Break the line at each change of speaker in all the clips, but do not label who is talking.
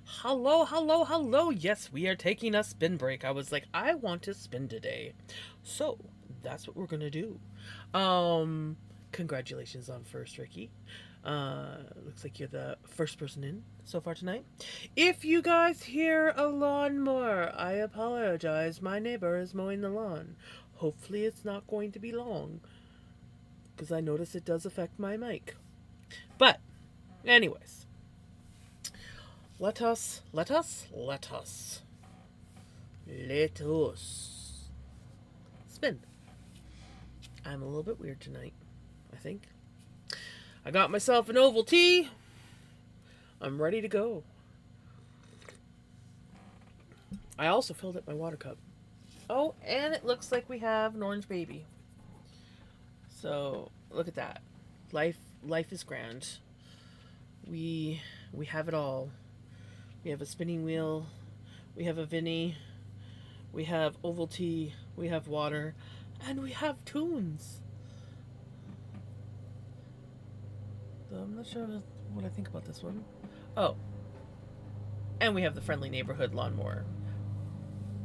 Hello, hello, hello. Yes, we are taking a spin break. I was like, I want to spin today. So, that's what we're going to do. Um, Congratulations on first, Ricky. Looks like you're the first person in so far tonight. If you guys hear a lawnmower, I apologize. My neighbor is mowing the lawn. Hopefully, it's not going to be long because I notice it does affect my mic. But, anyways, let us spin. I'm a little bit weird tonight, I think. I got myself an oval tea. I'm ready to go. I also filled up my water cup. Oh, and it looks like we have an orange baby. So, look at that. Life is grand. We we have it all. We have a spinning wheel, we have a Vinny, we have oval tea, we have water, and we have tunes. So I'm not sure what I think about this one. Oh, and we have the friendly neighborhood lawnmower,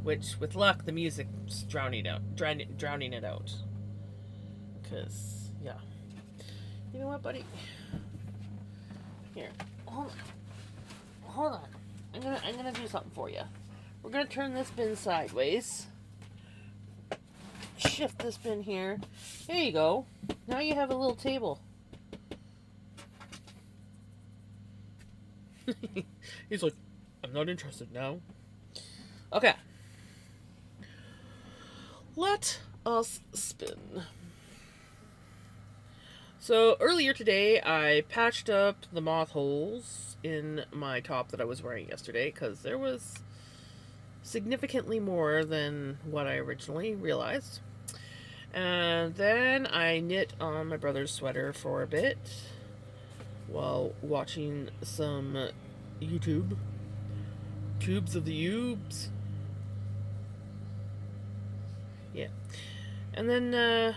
which, with luck, the music's drowning it out. Cause yeah, you know what, buddy? Here, hold on, hold on. I'm gonna do something for you. We're gonna turn this bin sideways. Shift this bin here. There you go. Now you have a little table. He's like, I'm not interested now. Okay. Let us spin. So earlier today, I patched up the moth holes in my top that I was wearing yesterday because there was significantly more than what I originally realized. And then I knit on my brother's sweater for a bit while watching some YouTube. Tubes of the Ubes. Yeah. And then,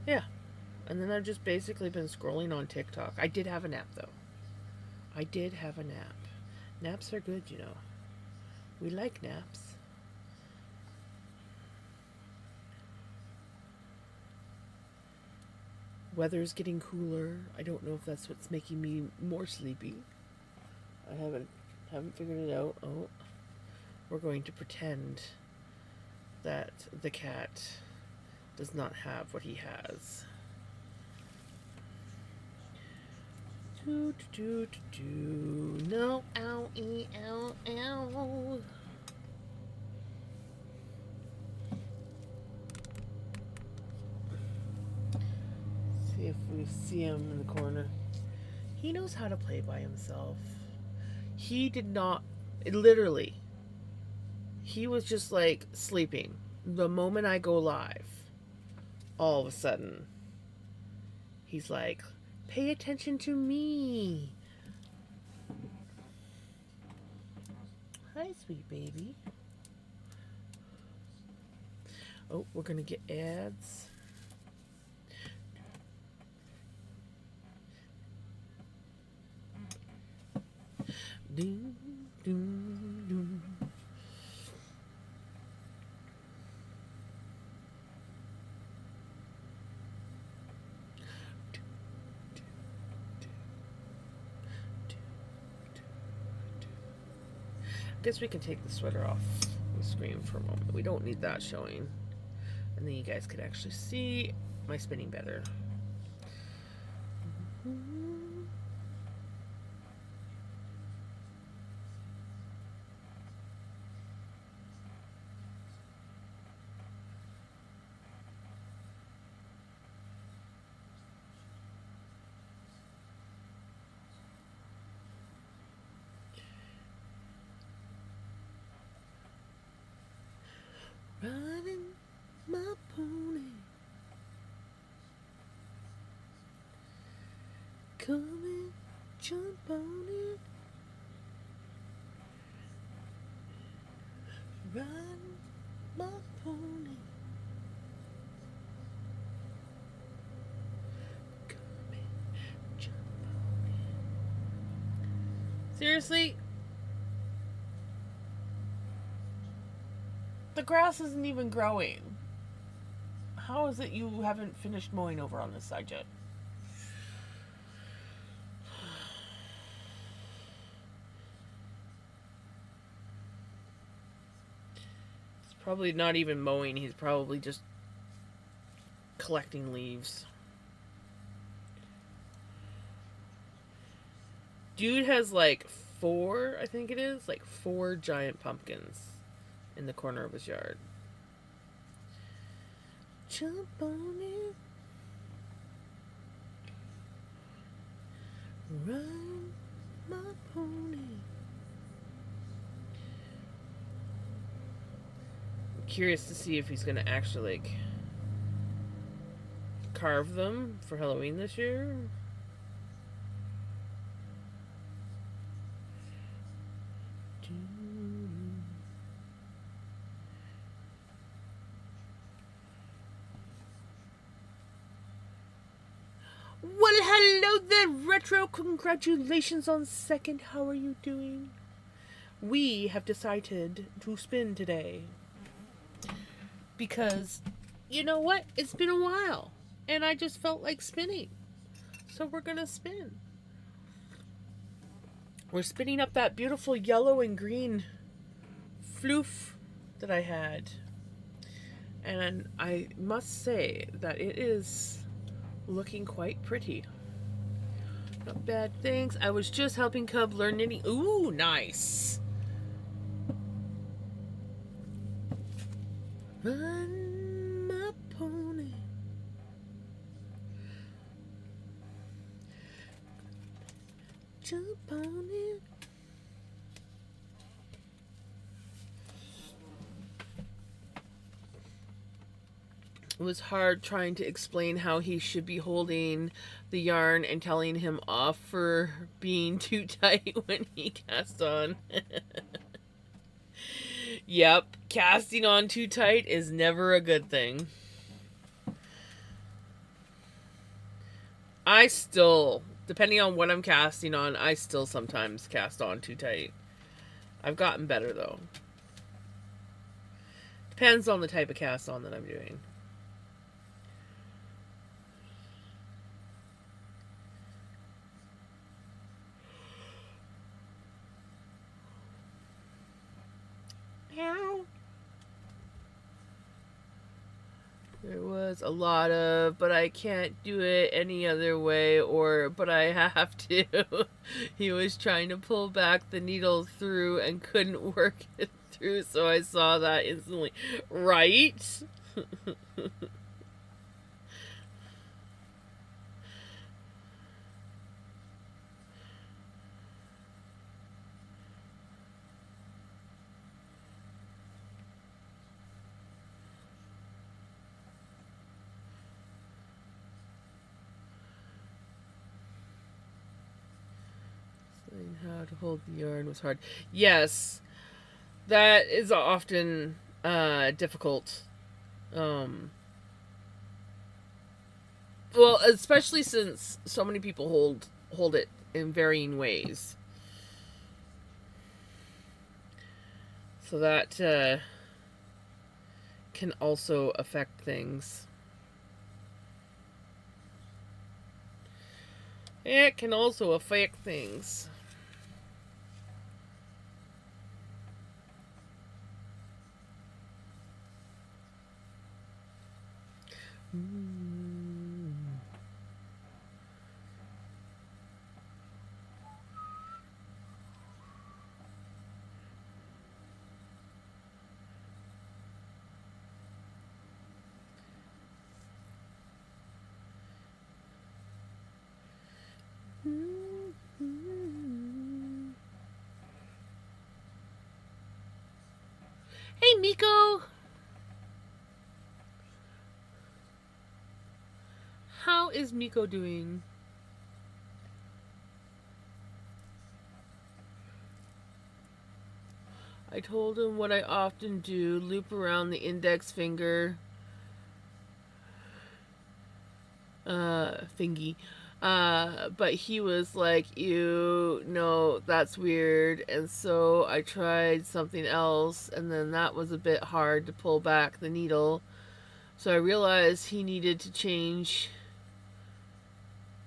yeah. And then I've just basically been scrolling on TikTok. I did have a nap, though. I did have a nap. Naps are good, you know. We like naps. Weather's getting cooler. I don't know if that's what's making me more sleepy. I haven't figured it out. Oh, we're going to pretend that the cat does not have what he has. Do do do do. No, ow, ow, ow. See if we see him in the corner. He knows how to play by himself. He did not. Literally, he was just like sleeping. The moment I go live, all of a sudden, he's like, pay attention to me. Hi, sweet baby. Oh, we're gonna get ads. Ding, ding, ding. Guess we can take the sweater off the screen for a moment. We don't need that showing. And then you guys could actually see my spinning better. Riding my pony, come and jump on it. Riding my pony, come and jump on Seriously? The grass isn't even growing. How is it you haven't finished mowing over on this side yet? It's probably not even mowing. He's probably just collecting leaves. Dude has like four, I think it is, like four giant pumpkins in the corner of his yard. Jump on it. Run my pony. I'm curious to see if he's gonna actually like carve them for Halloween this year. Well, hello there, Retro. Congratulations on second. How are you doing? We have decided to spin today. Because, you know what? It's been a while. And I just felt like spinning. So we're going to spin. We're spinning up that beautiful yellow and green floof that I had. And I must say that it is looking quite pretty. Not bad things. I was just helping Cub learn knitting. Ooh, nice. Run my pony. Jump on it. It was hard trying to explain how he should be holding the yarn and telling him off for being too tight when he cast on. Yep, casting on too tight is never a good thing. I still, depending on what I'm casting on, I still sometimes cast on too tight. I've gotten better though. Depends on the type of cast on that I'm doing. There was a lot of, but I can't do it any other way, or, but I have to. He was trying to pull back the needle through and couldn't work it through, so I saw that instantly. Right? How to hold the yarn was hard. Yes, that is often difficult. Well, especially since so many people hold it in varying ways. So that can also affect things. It can also affect things. Hey, Miko! How is Miko doing? I told him what I often do, loop around the index finger. Fingy. But he was like, you know, that's weird. And so I tried something else, and then that was a bit hard to pull back the needle. So I realized he needed to change.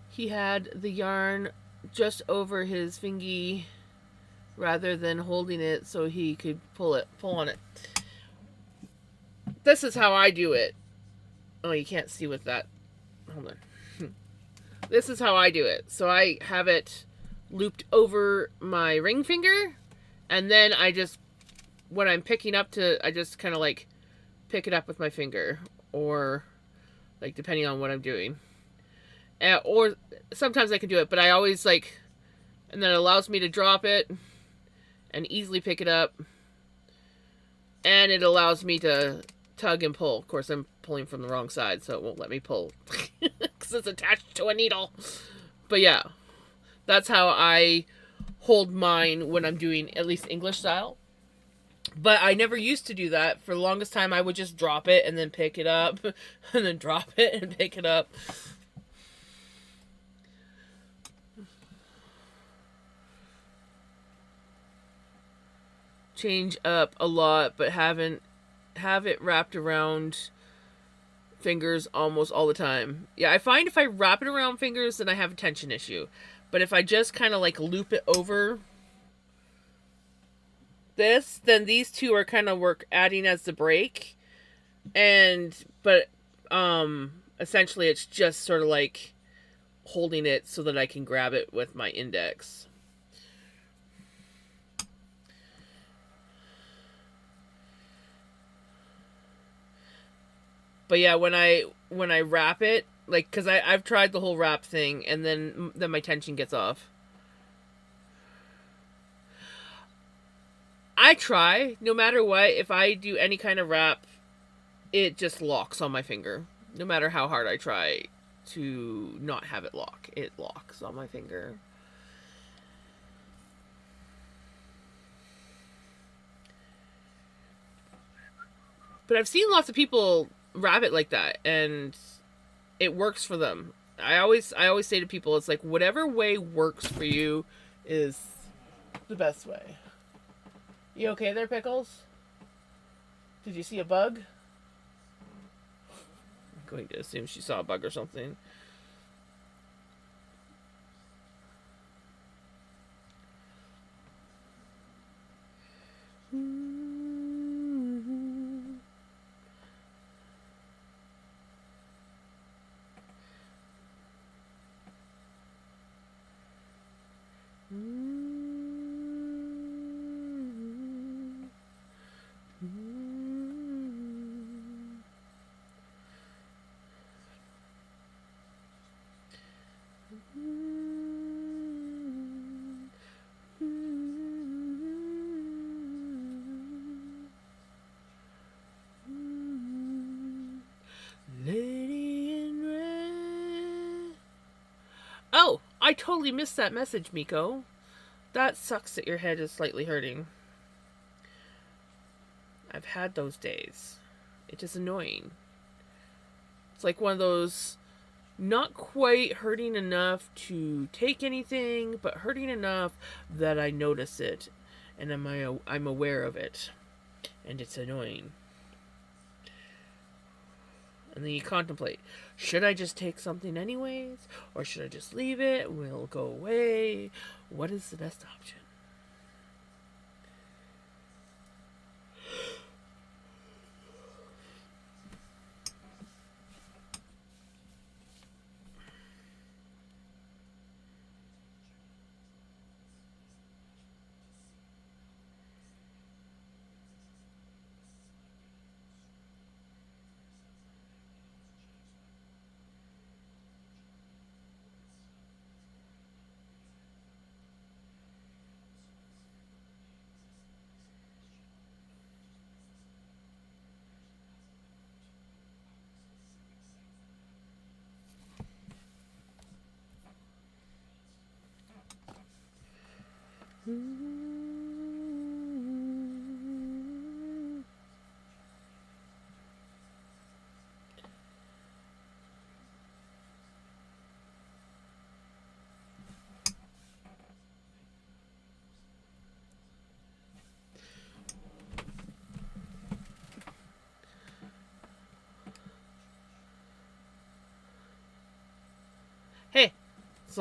He had the yarn just over his fingy rather than holding it so he could pull on it. This is how I do it. Oh, you can't see with that. Hold on. This is how I do it. So I have it looped over my ring finger, and then I just, when I'm picking up I just kind of like pick it up with my finger, or like depending on what I'm doing. Or sometimes I can do it, but I always like, and then it allows me to drop it and easily pick it up, and it allows me to tug and pull. Of course, I'm pulling from the wrong side, so it won't let me pull because it's attached to a needle. But yeah, that's how I hold mine when I'm doing at least English style. But I never used to do that. For the longest time, I would just drop it and then pick it up, and then drop it and pick it up. Change up a lot, but have it wrapped around fingers almost all the time. Yeah, I find if I wrap it around fingers, then I have a tension issue. But if I just kind of like loop it over this, then these two are kind of adding as the break. But essentially it's just sort of like holding it so that I can grab it with my index. But yeah, when I wrap it, like, because I've tried the whole wrap thing, and then my tension gets off. I try, no matter what, if I do any kind of wrap, it just locks on my finger. No matter how hard I try to not have it lock, it locks on my finger. But I've seen lots of people wrap it like that, and it works for them. I always say to people, it's like whatever way works for you is the best way. You okay there, Pickles? Did you see a bug? I'm going to assume she saw a bug or something. Lady in red. Oh, I totally missed that message, Miko. That sucks that your head is slightly hurting. I've had those days. It is annoying. It's like one of those not quite hurting enough to take anything, but hurting enough that I notice it and I'm aware of it. And it's annoying. And then you contemplate, should I just take something anyways? Or should I just leave it? Will it go away? What is the best option?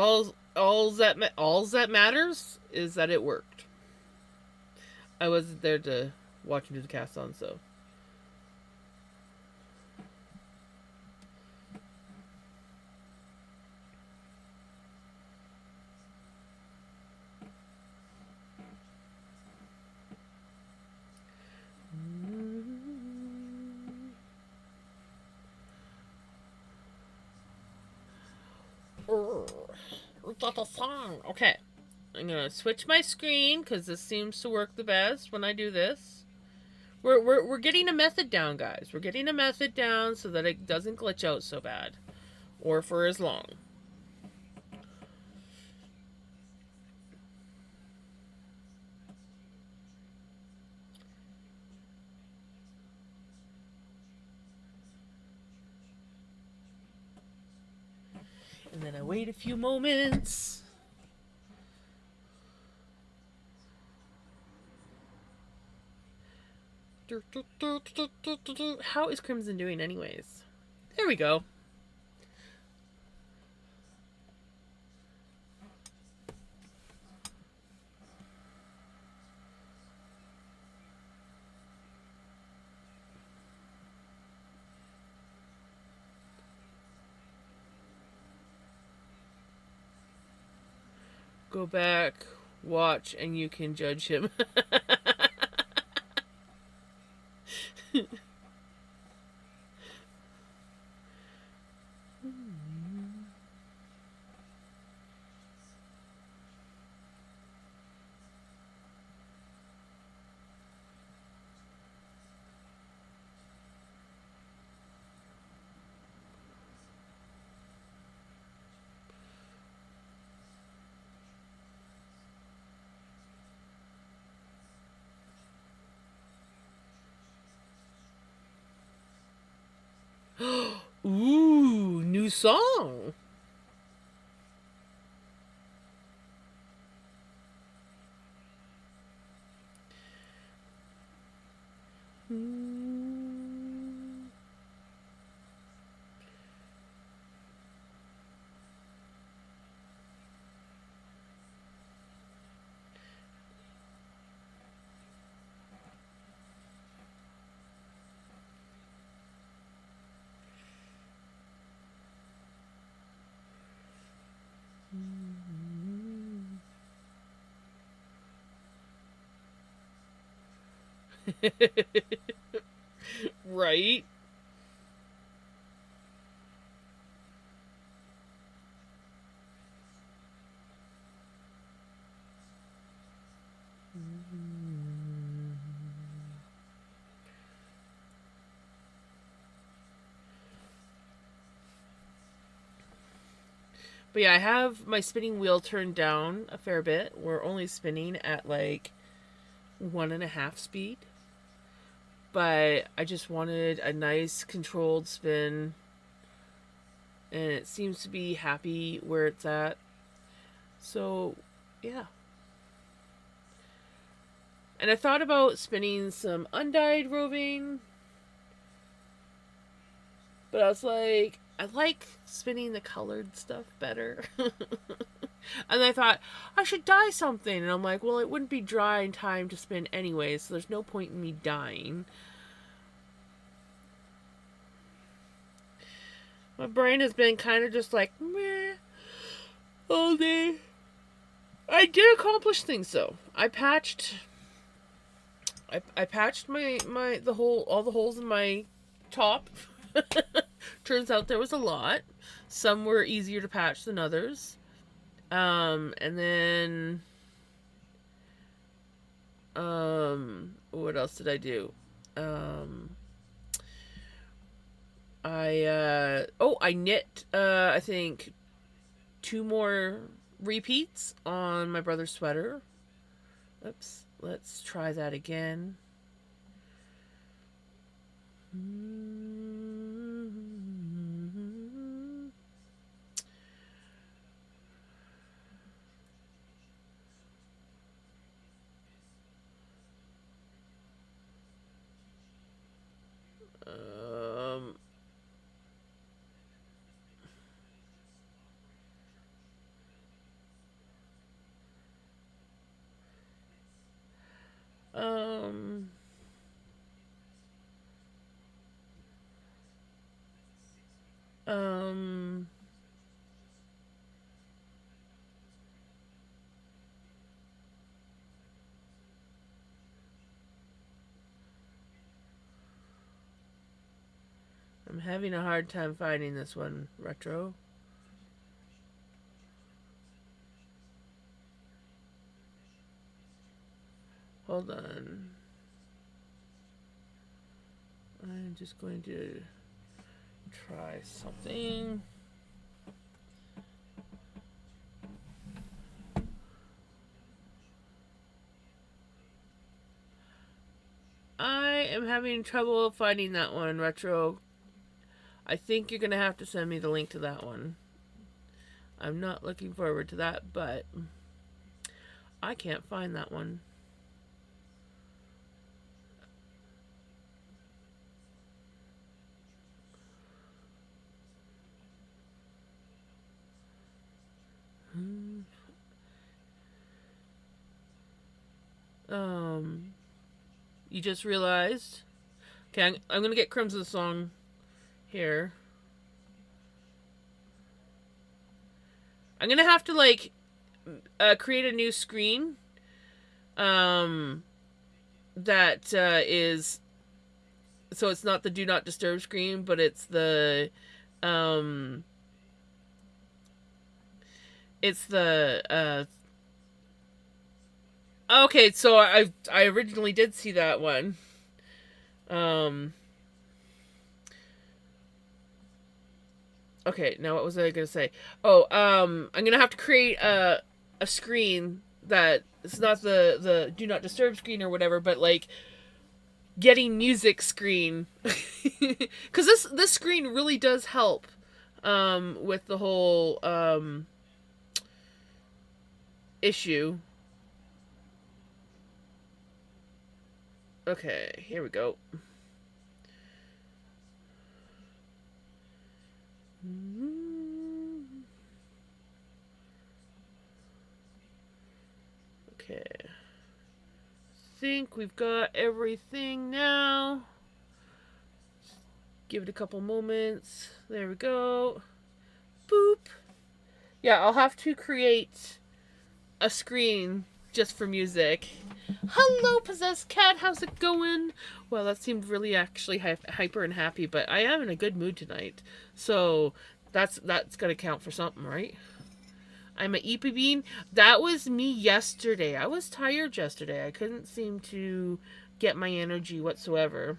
all that matters is that it worked. I wasn't there to watch him do the cast on, so. That's a song. Okay. I'm gonna switch my screen because this seems to work the best when I do this. We're getting a method down, guys. We're getting a method down so that it doesn't glitch out so bad. Or for as long. And then I wait a few moments. How is Crimson doing anyways? There we go. Go back, watch, and you can judge him. Ooh, new song. Right? But yeah, I have my spinning wheel turned down a fair bit. We're only spinning at like 1.5 speed. But I just wanted a nice controlled spin. And it seems to be happy where it's at. So, yeah. And I thought about spinning some undyed roving. But I was like, I like spinning the colored stuff better. And I thought, I should dye something. And I'm like, well, it wouldn't be dry in time to spin anyway, so there's no point in me dyeing. My brain has been kind of just like, meh, all day. I did accomplish things though. I patched all the holes in my top. Turns out there was a lot. Some were easier to patch than others. And then what else did I do? I knit I think 2 more repeats on my brother's sweater. Oops, let's try that again. Um, um, I'm having a hard time finding this one, Retro. Hold on. I'm just going to try something. I am having trouble finding that one, Retro. I think you're going to have to send me the link to that one. I'm not looking forward to that, but I can't find that one. Um, you just realized. Okay, I'm gonna get Crimson Song here. I'm gonna have to like create a new screen. Um, that is so it's not the do not disturb screen, but um, it's the Okay, so I originally did see that one. Um, okay, now what was I gonna say? Oh, I'm gonna have to create a screen that it's not the do not disturb screen or whatever, but like getting music screen, because this screen really does help with the whole issue. Okay, here we go. Okay. Think we've got everything now. Give it a couple moments. There we go. Boop. Yeah, I'll have to create a screen just for music. Hello, possessed cat. How's it going? Well, that seemed really actually hyper and happy, but I am in a good mood tonight, so that's gonna count for something, right? I'm a Eepy Bean. That was me yesterday. I was tired yesterday. I couldn't seem to get my energy whatsoever.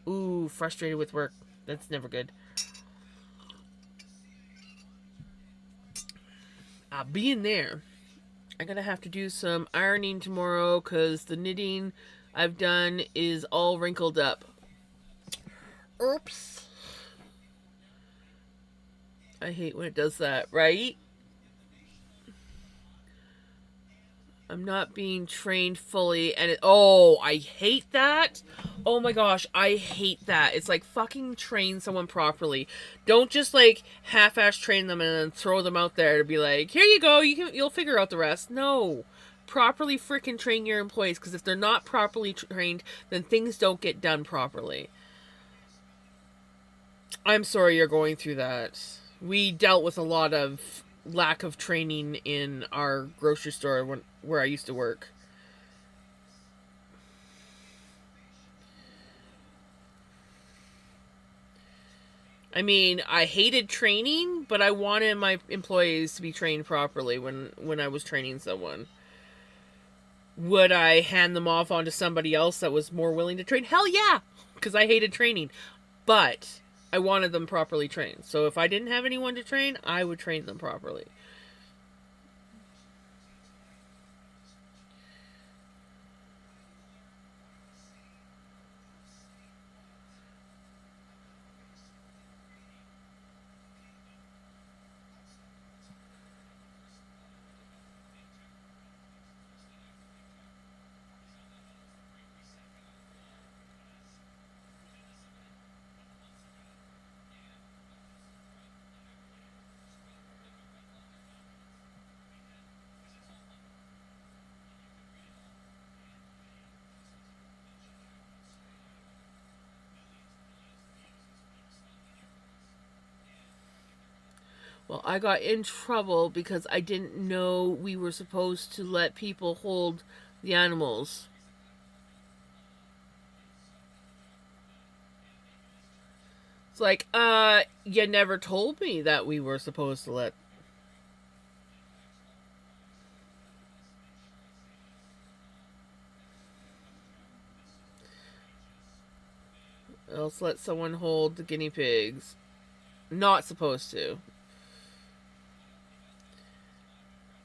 Ooh, frustrated with work. That's never good. I'll be in there. I'm gonna have to do some ironing tomorrow because the knitting I've done is all wrinkled up. Oops. I hate when it does that, right? I'm not being trained fully, and oh, I hate that. Oh my gosh, I hate that. It's like fucking train someone properly. Don't just like half-ass train them and then throw them out there to be like, here you go, you'll figure out the rest. No, properly freaking train your employees, because if they're not properly trained, then things don't get done properly. I'm sorry you're going through that. We dealt with a lot of lack of training in our grocery store where I used to work. I mean, I hated training, but I wanted my employees to be trained properly when I was training someone. Would I hand them off onto somebody else that was more willing to train? Hell yeah, because I hated training. But I wanted them properly trained. So if I didn't have anyone to train, I would train them properly. Well, I got in trouble because I didn't know we were supposed to let people hold the animals. It's like, you never told me that we were supposed to let. Else let someone hold the guinea pigs. Not supposed to.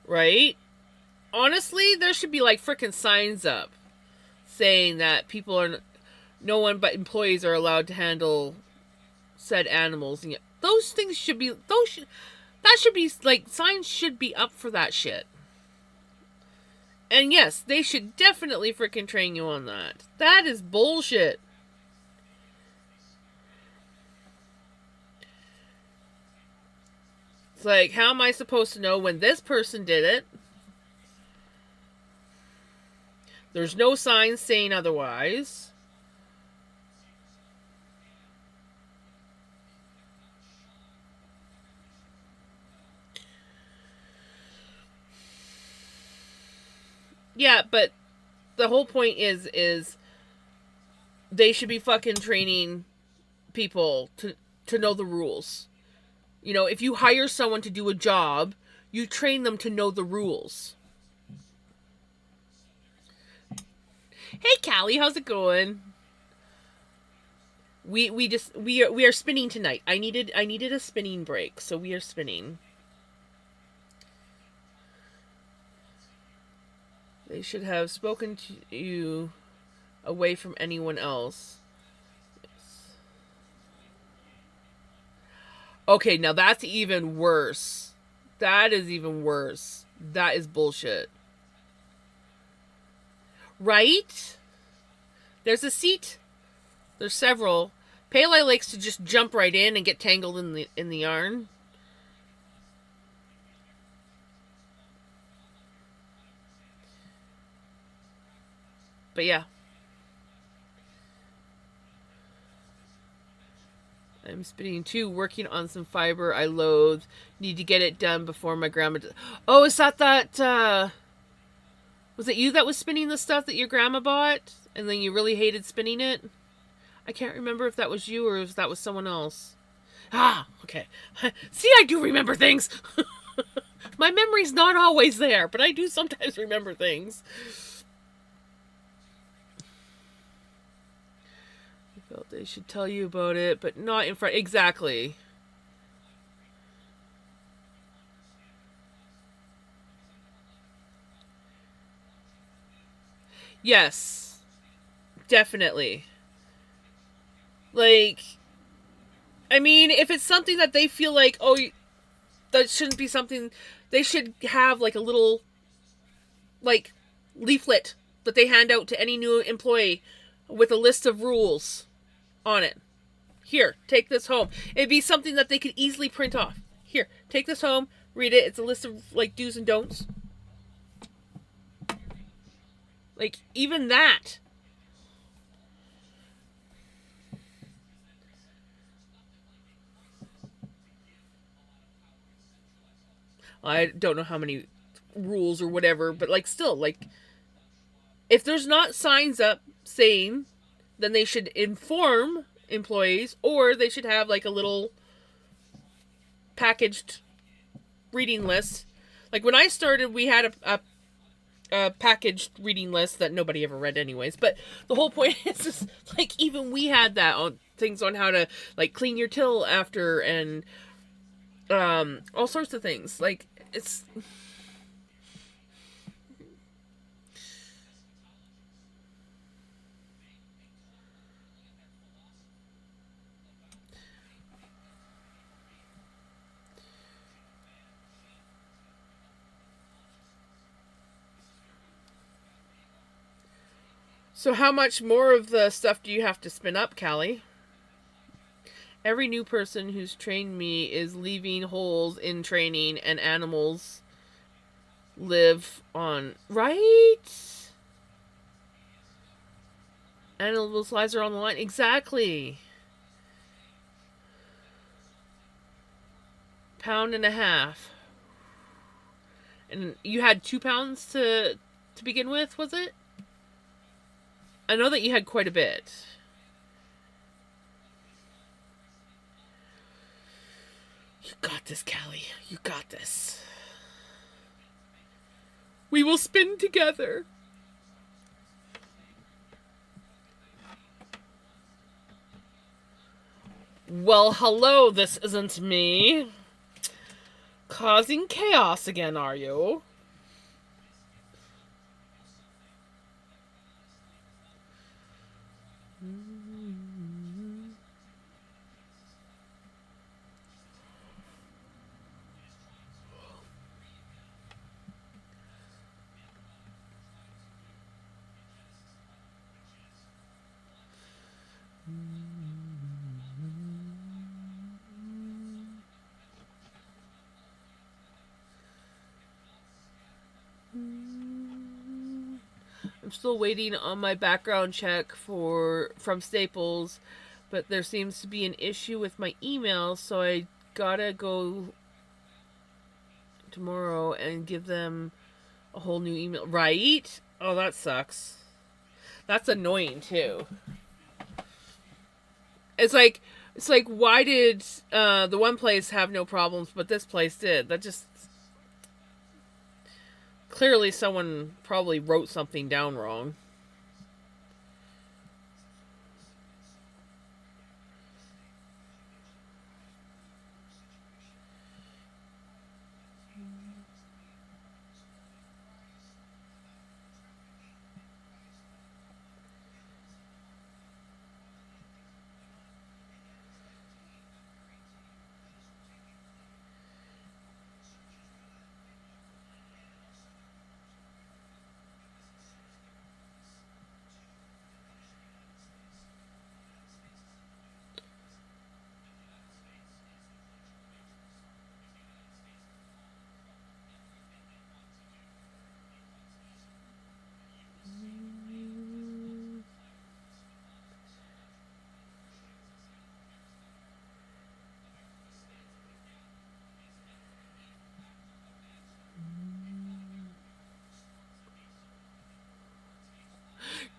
Right? Honestly, there should be like freaking signs up saying that people are. No one but employees are allowed to handle said animals. And those things should be. That should be like. Signs should be up for that shit. And yes, they should definitely freaking train you on that. That is bullshit. It's like, how am I supposed to know when this person did it? There's no signs saying otherwise. Yeah, but the whole point is they should be fucking training people to know the rules. You know, if you hire someone to do a job, you train them to know the rules. Hey Callie, how's it going? We are spinning tonight. I needed a spinning break, so we are spinning. They should have spoken to you away from anyone else. Yes. Okay, now that's even worse. That is even worse. That is bullshit. Right? There's a seat. There's several. Pele likes to just jump right in and get tangled in the yarn. But yeah. I'm spinning too, working on some fiber I loathe. Need to get it done before my grandma Oh, is that was it you that was spinning the stuff that your grandma bought and then you really hated spinning it? I can't remember if that was you or if that was someone else. Ah, okay. See, I do remember things. My memory's not always there, but I do sometimes remember things. I felt they should tell you about it, but not in front. Exactly. Yes, definitely. Like, I mean, if it's something that they feel like, oh, that shouldn't be something, they should have like a little, like, leaflet that they hand out to any new employee with a list of rules on it. Here, take this home. It'd be something that they could easily print off. Here, take this home, read it. It's a list of like do's and don'ts. Like, even that. I don't know how many rules or whatever, but like still, like if there's not signs up saying, then they should inform employees, or they should have like a little packaged reading list. Like when I started, we had a packaged reading list that nobody ever read anyways. But the whole point is just, like, even we had that on things on how to like clean your till after and all sorts of things. Like it's so how much more of the stuff do you have to spin up, Callie? Every new person who's trained me is leaving holes in training and animals live on. Right? Animals' lives are on the line. Exactly. Pound and a half. And you had 2 pounds to begin with, was it? I know that you had quite a bit. You got this, Callie. You got this. We will spin together. Well, hello, this isn't me. Causing chaos again, are you? I'm still waiting on my background check from Staples, but there seems to be an issue with my email, so I gotta go tomorrow and give them a whole new email. Right? Oh, that sucks. That's annoying too. It's like why did the one place have no problems, but this place did? That just clearly someone probably wrote something down wrong.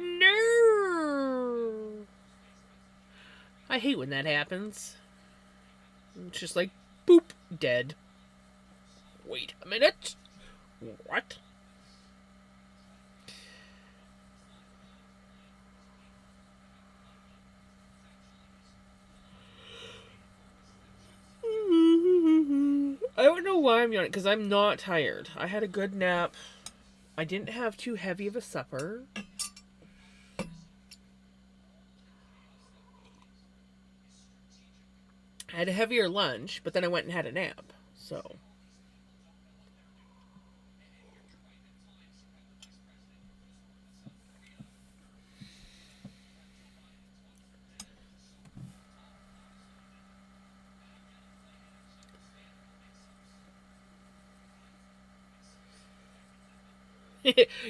No. I hate when that happens. It's just like, boop, dead. Wait a minute. What? I don't know why I'm yawning, because I'm not tired. I had a good nap. I didn't have too heavy of a supper. I had a heavier lunch, but then I went and had a nap. So.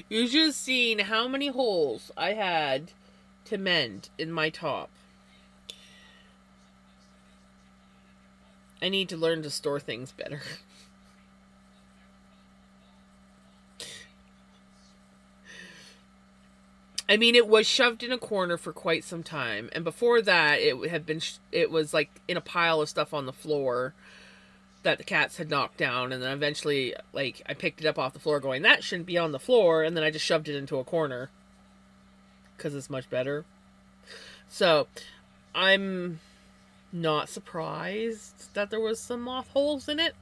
You just seen how many holes I had to mend in my top. I need to learn to store things better. I mean, it was shoved in a corner for quite some time, and before that, it was like in a pile of stuff on the floor that the cats had knocked down, and then eventually, like, I picked it up off the floor, going, that shouldn't be on the floor, and then I just shoved it into a corner because it's much better. So, I'm not surprised that there was some moth holes in it.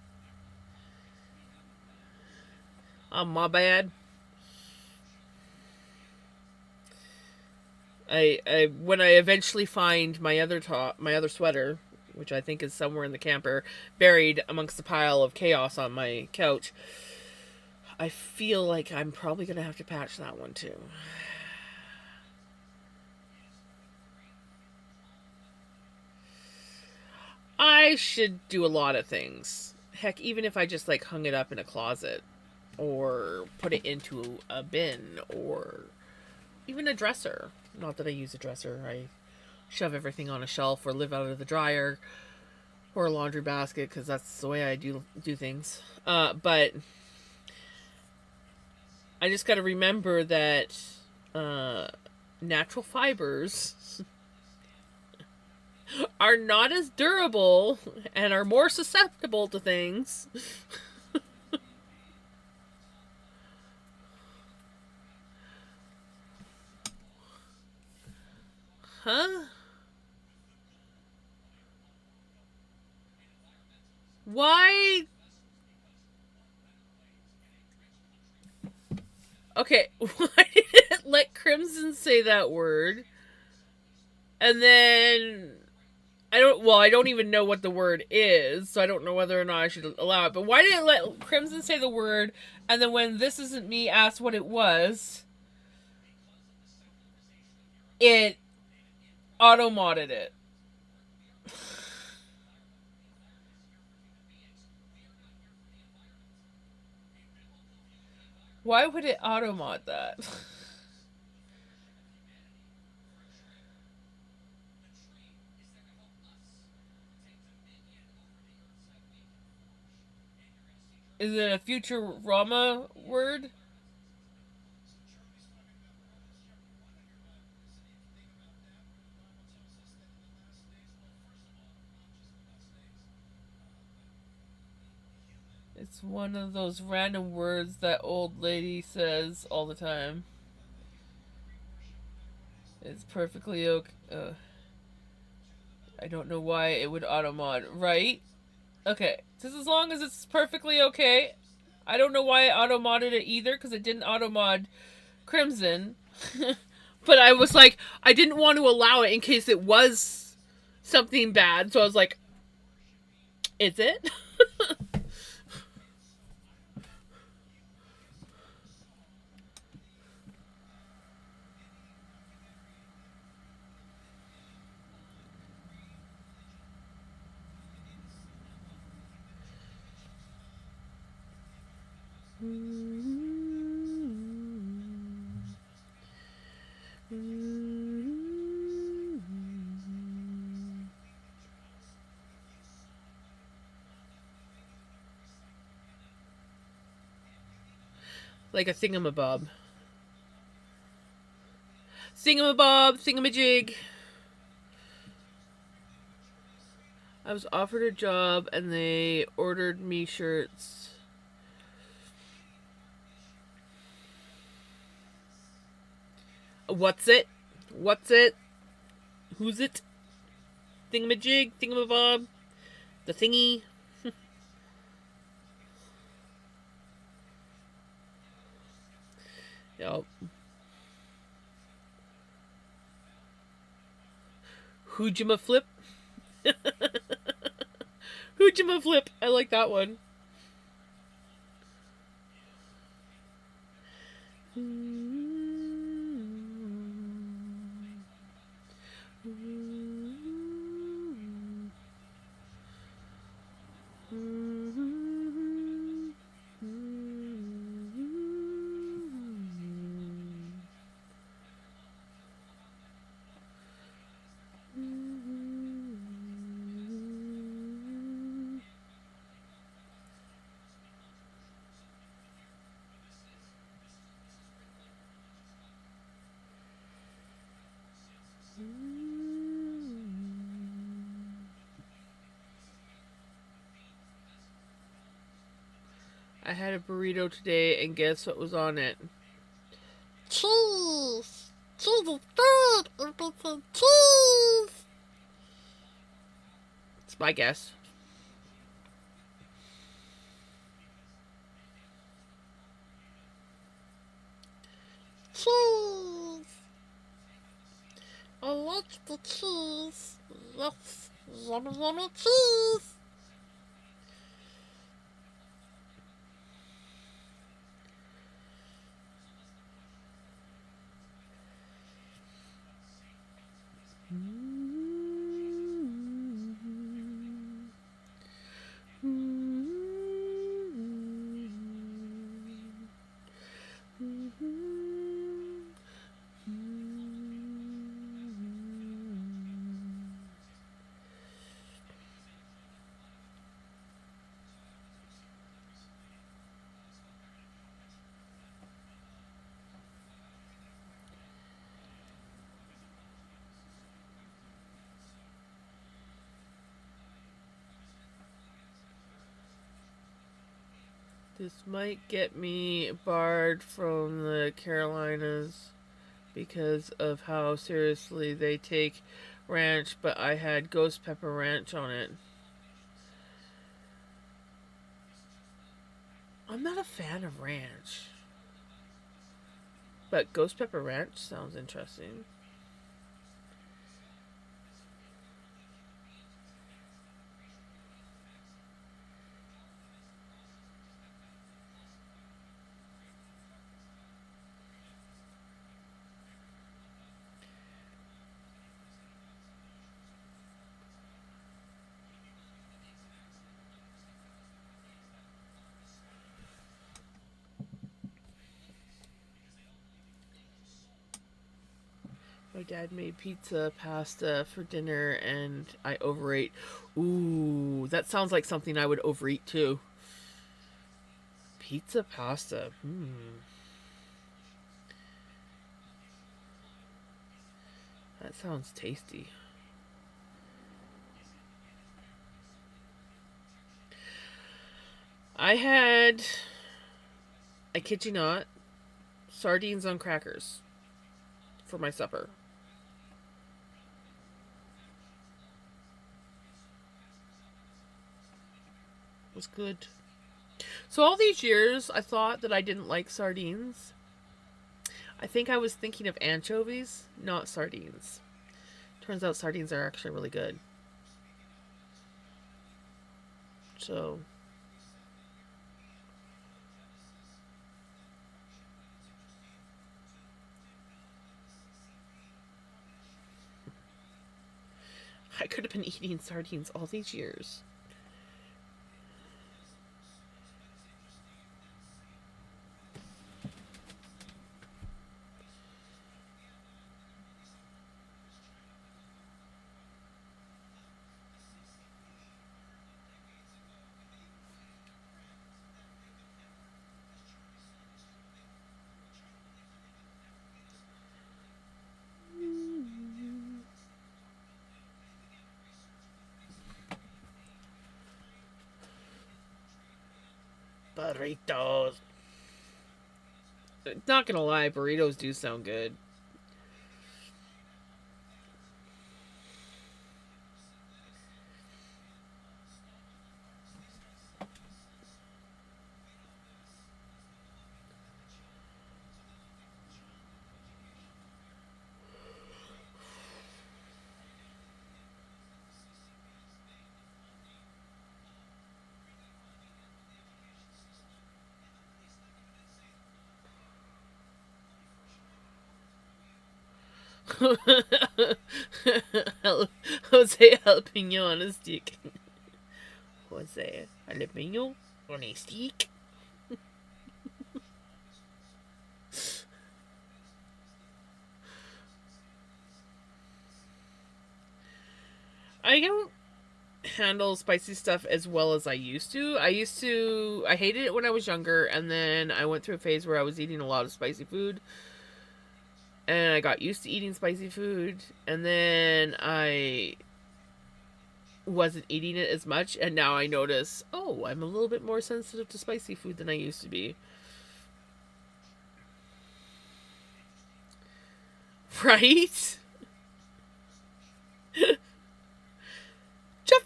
My bad. I when I eventually find my other sweater, which I think is somewhere in the camper, buried amongst a pile of chaos on my couch, I feel like I'm probably gonna have to patch that one too. I should do a lot of things. Heck, even if I just like hung it up in a closet or put it into a bin or even a dresser. Not that I use a dresser. I shove everything on a shelf or live out of the dryer or a laundry basket because that's the way I do things. But I just got to remember that natural fibers are not as durable and are more susceptible to things. Huh? Why? Okay, why did it let Crimson say that word? And then I don't even know what the word is, so I don't know whether or not I should allow it. But why did it let Crimson say the word, and then when This Isn't Me asked what it was, it auto-modded it? Why would it auto-mod that? Is it a Futurama word? It's one of those random words that old lady says all the time. It's perfectly okay. I don't know why it would automod. Right? Okay. Just as long as it's perfectly okay. I don't know why I auto-modded it either, because it didn't auto-mod Crimson. But I was like, I didn't want to allow it in case it was something bad. So I was like, is it? Like a thingamabob. Thingamabob, thingamajig. I was offered a job and they ordered me shirts. What's it? What's it? Who's it? Thingamajig, thingamabob, the thingy. Yep. Hoojima flip. Hoojima flip. I like that one. I had a burrito today, and guess what was on it? Cheese! Cheese is good! Everybody cheese! It's my guess. Cheese! I like the cheese. Yes, yummy, yummy cheese! This might get me barred from the Carolinas because of how seriously they take ranch, but I had ghost pepper ranch on it. I'm not a fan of ranch, but ghost pepper ranch sounds interesting. My dad made pizza pasta for dinner and I overate. Ooh, that sounds like something I would overeat too. Pizza pasta. That sounds tasty. I had, I kid you not, sardines on crackers for my supper. It was good. So all these years, I thought that I didn't like sardines. I think I was thinking of anchovies, not sardines. Turns out sardines are actually really good. So I could have been eating sardines all these years. Burritos. Not gonna lie, burritos do sound good. Jose jalapeno on a stick. Jose jalapeno on a stick. I don't handle spicy stuff as well as I used to. I hated it when I was younger, and then I went through a phase where I was eating a lot of spicy food, and I got used to eating spicy food, and then I wasn't eating it as much, and now I notice, oh, I'm a little bit more sensitive to spicy food than I used to be. Right? Jeff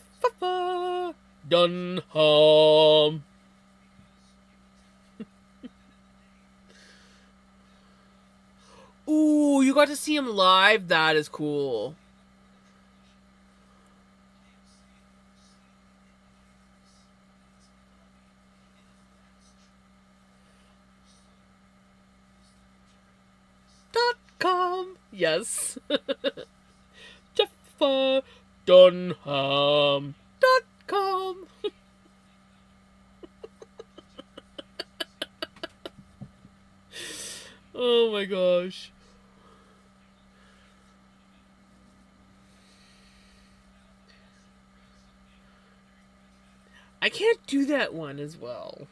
Dunham. Ooh, you got to see him live? That is cool. .com. Yes. Jeff Dunham. .com. Oh my gosh. I can't do that one as well.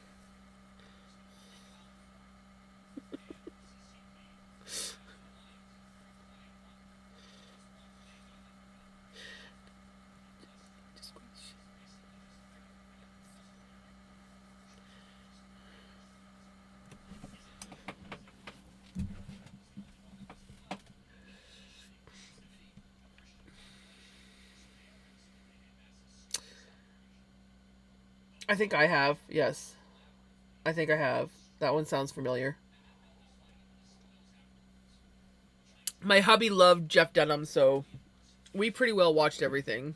I think I have. Yes. I think I have. That one sounds familiar. My hubby loved Jeff Dunham, so we pretty well watched everything.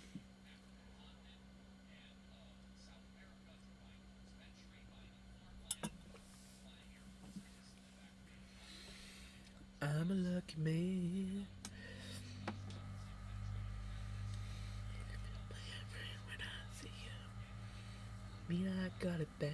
I'm a lucky man. When I see you, mean I got it bad.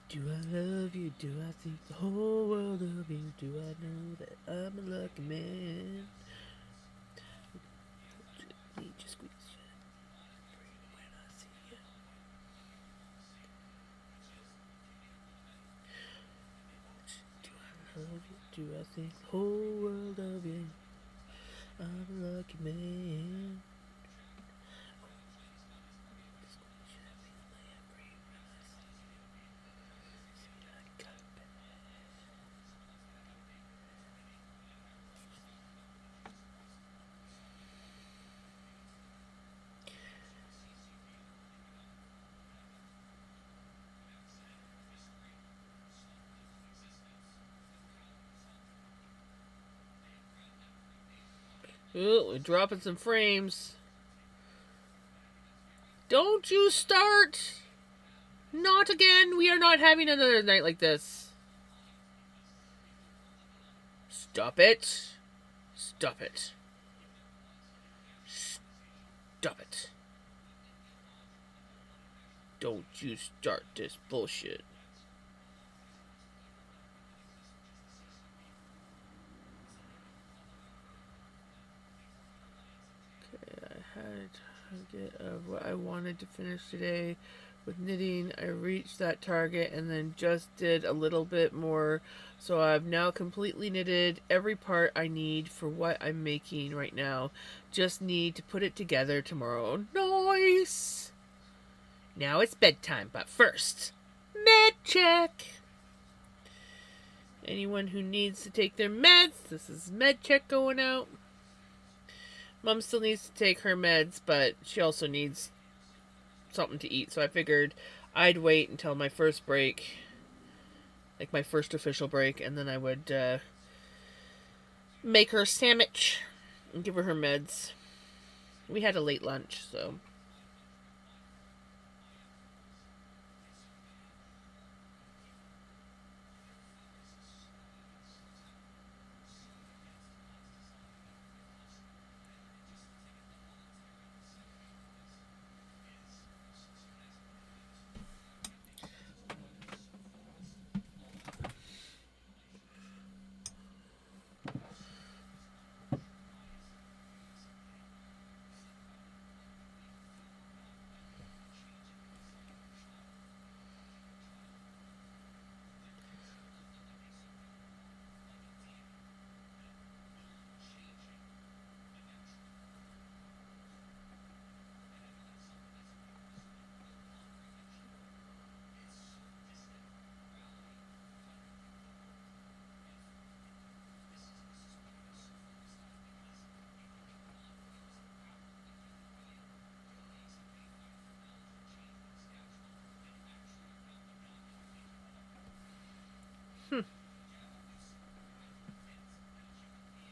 Do I love you? Do I think the whole world of you? Do I know that I'm a lucky man? Need you squeeze when I see you. Do I love you? Do I think the whole world of you? I'm a lucky man. Oh, we're dropping some frames. Don't you start! Not again! We are not having another night like this. Stop it. Stop it. Stop it. Don't you start this bullshit. Okay, I had a target of what I wanted to finish today with knitting. I reached that target and then just did a little bit more. So I've now completely knitted every part I need for what I'm making right now. Just need to put it together tomorrow. Nice! Now it's bedtime, but first, med check. Anyone who needs to take their meds, this is med check going out. Mom still needs to take her meds, but she also needs something to eat, so I figured I'd wait until my first break, like my first official break, and then I would make her a sandwich and give her her meds. We had a late lunch, so...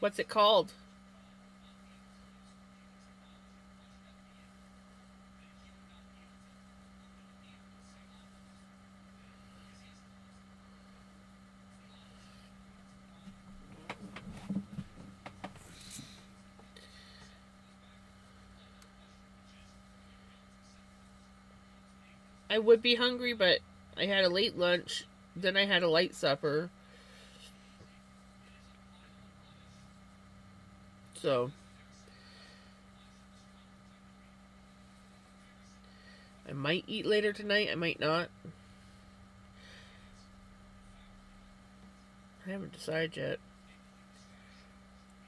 What's it called? I would be hungry, but I had a late lunch, then I had a light supper. So I might eat later tonight. I might not. I haven't decided yet.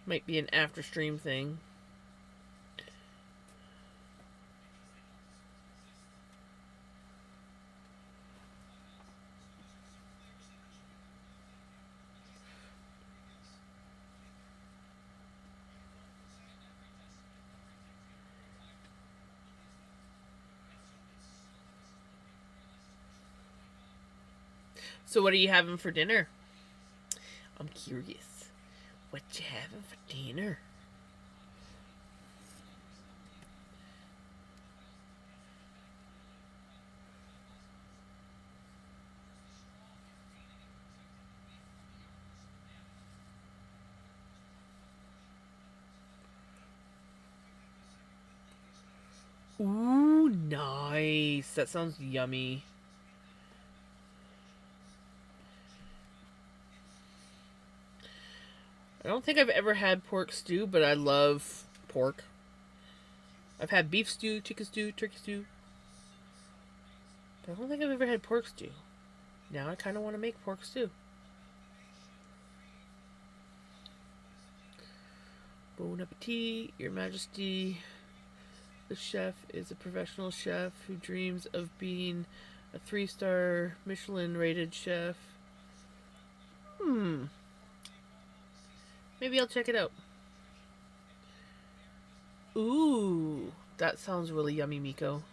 Might be an after stream thing. So what are you having for dinner? I'm curious. What you having for dinner? Ooh, nice. That sounds yummy. I don't think I've ever had pork stew, but I love pork. I've had beef stew, chicken stew, turkey stew. But I don't think I've ever had pork stew. Now I kind of want to make pork stew. Bon appetit, Your Majesty. The chef is a professional chef who dreams of being a 3-star Michelin-rated chef. Maybe I'll check it out. Ooh, that sounds really yummy, Miko.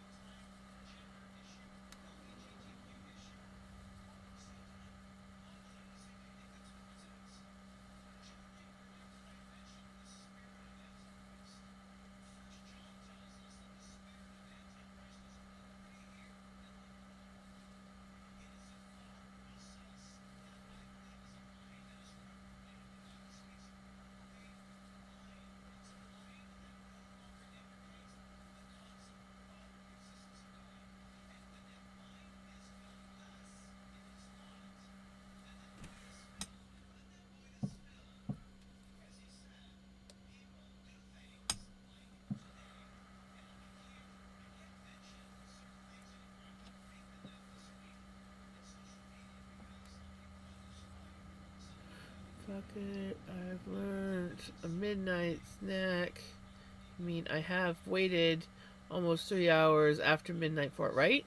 Fuck it, I've learned a midnight snack. I mean, I have waited almost 3 hours after midnight for it, right?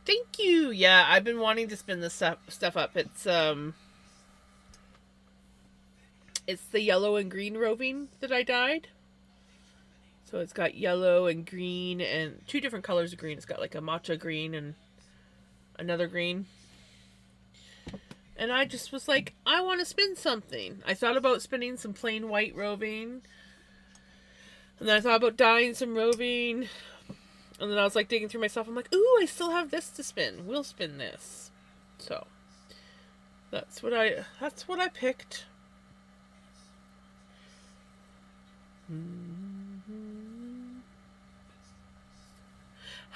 Thank you! Yeah, I've been wanting to spin this stuff up. It's the yellow and green roving that I dyed. So it's got yellow and green and 2 different colors of green. It's got like a matcha green and another green. And I just was like, I want to spin something. I thought about spinning some plain white roving. And then I thought about dyeing some roving. And then I was like digging through my stuff. I'm like, ooh, I still have this to spin. We'll spin this. So that's what I picked.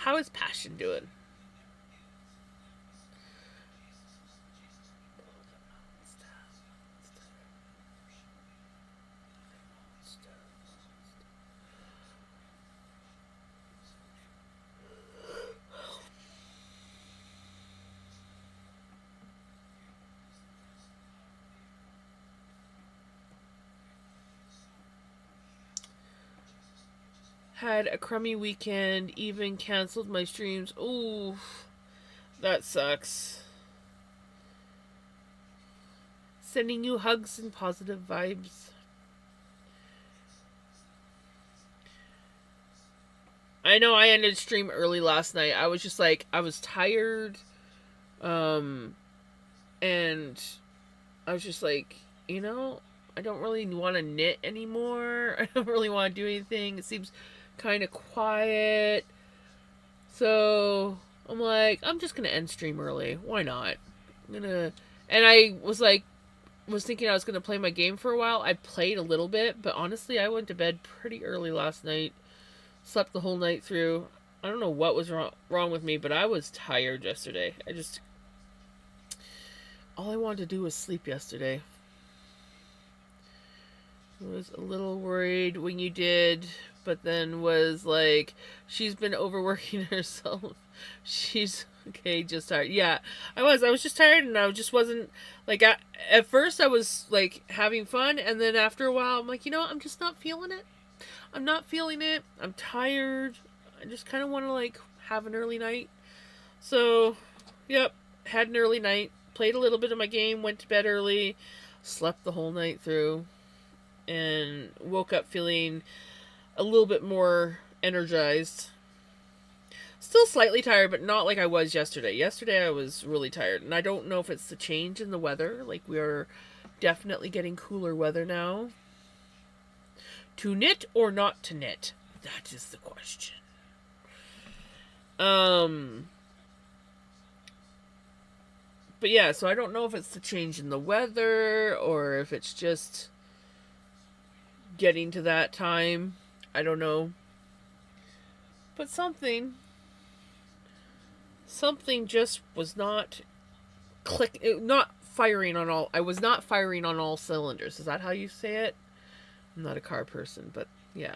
How is Passion doing? Had a crummy weekend, even canceled my streams. Ooh, that sucks. Sending you hugs and positive vibes. I know I ended stream early last night. I was just like, I was tired. And I was just like, I don't really want to knit anymore. I don't really want to do anything. It seems kind of quiet. So I'm like, I'm just gonna end stream early. Why not? And I was thinking I was gonna play my game for a while. I played a little bit, but honestly, I went to bed pretty early last night. Slept the whole night through. I don't know what was wrong with me, but I was tired yesterday. All I wanted to do was sleep yesterday. I was a little worried when you did, but then was like, she's been overworking herself. She's okay, just tired. Yeah, I was. I was just tired, and I just wasn't like. At first, I was like having fun, and then after a while, I'm like, you know, what? I'm just not feeling it. I'm not feeling it. I'm tired. I just kind of want to like have an early night. So, yep, had an early night. Played a little bit of my game. Went to bed early. Slept the whole night through and woke up feeling a little bit more energized. Still slightly tired, but not like I was yesterday. Yesterday I was really tired, and I don't know if it's the change in the weather. Like, we are definitely getting cooler weather now. To knit or not to knit? That is the question. But yeah, so I don't know if it's the change in the weather or if it's just getting to that time. I don't know. But something just was not not firing on all. I was not firing on all cylinders. Is that how you say it? I'm not a car person, but yeah.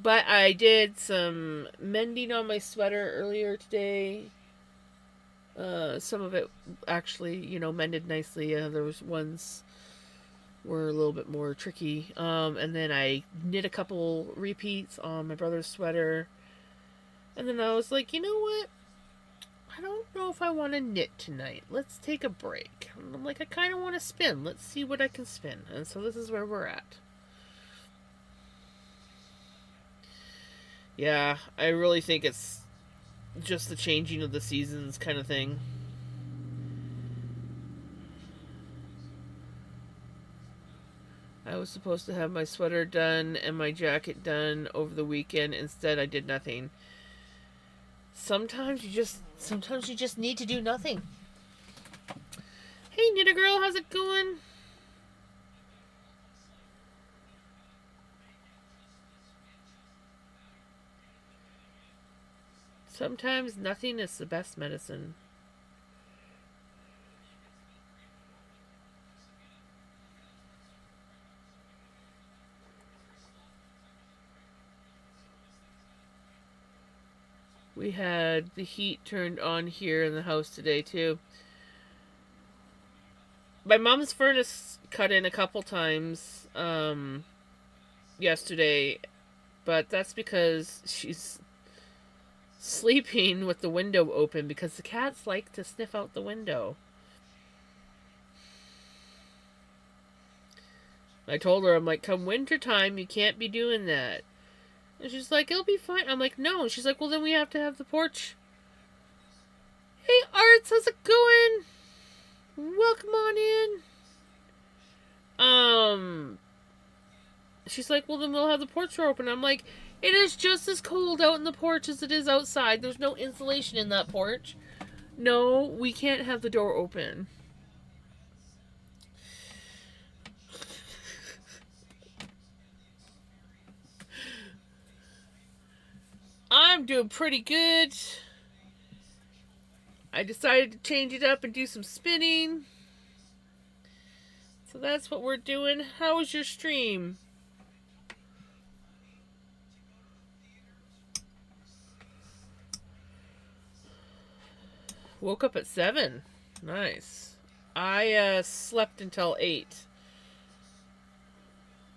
But I did some mending on my sweater earlier today. Some of it actually, mended nicely. There was ones were a little bit more tricky. And then I knit a couple repeats on my brother's sweater. And then I was like, you know what? I don't know if I want to knit tonight. Let's take a break. And I'm like, I kind of want to spin. Let's see what I can spin. And so this is where we're at. Yeah, I really think it's just the changing of the seasons kind of thing. I was supposed to have my sweater done and my jacket done over the weekend. Instead, I did nothing. Sometimes you just need to do nothing. Hey, Knitter Girl, how's it going? Sometimes nothing is the best medicine. We had the heat turned on here in the house today, too. My mom's furnace cut in a couple times yesterday, but that's because she's sleeping with the window open because the cats like to sniff out the window. I told her, I'm like, come winter time, you can't be doing that. And she's like, it'll be fine. I'm like, no. And she's like, well, then we have to have the porch. Hey, Arts, how's it going? Welcome on in. She's like, well, then we'll have the porch door open. I'm like, it is just as cold out in the porch as it is outside. There's no insulation in that porch. No, we can't have the door open. I'm doing pretty good. I decided to change it up and do some spinning. So that's what we're doing. How was your stream? Woke up at 7. Nice. I slept until 8.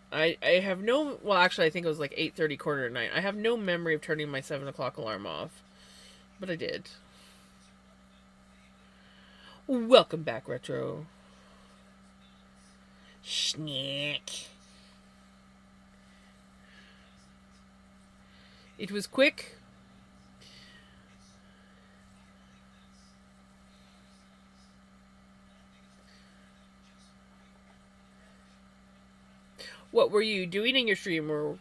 I have no... Well, actually, I think it was like 8:30, quarter to 9. I have no memory of turning my 7 o'clock alarm off. But I did. Welcome back, Retro. Schnick. It was quick. What were you doing in your stream? Or,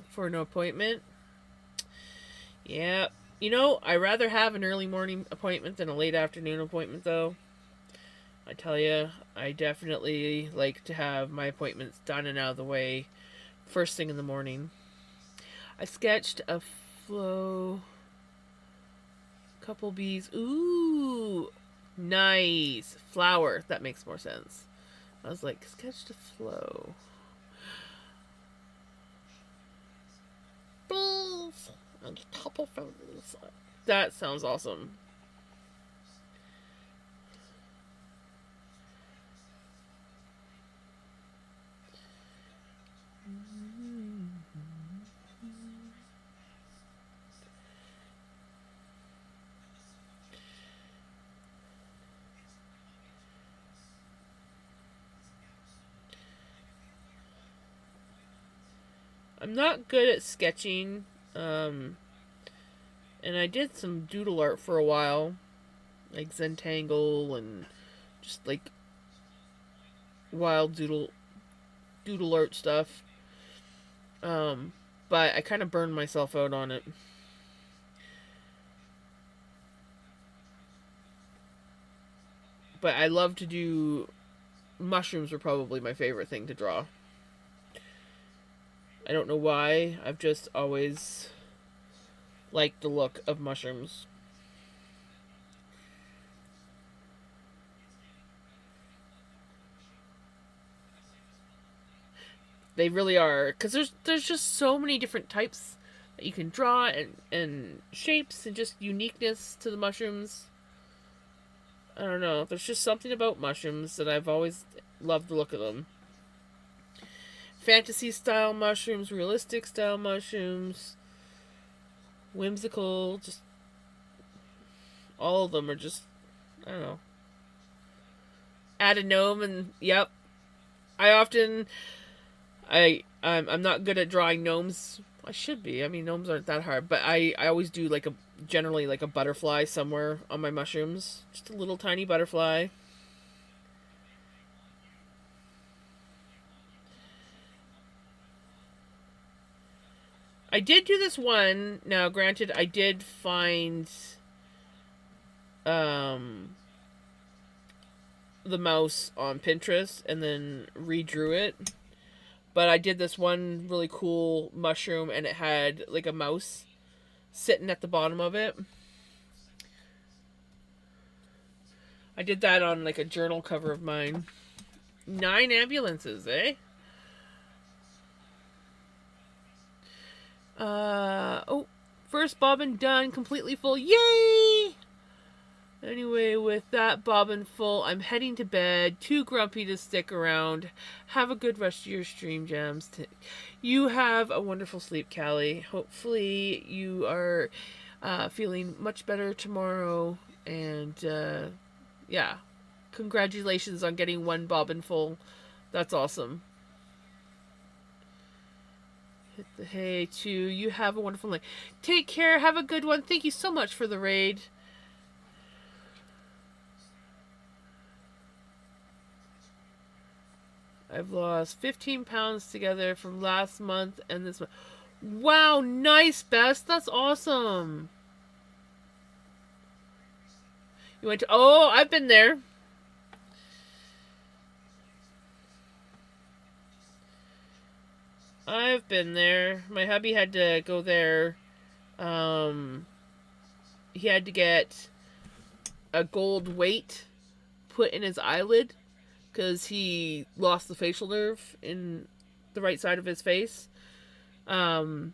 for an appointment? Yep. You know, I rather have an early morning appointment than a late afternoon appointment, though. I tell you, I definitely like to have my appointments done and out of the way first thing in the morning. I sketched a flow, couple bees. Ooh, nice flower. That makes more sense. I was like, sketched a flow. Bees and a couple feathers. That sounds awesome. I'm not good at sketching, um, and I did some doodle art for a while, like Zentangle and just like wild doodle art stuff. Um, but I kind of burned myself out on it. But I love to do mushrooms. Are probably my favorite thing to draw. I don't know why. I've just always liked the look of mushrooms. They really are, because there's just so many different types that you can draw, and shapes and just uniqueness to the mushrooms. I don't know. There's just something about mushrooms that I've always loved the look of them. Fantasy style mushrooms, realistic style mushrooms, whimsical, just all of them are just, I don't know. Add a gnome and yep. I often I'm not good at drawing gnomes. I should be. I mean, gnomes aren't that hard, but I always do like a generally like a butterfly somewhere on my mushrooms. Just a little tiny butterfly. I did do this one. Now, granted, I did find um the mouse on Pinterest and then redrew it. But I did this one really cool mushroom and it had like a mouse sitting at the bottom of it. I did that on like a journal cover of mine. 9 ambulances, eh? Oh, first bobbin done, completely full. Yay! Anyway, with that bobbin full, I'm heading to bed. Too grumpy to stick around. Have a good rest of your stream, Jams. You have a wonderful sleep, Callie. Hopefully, you are feeling much better tomorrow. And yeah, congratulations on getting one bobbin full. That's awesome. Hit the hay too. You have a wonderful night. Take care. Have a good one. Thank you so much for the raid. I've lost 15 pounds together from last month and this month. Wow, nice, Bess. That's awesome. You went to. Oh, I've been there. I've been there. My hubby had to go there. Um, he had to get a gold weight put in his eyelid because he lost the facial nerve in the right side of his face um,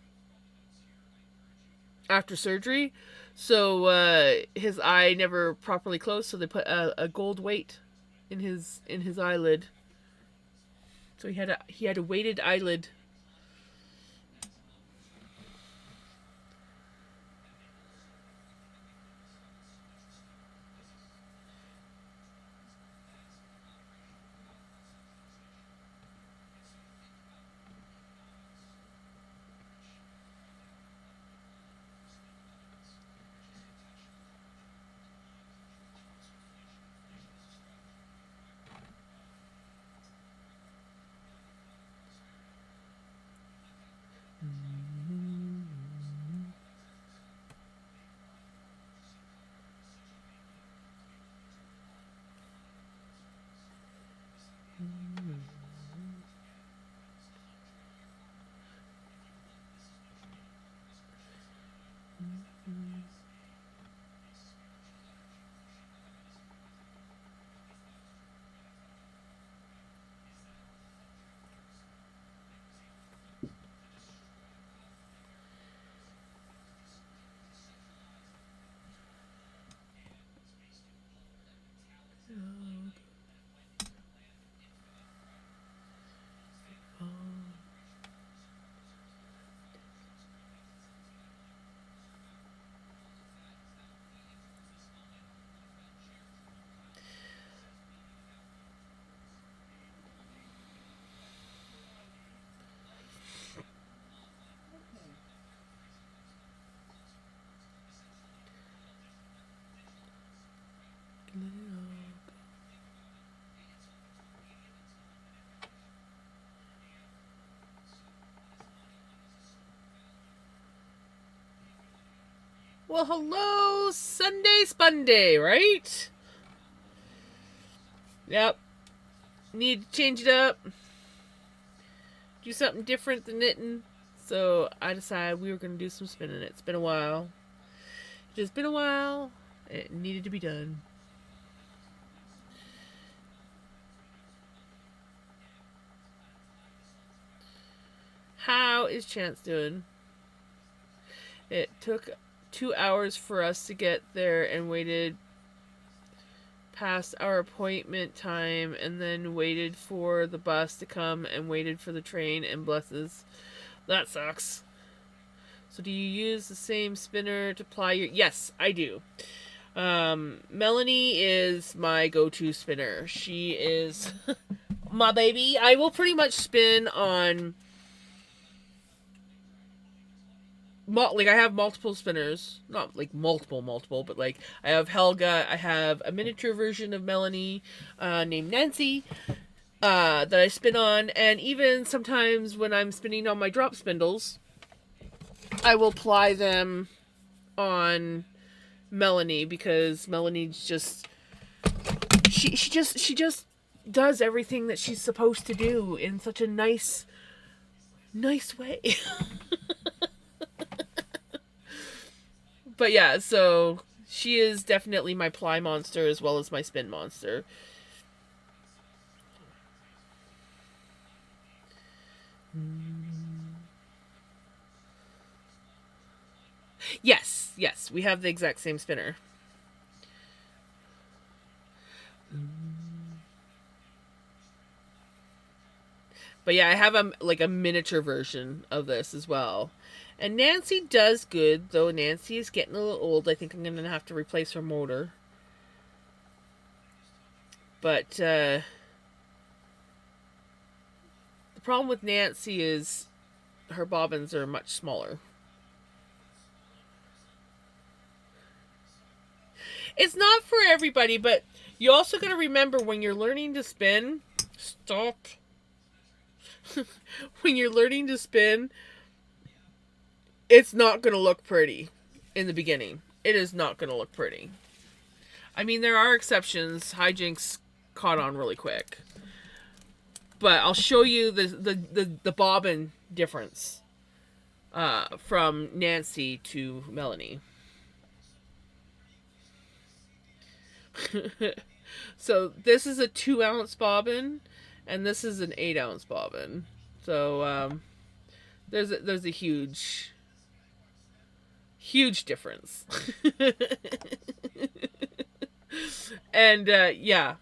after surgery. So his eye never properly closed, so they put a gold weight in his eyelid. So he had a weighted eyelid. Well, hello, Sunday Spunday, right? Yep. Need to change it up. Do something different than knitting. So I decided we were going to do some spinning. It's been a while. Just been a while. It needed to be done. How is Chance doing? It took 2 hours for us to get there and waited past our appointment time and then waited for the bus to come and waited for the train and buses. That sucks. So do you use the same spinner to ply your... Yes, I do. Melanie is my go-to spinner. She is my baby. I will pretty much spin on... Like, I have multiple spinners. Not, like, multiple, but, like, I have Helga. I have a miniature version of Melanie named Nancy that I spin on. And even sometimes when I'm spinning on my drop spindles, I will ply them on Melanie because Melanie's just... She just does everything that she's supposed to do in such a nice way. But yeah, so she is definitely my ply monster as well as my spin monster. Yes, we have the exact same spinner. But yeah, I have a miniature version of this as well. And Nancy does good, though Nancy is getting a little old. I think I'm going to have to replace her motor. But the problem with Nancy is her bobbins are much smaller. It's not for everybody, but you also got to remember when you're learning to spin... Stop. When you're learning to spin... It's not going to look pretty in the beginning. It is not going to look pretty. I mean, there are exceptions. Hijinks caught on really quick. But I'll show you the bobbin difference from Nancy to Melanie. So this is a 2-ounce bobbin, and this is an 8-ounce bobbin. So there's a huge difference. And yeah,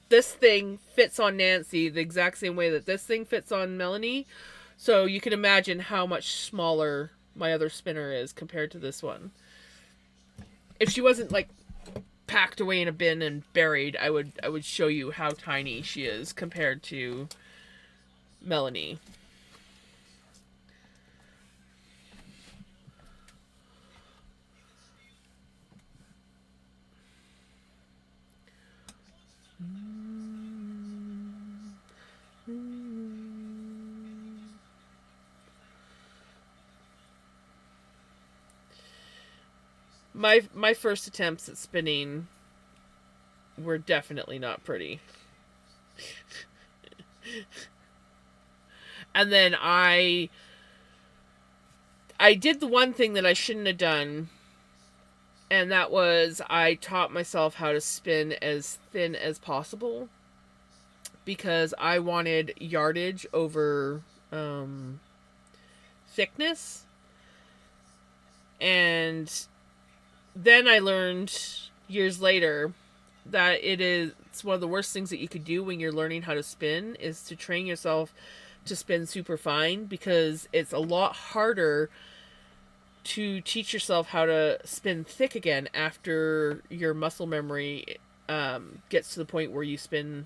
this thing fits on Nancy the exact same way that this thing fits on Melanie. So you can imagine how much smaller my other spinner is compared to this one. If she wasn't like packed away in a bin and buried, I would show you how tiny she is compared to Melanie. My first attempts at spinning were definitely not pretty. And then I did the one thing that I shouldn't have done, and that was I taught myself how to spin as thin as possible because I wanted yardage over thickness. And then I learned years later that it's one of the worst things that you could do when you're learning how to spin is to train yourself to spin super fine, because it's a lot harder to teach yourself how to spin thick again after your muscle memory gets to the point where you spin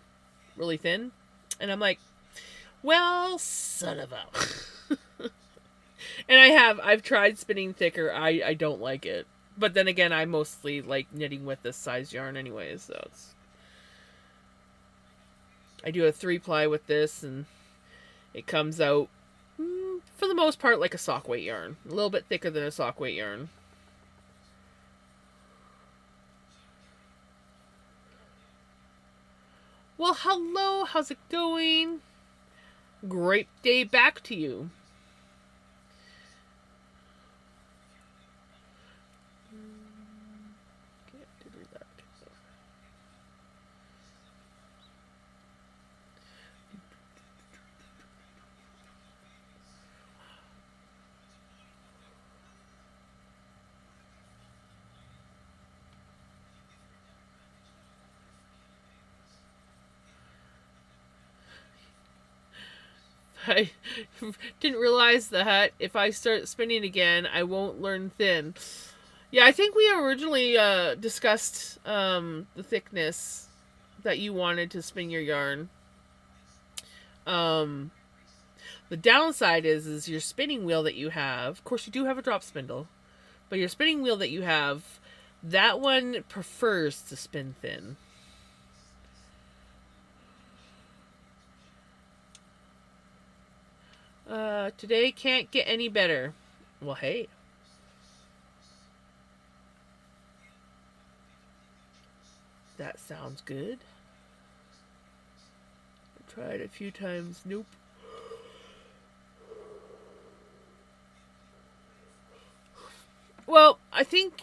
really thin. And I'm like, well, son of a... And I've tried spinning thicker. I don't like it. But then again, I mostly like knitting with this size yarn anyways, so I do a 3-ply with this, and it comes out for the most part, like a sock weight yarn. A little bit thicker than a sock weight yarn. Well, hello, how's it going? Great day back to you. I didn't realize that if I start spinning again, I won't learn thin. Yeah, I think we originally discussed the thickness that you wanted to spin your yarn. The downside is your spinning wheel that you have. Of course, you do have a drop spindle, but your spinning wheel that you have, that one prefers to spin thin. Today can't get any better. Well, hey. That sounds good. I tried a few times. Nope. Well, I think,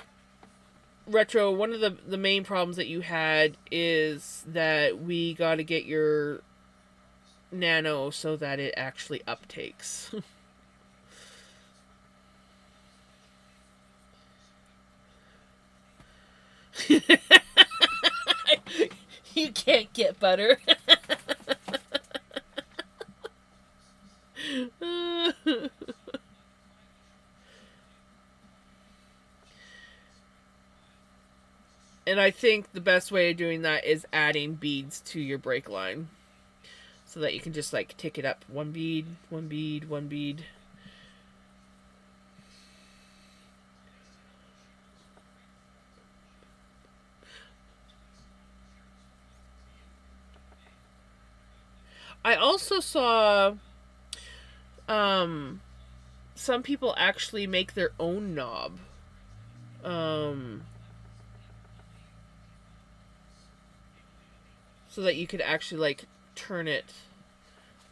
Retro, one of the main problems that you had is that we got to get your nano so that it actually uptakes. You can't get butter. And I think the best way of doing that is adding beads to your break line. So that you can just like tick it up. One bead, one bead, one bead. I also saw some people actually make their own knob. So that you could actually like turn it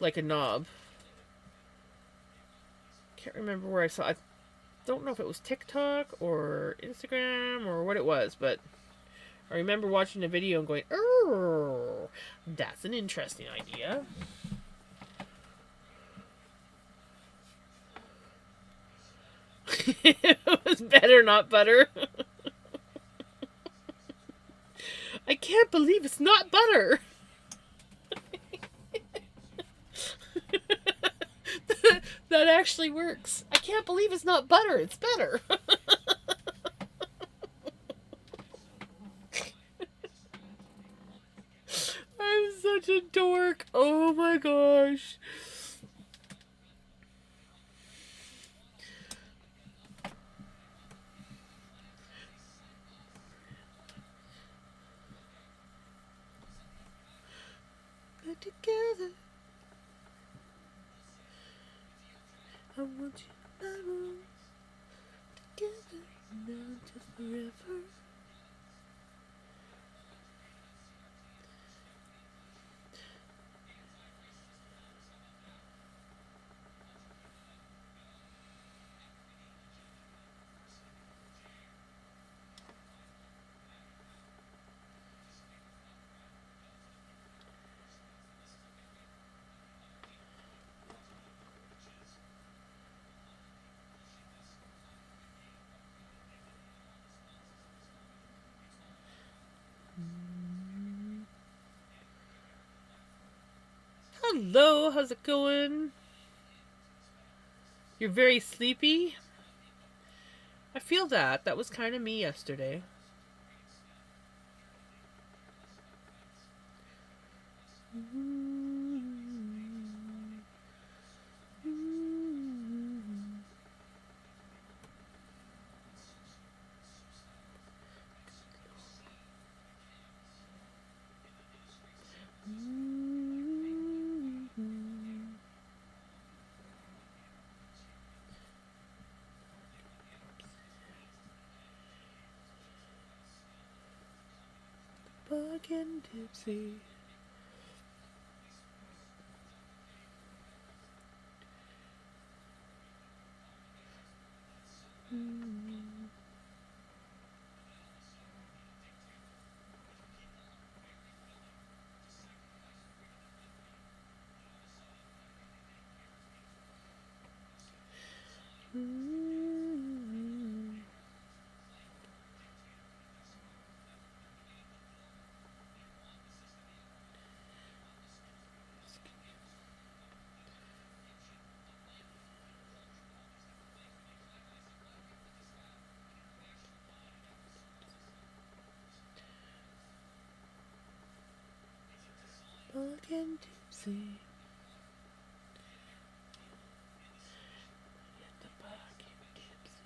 like a knob. Can't remember where I saw. I don't know if it was TikTok or Instagram or what it was, but I remember watching a video and going, "Oh, that's an interesting idea." It was better, not butter. I can't believe it's not butter. That actually works. I can't believe it's not butter. It's better. I'm such a dork. Oh my gosh. We're together. I want you, I want together now to forever. Hello, how's it going? You're very sleepy? I feel that. That was kind of me yesterday. getting tipsy. Getting tipsy. Get the bucket tipsy.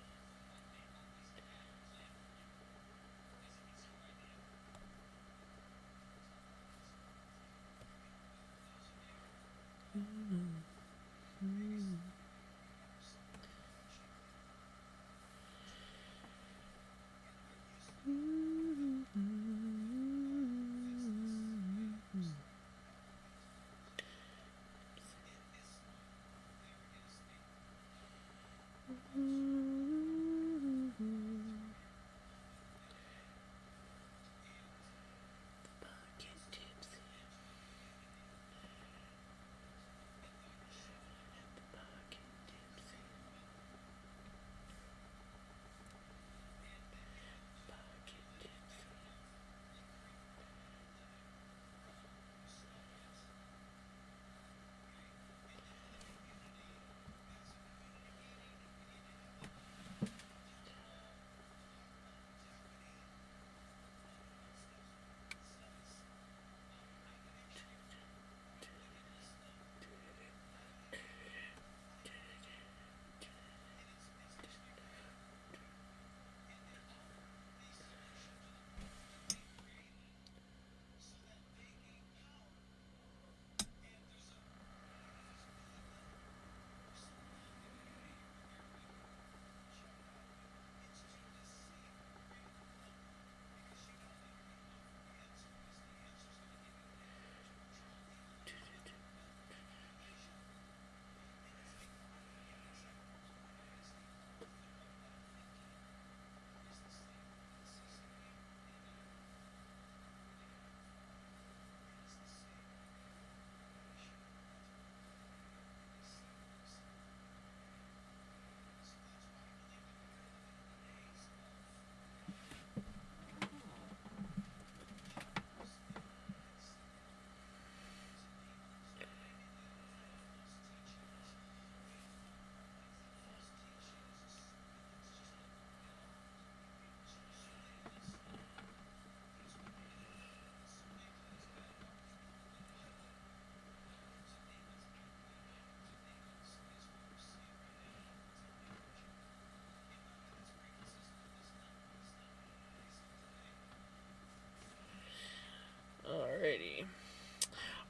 Alrighty.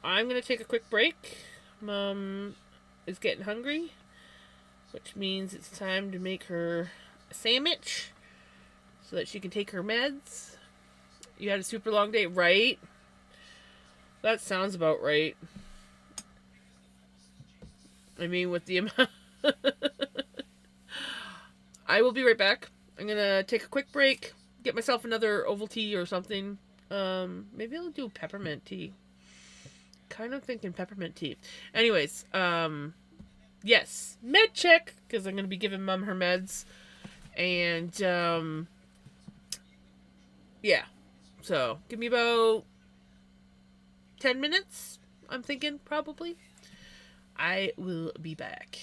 I'm gonna take a quick break. Mom is getting hungry, which means it's time to make her a sandwich so that she can take her meds. You had a super long day, right? That sounds about right. I mean, with the amount. I will be right back. I'm gonna take a quick break, get myself another Ovaltine or something. Maybe I'll do peppermint tea. Kind of thinking peppermint tea. Anyways, yes, med check because I'm gonna be giving Mom her meds, and yeah. So give me about 10 minutes. I'm thinking probably. I will be back.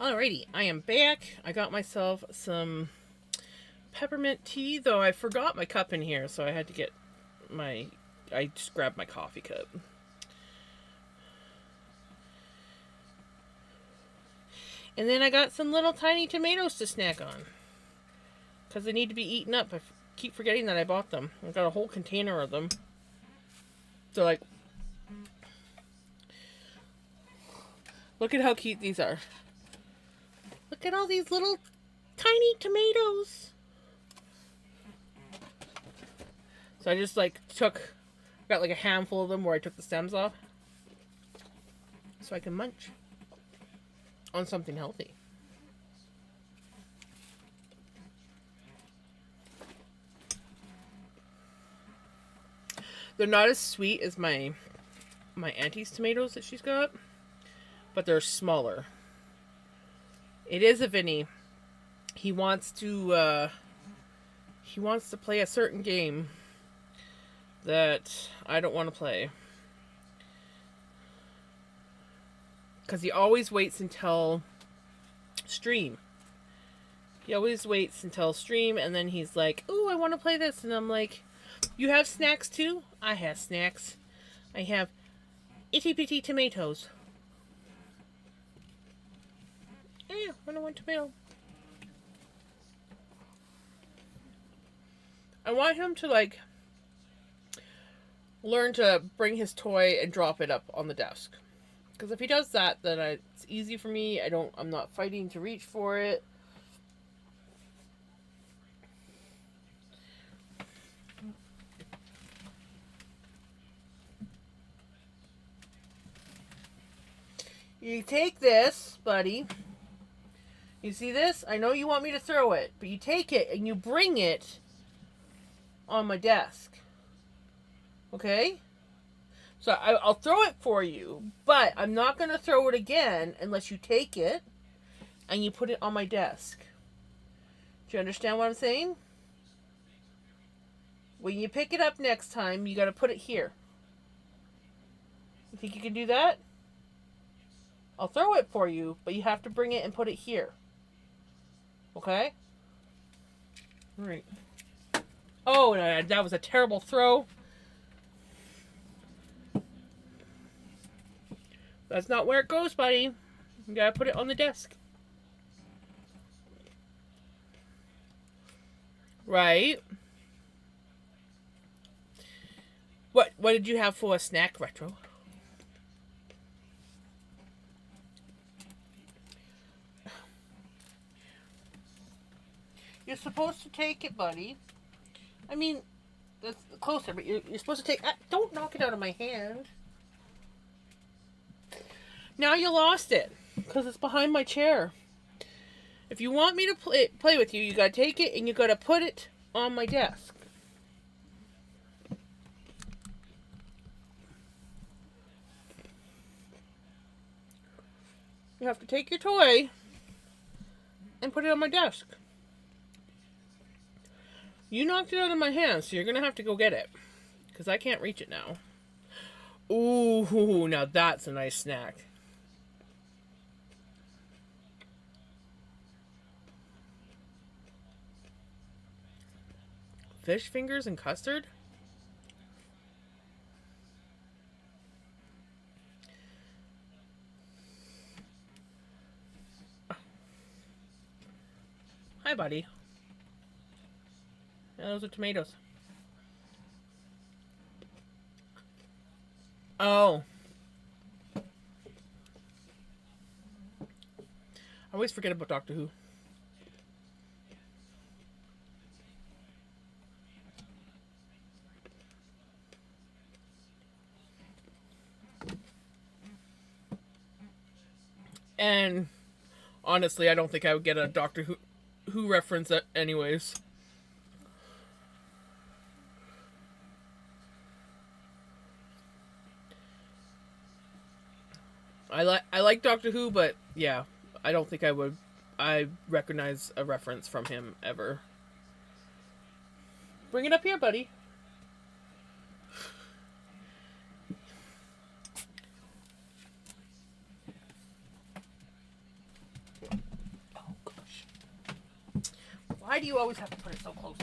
Alrighty, I am back. I got myself some peppermint tea, though I forgot my cup in here, so I had to get I just grabbed my coffee cup. And then I got some little tiny tomatoes to snack on. Because they need to be eaten up. I keep forgetting that I bought them. I got a whole container of them. So, like, look at how cute these are. Look at all these little tiny tomatoes. So I just, like, got like a handful of them where I took the stems off. So I can munch on something healthy. They're not as sweet as my auntie's tomatoes that she's got, but they're smaller. It is a Vinny. He wants to play a certain game that I don't want to play. Because he always waits until stream. He always waits until stream, and then he's like, "Ooh, I want to play this." And I'm like, "You have snacks too?" I have snacks. I have itty bitty tomatoes. Yeah, 101 tomato. I want him to, like, learn to bring his toy and drop it up on the desk. Because if he does that, then it's easy for me. I'm not fighting to reach for it. You take this, buddy. You see this? I know you want me to throw it, but you take it and you bring it on my desk. Okay? So I'll throw it for you, but I'm not going to throw it again unless you take it and you put it on my desk. Do you understand what I'm saying? When you pick it up next time, you got to put it here. You think you can do that? I'll throw it for you, but you have to bring it and put it here. Okay? All right. Oh, that was a terrible throw. That's not where it goes, buddy. You gotta put it on the desk. Right. What did you have for a snack, Retro? You're supposed to take it, buddy. I mean, that's closer, but you're supposed to take... don't knock it out of my hand. Now you lost it, because it's behind my chair. If you want me to play with you, you gotta take it and you gotta put it on my desk. You have to take your toy and put it on my desk. You knocked it out of my hand, so you're gonna have to go get it. Because I can't reach it now. Ooh, now that's a nice snack. Fish fingers and custard? Hi, buddy. Yeah, those are tomatoes. Oh. I always forget about Doctor Who. And honestly, I don't think I would get a Doctor Who reference anyways. I like Doctor Who, but yeah, I don't think I recognize a reference from him ever. Bring it up here, buddy. Why do you always have to put it so close?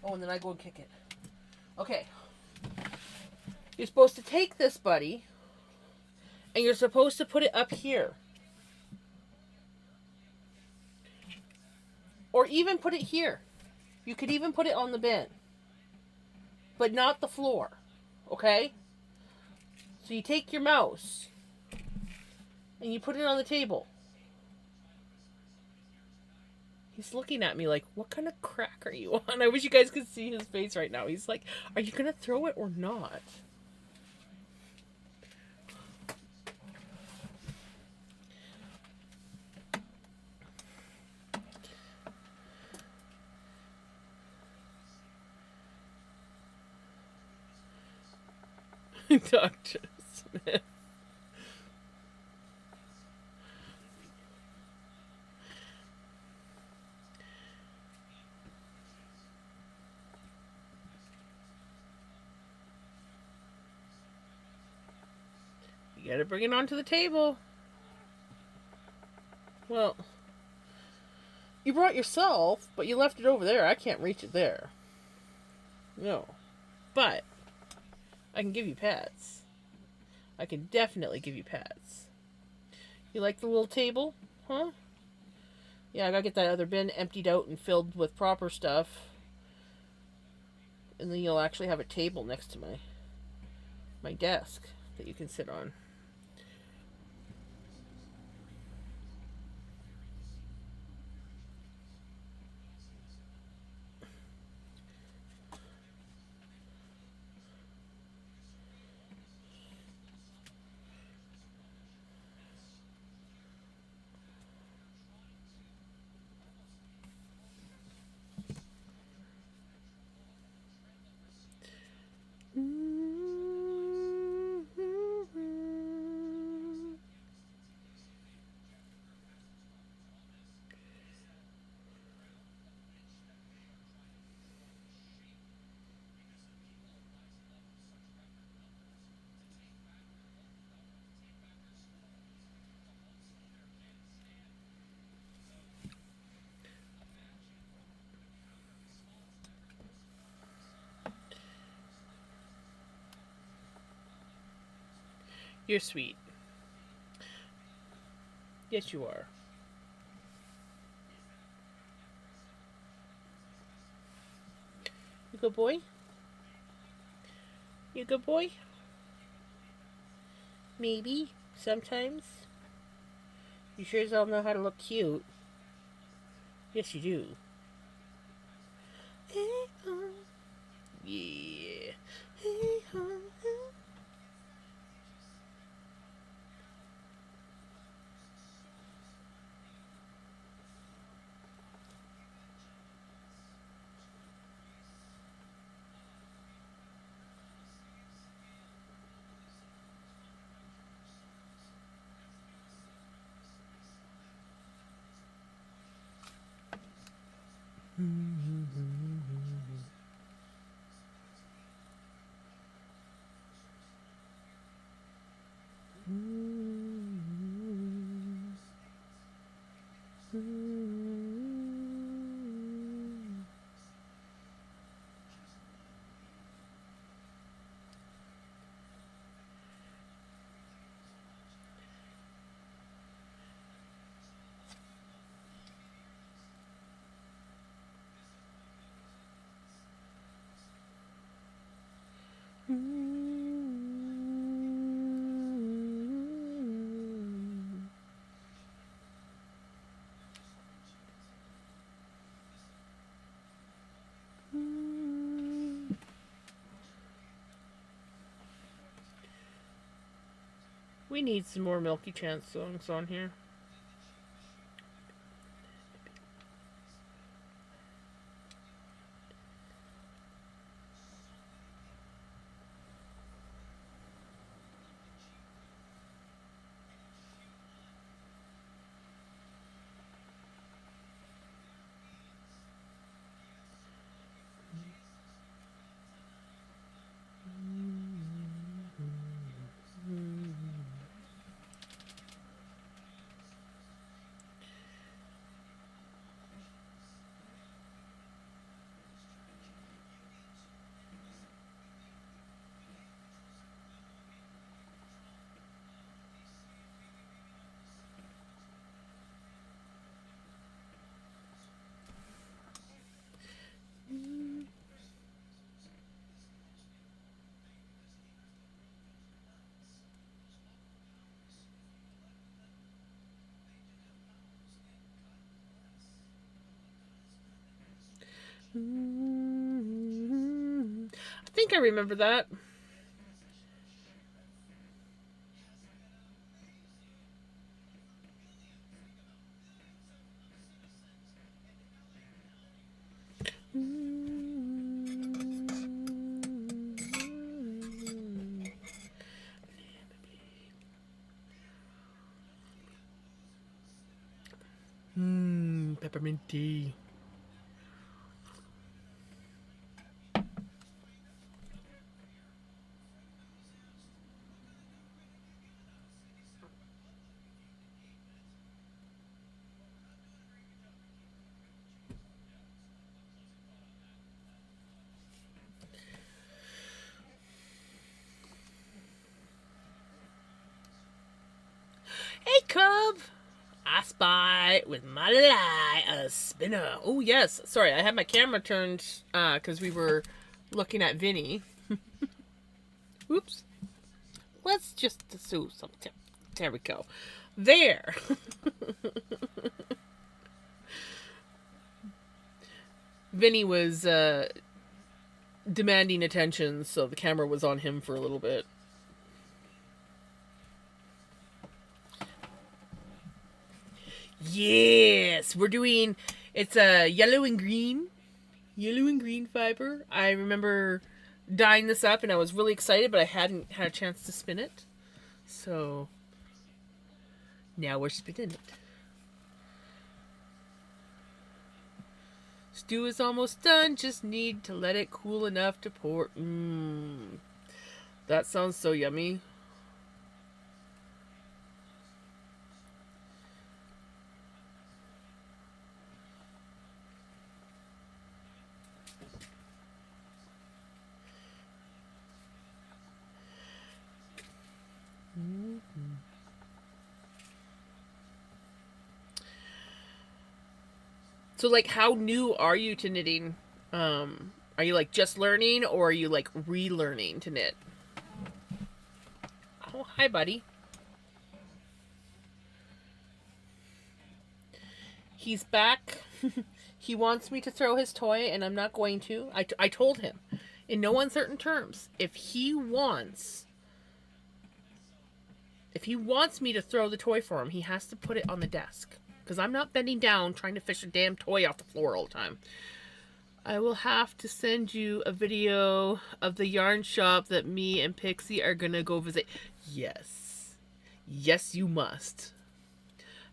Oh, and then I go and kick it. Okay. You're supposed to take this, buddy, and you're supposed to put it up here. Or even put it here. You could even put it on the bin. But not the floor. Okay? So you take your mouse and you put it on the table. He's looking at me like, what kind of crack are you on? I wish you guys could see his face right now. He's like, are you going to throw it or not? Dr. Smith. You gotta bring it onto the table. Well, you brought yourself, but you left it over there. I can't reach it there. No. But I can give you pads. I can definitely give you pads. You like the little table? Huh? Yeah, I gotta get that other bin emptied out and filled with proper stuff. And then you'll actually have a table next to my desk that you can sit on. You're sweet. Yes, you are. You good boy? You good boy? Maybe. Sometimes. You sure as hell know how to look cute. Yes, you do. Yeah. We need some more Milky Chance songs on here. I think I remember that. Peppermint tea. Hey, Cub! I spy with my eye a spinner. Oh, yes. Sorry, I had my camera turned because we were looking at Vinny. Oops. Let's just do something. There we go. There. Vinny was demanding attention, so the camera was on him for a little bit. Yes, we're doing. It's a yellow and green fiber. I remember dyeing this up, and I was really excited, but I hadn't had a chance to spin it. So now we're spinning it. Stew is almost done. Just need to let it cool enough to pour. That sounds so yummy. So, like, how new are you to knitting? Are you like just learning, or are you like relearning to knit? Oh, hi, buddy. He's back. He wants me to throw his toy, and I'm not going to. I told him, in no uncertain terms, if he wants me to throw the toy for him, he has to put it on the desk. Because I'm not bending down trying to fish a damn toy off the floor all the time. I will have to send you a video of the yarn shop that me and Pixie are gonna go visit. Yes. Yes, you must.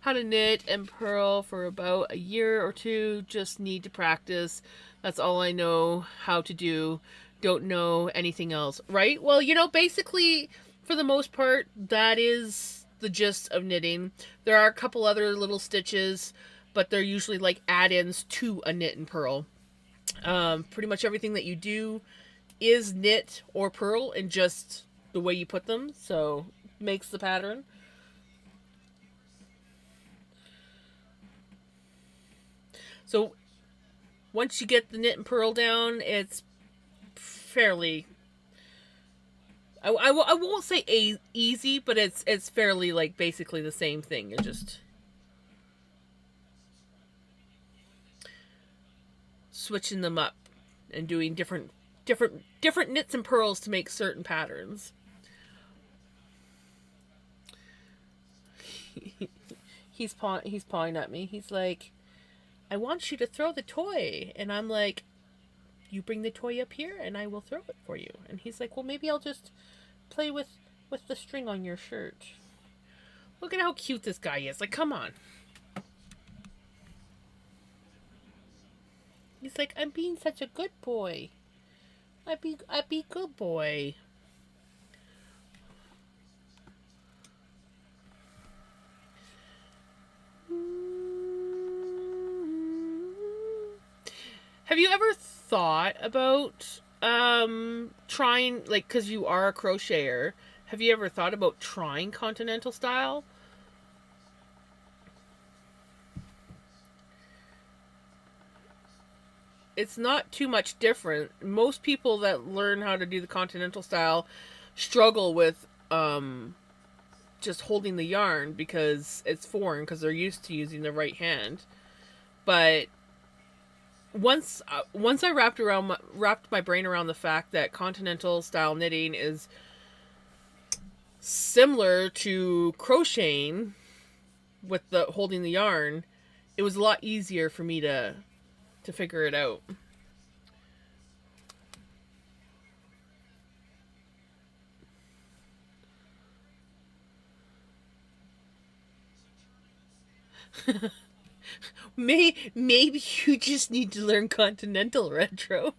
How to knit and purl for about a year or two. Just need to practice. That's all I know how to do. Don't know anything else. Right? Well, basically, for the most part, that is the gist of knitting. There are a couple other little stitches, but they're usually like add-ins to a knit and purl. Pretty much everything that you do is knit or purl, and just the way you put them, so makes the pattern. So once you get the knit and purl down, it's fairly. I won't say easy, but it's fairly like basically the same thing. You're just switching them up and doing different knits and purls to make certain patterns. he's pawing at me. He's like, I want you to throw the toy, and I'm like, you bring the toy up here and I will throw it for you. And he's like, well, maybe I'll just play with the string on your shirt. Look at how cute this guy is. Like, come on. He's like, I'm being such a good boy. I be good boy. Have you ever thought about trying, like, because you are a crocheter, have you ever thought about trying continental style? It's not too much different. Most people that learn how to do the continental style struggle with just holding the yarn because it's foreign, because they're used to using the right hand. But once I wrapped my brain around the fact that continental style knitting is similar to crocheting with the holding the yarn, it was a lot easier for me to figure it out. Maybe you just need to learn continental retro.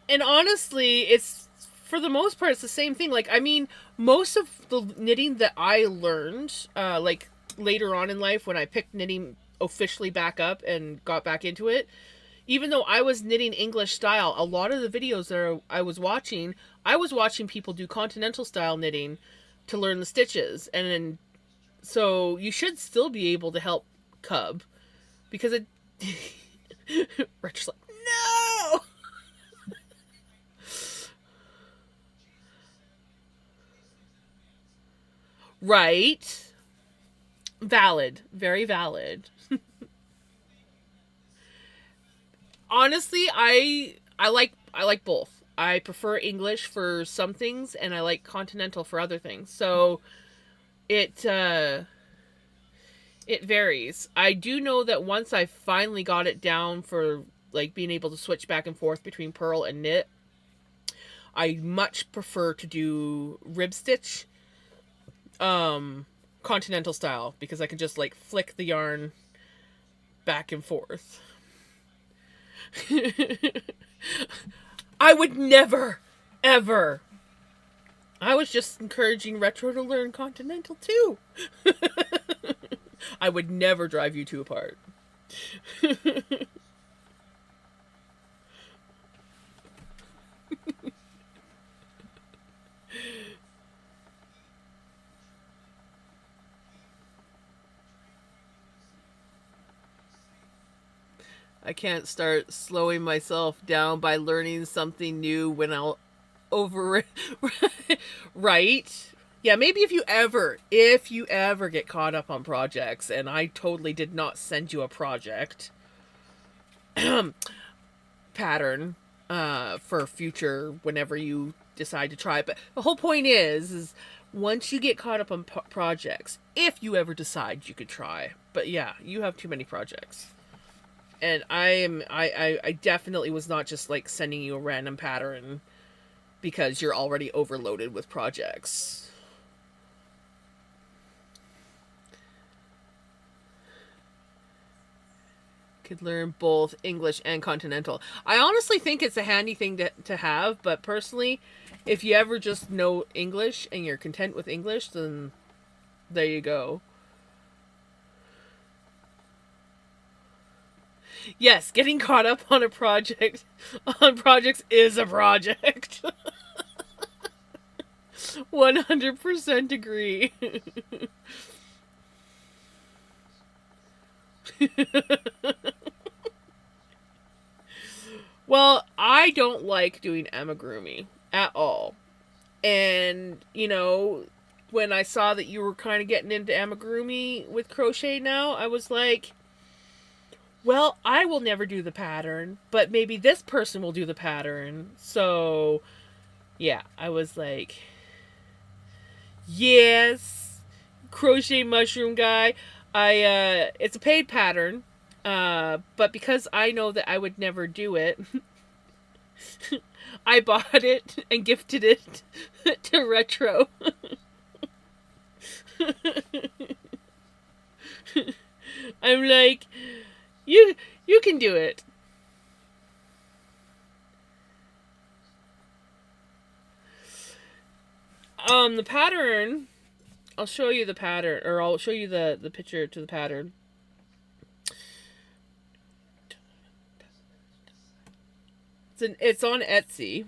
And honestly, it's for the most part it's the same thing. Like I mean, most of the knitting that I learned, like later on in life when I picked knitting officially back up and got back into it, even though I was knitting English style, a lot of the videos that I was watching people do continental style knitting to learn the stitches, and then so you should still be able to help Cub because it. Rich like no. Right. Valid. Very valid. Honestly, I like both. I prefer English for some things and I like continental for other things. So it it varies. I do know that once I finally got it down for like being able to switch back and forth between purl and knit, I much prefer to do rib stitch continental style because I can just like flick the yarn back and forth. I would never, ever. I was just encouraging Retro to learn Continental too. I would never drive you two apart. I can't start slowing myself down by learning something new when I'll over right? Yeah, maybe if you ever get caught up on projects and I totally did not send you a project pattern for future whenever you decide to try it. But the whole point is once you get caught up on projects, if you ever decide you could try. But yeah, you have too many projects. And I definitely was not just like sending you a random pattern because you're already overloaded with projects. Could learn both English and continental. I honestly think it's a handy thing to have, but personally, if you ever just know English and you're content with English, then there you go. Yes, getting caught up on a project on projects is a project. 100% agree. Well, I don't like doing amigurumi at all. And, when I saw that you were kind of getting into amigurumi with crochet now, I was like, well, I will never do the pattern, but maybe this person will do the pattern. So, yeah, I was like, yes, crochet mushroom guy. It's a paid pattern, but because I know that I would never do it, I bought it and gifted it to Retro. I'm like, you can do it. The pattern. I'll show you the pattern, or I'll show you the picture to the pattern. It's on Etsy.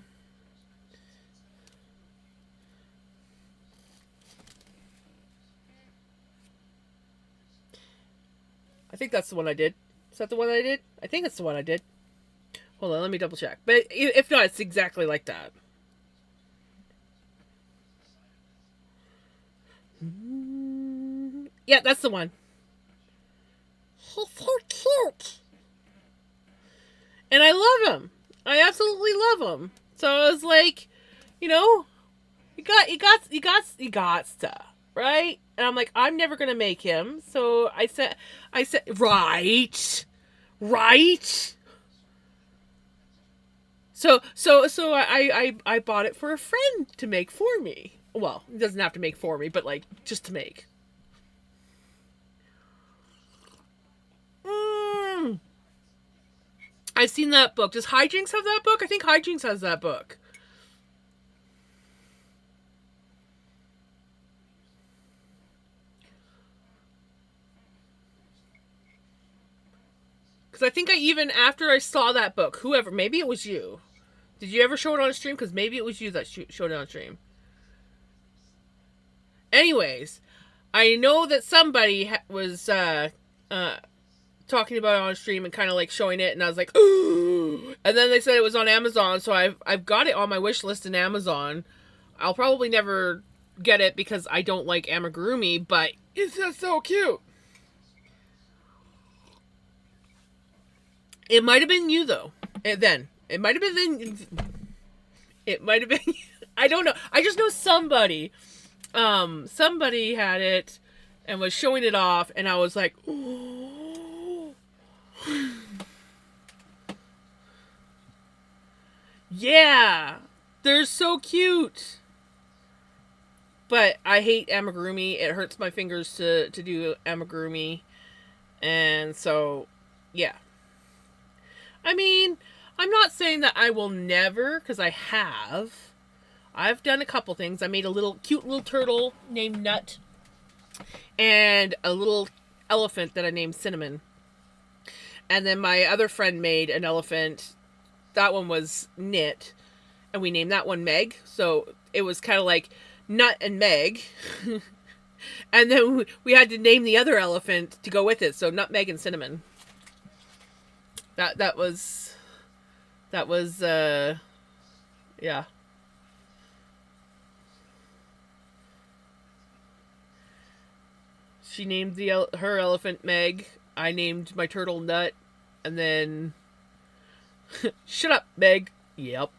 I think that's the one I did. Is that the one I did? I think it's the one I did. Hold on, let me double check. But if not, it's exactly like that. Yeah, that's the one. He's so cute. And I love him. I absolutely love him. So I was like, you know, you got stuff, right? And I'm like, I'm never gonna make him. So I said, right. So I bought it for a friend to make for me. Well, he doesn't have to make for me, but like just to make. Mm. I've seen that book. Does Hijinks have that book? I think Hijinks has that book. Because I think I even, after I saw that book, whoever, maybe it was you. Did you ever show it on stream? Because maybe it was you that showed it on stream. Anyways, I know that somebody was talking about it on stream and kind of like showing it, and I was like, ooh. And then they said it was on Amazon, so I've got it on my wish list in Amazon. I'll probably never get it because I don't like amigurumi, but it's just so cute. It might have been you though. It might have been. It might have been. I don't know. I just know somebody. Somebody had it and was showing it off, and I was like, ooh. Yeah, they're so cute. But I hate amigurumi. It hurts my fingers to do amigurumi, and so yeah. I mean, I'm not saying that I will never, because I have. I've done a couple things. I made a little cute little turtle named Nut, and a little elephant that I named Cinnamon. And then my other friend made an elephant. That one was Knit, and we named that one Meg. So it was kind of like Nut and Meg. And then we had to name the other elephant to go with it. So Nutmeg and Cinnamon. That was yeah. She named her elephant Meg. I named my turtle Nut, and then shut up, Meg. Yep.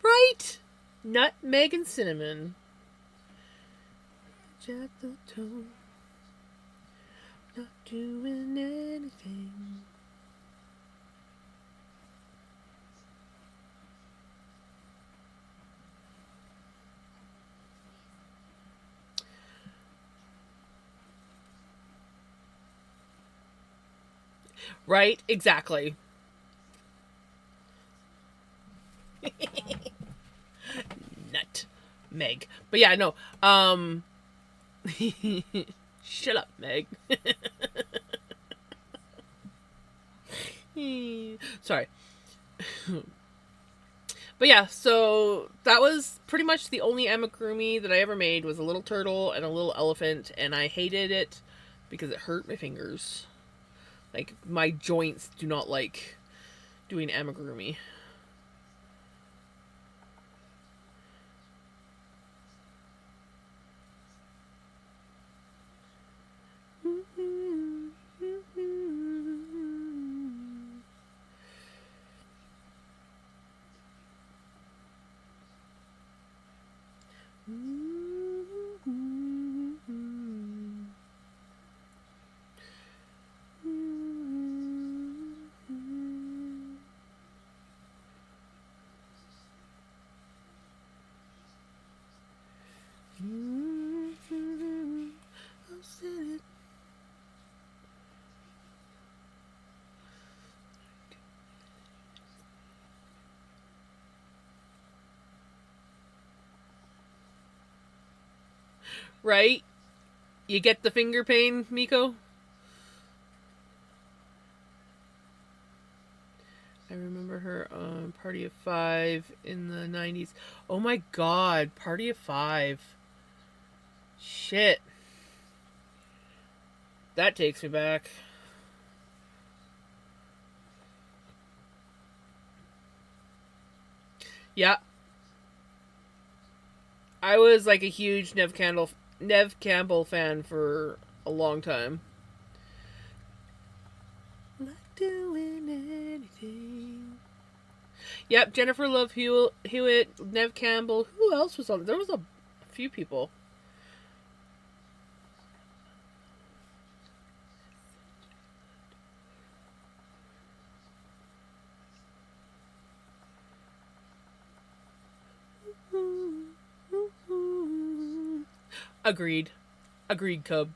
Right. Nutmeg and Cinnamon. Jack the Toad. Not doing anything. Right? Exactly. Nut. Meg. But yeah, no. Shut up, Meg. Sorry. But yeah, so that was pretty much the only amigurumi that I ever made, was a little turtle and a little elephant, and I hated it because it hurt my fingers. Like, my joints do not like doing amigurumi. Right? You get the finger pain, Miko? I remember her on Party of Five in the 90s. Oh my god, Party of Five. Shit. That takes me back. Yeah. I was like a huge Nev Campbell Nev Campbell fan for a long time. Like doing anything. Yep, Jennifer Love Hewitt, Nev Campbell. Who else was on it? There was a few people. Agreed. Agreed, Cub.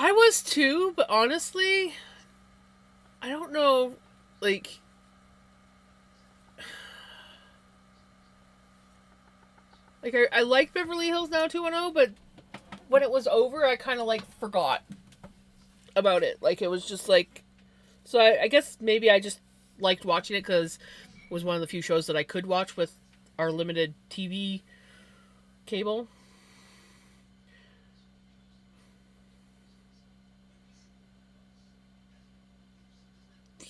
I was too, but honestly, I don't know. Like, I like Beverly Hills 90210, but when it was over, I kind of like forgot about it. Like, it was just like, so I guess maybe I just liked watching it because it was one of the few shows that I could watch with our limited TV cable.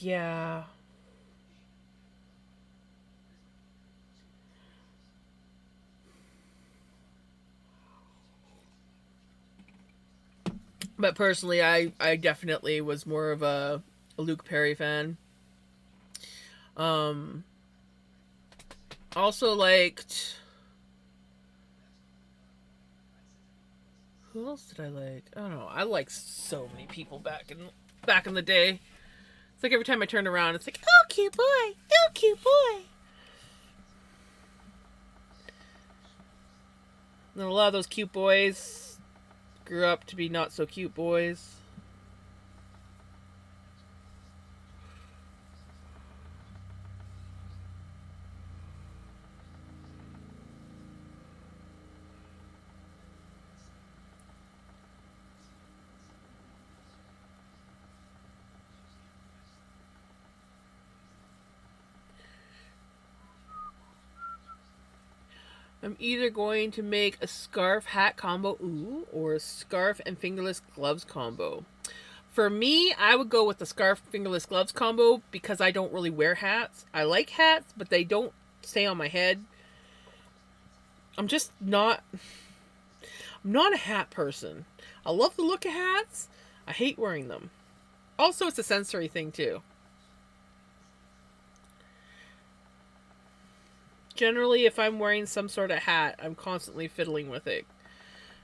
Yeah. But personally, I definitely was more of a Luke Perry fan. Um, also liked, who else did I like? I don't know. I like so many people back in the day. It's like every time I turn around, it's like, oh, cute boy, oh, cute boy. And a lot of those cute boys grew up to be not so cute boys. I'm either going to make a scarf hat combo, ooh, or a scarf and fingerless gloves combo. For me, I would go with the scarf fingerless gloves combo because I don't really wear hats. I like hats, but they don't stay on my head. I'm just not I'm not a hat person. I love the look of hats. I hate wearing them. Also, it's a sensory thing too. Generally, if I'm wearing some sort of hat, I'm constantly fiddling with it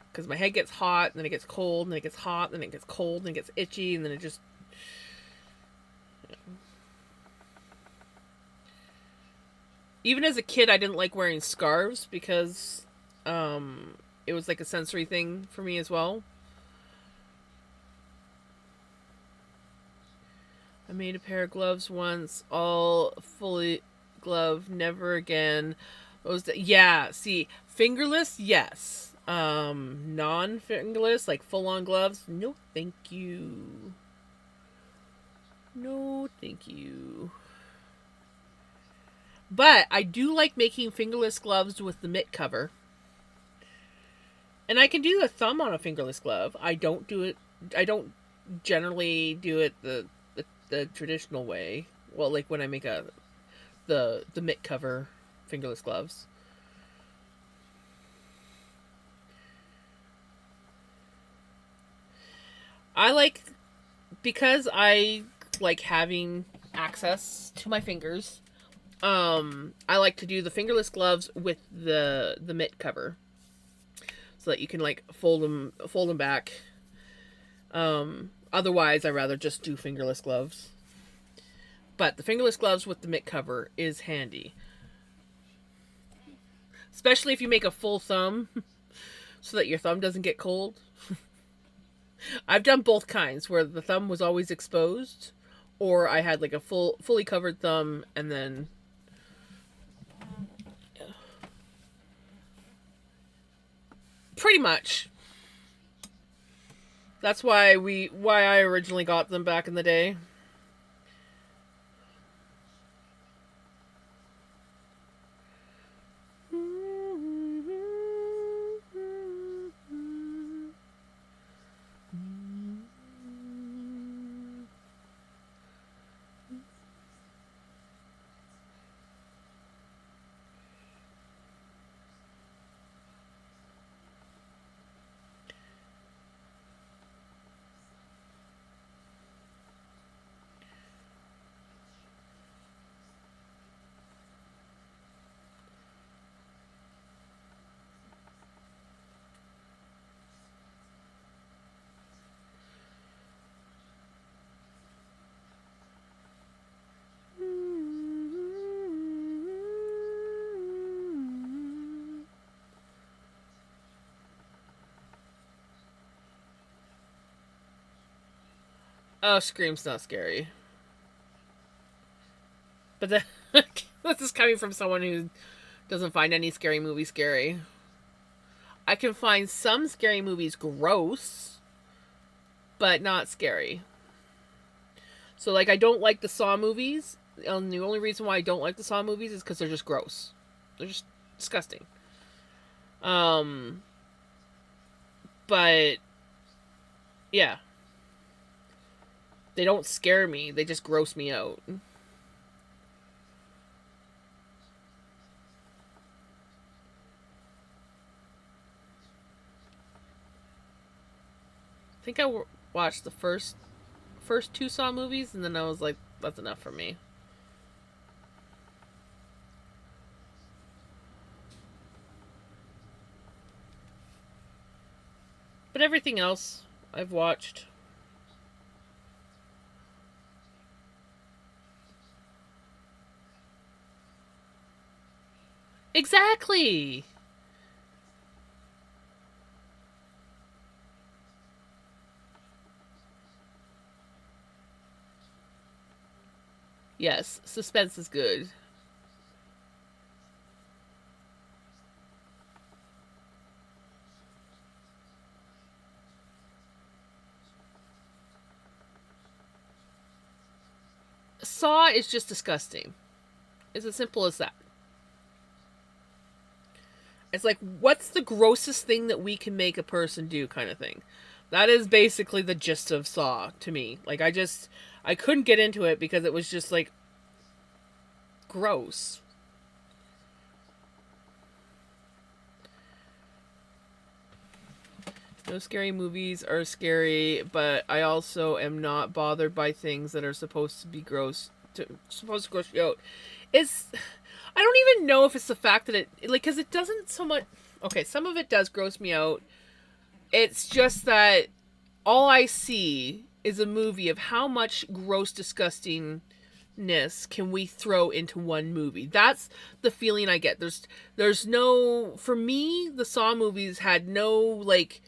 because my head gets hot, and then it gets cold, and then it gets hot, and then it gets cold, and it gets itchy, and then it just. Even as a kid, I didn't like wearing scarves because it was like a sensory thing for me as well. I made a pair of gloves once, all fully glove, never again. Yeah, see, fingerless, yes. Non-fingerless, like full-on gloves, no, thank you. No, thank you. But I do like making fingerless gloves with the mitt cover. And I can do a thumb on a fingerless glove. I don't do it. I don't generally do it the traditional way. Well, like when I make the mitt cover fingerless gloves. I like because I like having access to my fingers. I like to do the fingerless gloves with the mitt cover, so that you can like fold them back. Otherwise, I rather just do fingerless gloves. But the fingerless gloves with the mitt cover is handy, especially if you make a full thumb, so that your thumb doesn't get cold. I've done both kinds, where the thumb was always exposed, or I had like a fully covered thumb, and then pretty much. That's why I originally got them back in the day. Oh, Scream's not scary. But this is coming from someone who doesn't find any scary movie scary. I can find some scary movies gross, but not scary. So, like, I don't like the Saw movies. And the only reason why I don't like the Saw movies is because they're just gross. They're just disgusting. Um, but yeah, they don't scare me. They just gross me out. I think I watched the first two Saw movies, and then I was like, that's enough for me. But everything else I've watched. Exactly. Yes, suspense is good. Saw is just disgusting. It's as simple as that. It's like, what's the grossest thing that we can make a person do, kind of thing. That is basically the gist of Saw to me. Like, I couldn't get into it because it was just like gross. No scary movies are scary, but I also am not bothered by things that are supposed to be gross, supposed to gross you out. It's I don't even know if it's the fact that it like because it doesn't so much. Okay, some of it does gross me out. It's just that all I see is a movie of how much gross disgustingness can we throw into one movie. That's the feeling I get. There's no for me the Saw movies had no like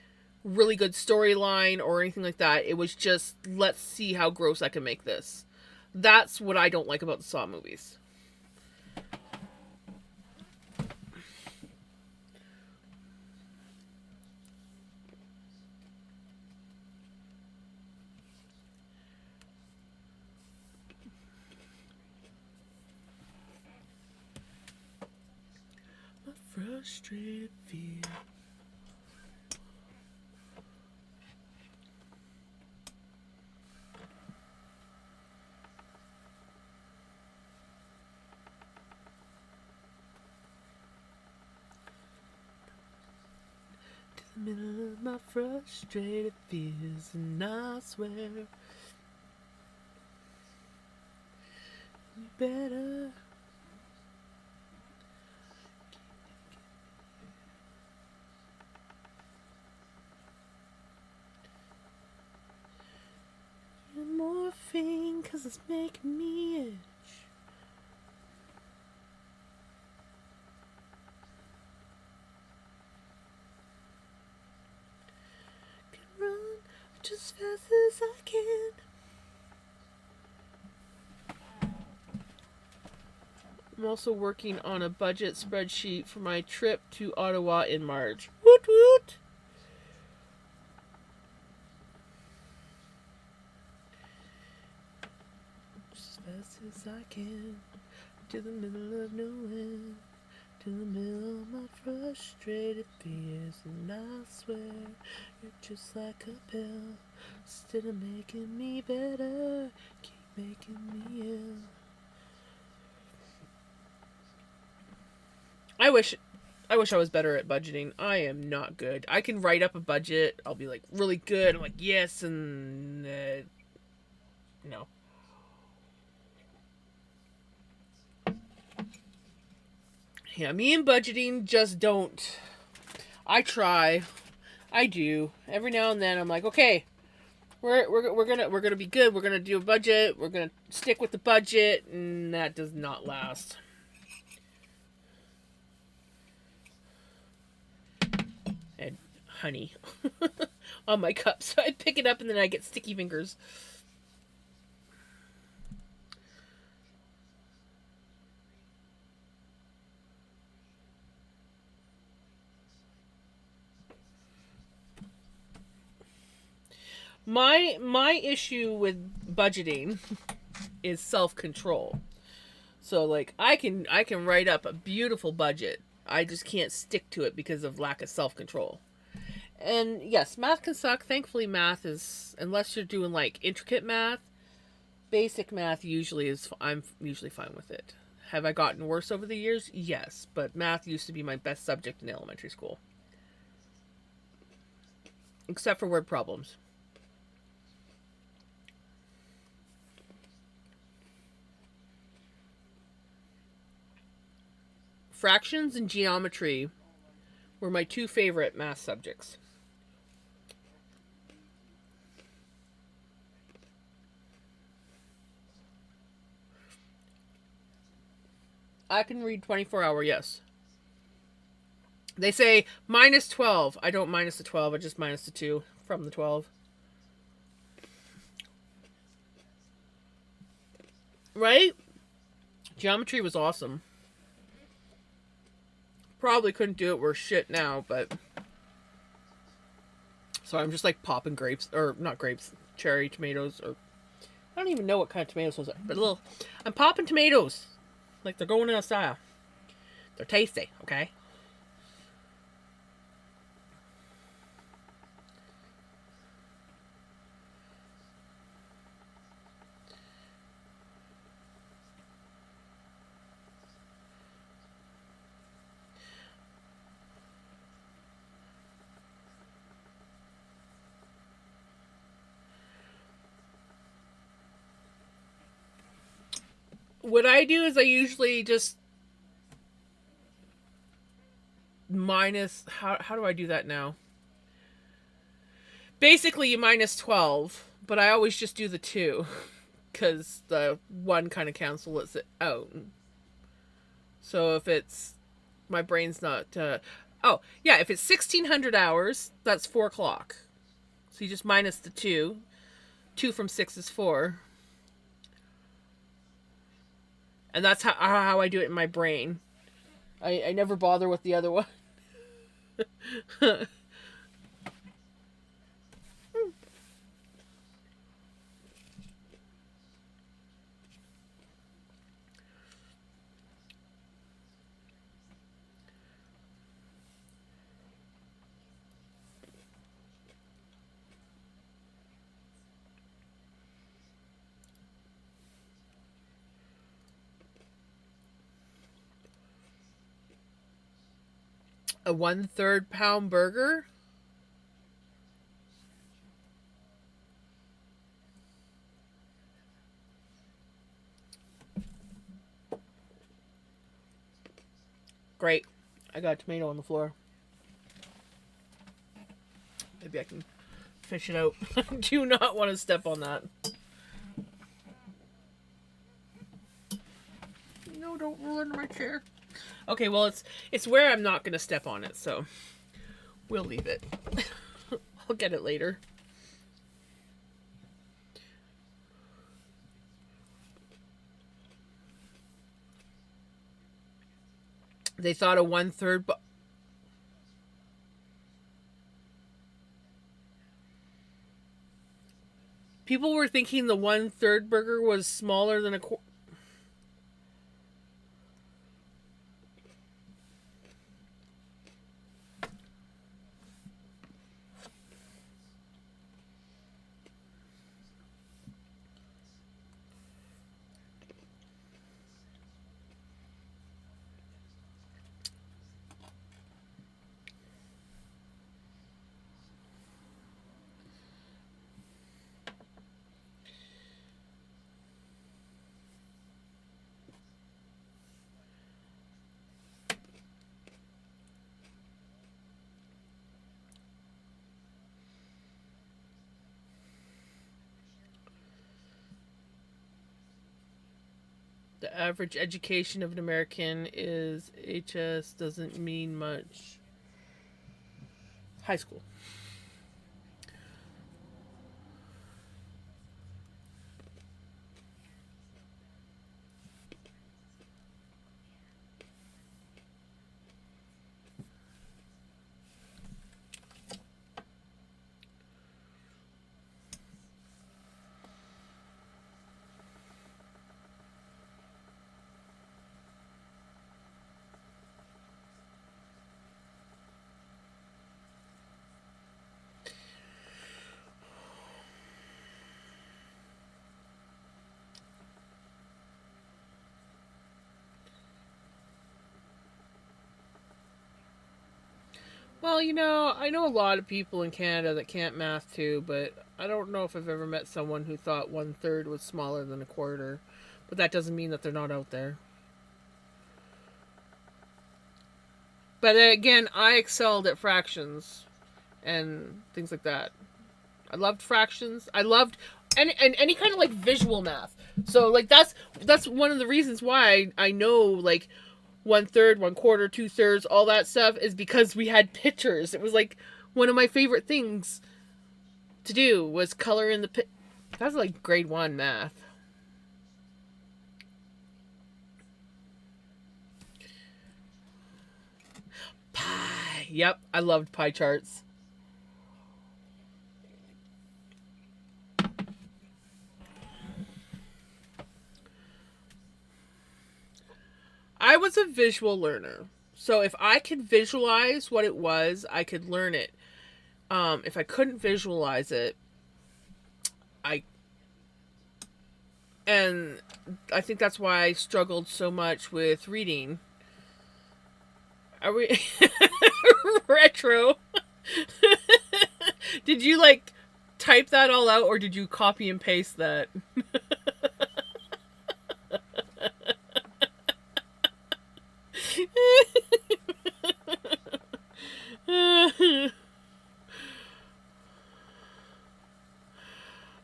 really good storyline or anything like that. It was just let's see how gross I can make this. That's what I don't like about the Saw movies. A frustrated feel. Middle of my frustrated fears, and I swear you better. Morphine, cause it's making me itch. Can run, I fast as I can. I'm also working on a budget spreadsheet for my trip to Ottawa in March. Woot woot! Just as fast as I can, to the middle of nowhere, to the middle of my frustrated fears, and I swear you're just like a pill. Instead of making me better, keep making me ill. I wish I was better at budgeting. I am not good. I can write up a budget. I'll be like really good. I'm like, yes, and no. Yeah, me and budgeting just don't. I try. I do. Every now and then I'm like, okay, we're gonna be good. We're gonna do a budget. We're gonna stick with the budget, and that does not last. And honey on my cup, so I pick it up and then I get sticky fingers. My issue with budgeting is self-control. So like I can write up a beautiful budget. I just can't stick to it because of lack of self-control. And yes, math can suck. Thankfully math is, unless you're doing like intricate math, basic math usually is, I'm usually fine with it. Have I gotten worse over the years? Yes, but math used to be my best subject in elementary school. Except for word problems. Fractions and geometry were my two favorite math subjects. I can read 24-hour, yes. They say minus 12. I don't minus the 12, I just minus the 2 from the 12. Right? Geometry was awesome. Probably couldn't do it worth shit now, but... So I'm just like popping grapes, or not grapes, cherry tomatoes, or... I don't even know what kind of tomatoes those are, but I'm popping tomatoes. Like they're going in a style. They're tasty, okay? What I do is I usually just minus, how do I do that now? Basically you minus 12, but I always just do the 2 because the 1 kind of cancels it out. So if it's, my brain's not oh yeah, if it's 1600 hours, that's 4 o'clock. So you just minus the 2. 2 from 6 is 4. And that's how I do it in my brain. I never bother with the other one. A 1/3 pound burger? Great. I got a tomato on the floor. Maybe I can fish it out. I do not want to step on that. No, don't roll under my chair. Okay, well, it's where I'm not going to step on it, so we'll leave it. I'll get it later. They thought a one-third. People were thinking the one-third burger was smaller than a quarter. The average education of an American is HS, doesn't mean much. High school. Well, I know a lot of people in Canada that can't math too, but I don't know if I've ever met someone who thought one-third was smaller than a quarter. But that doesn't mean that they're not out there. But again, I excelled at fractions and things like that. I loved fractions. I loved any kind of like visual math. So like that's one of the reasons why I know like one-third, one quarter, two-thirds, all that stuff is because we had pictures. It was like one of my favorite things to do was color in the That's like grade 1 math. Pie. Yep, I loved pie charts. I was a visual learner. So if I could visualize what it was, I could learn it. If I couldn't visualize it, I and I think that's why I struggled so much with reading. Are we retro? Did you like type that all out or did you copy and paste that?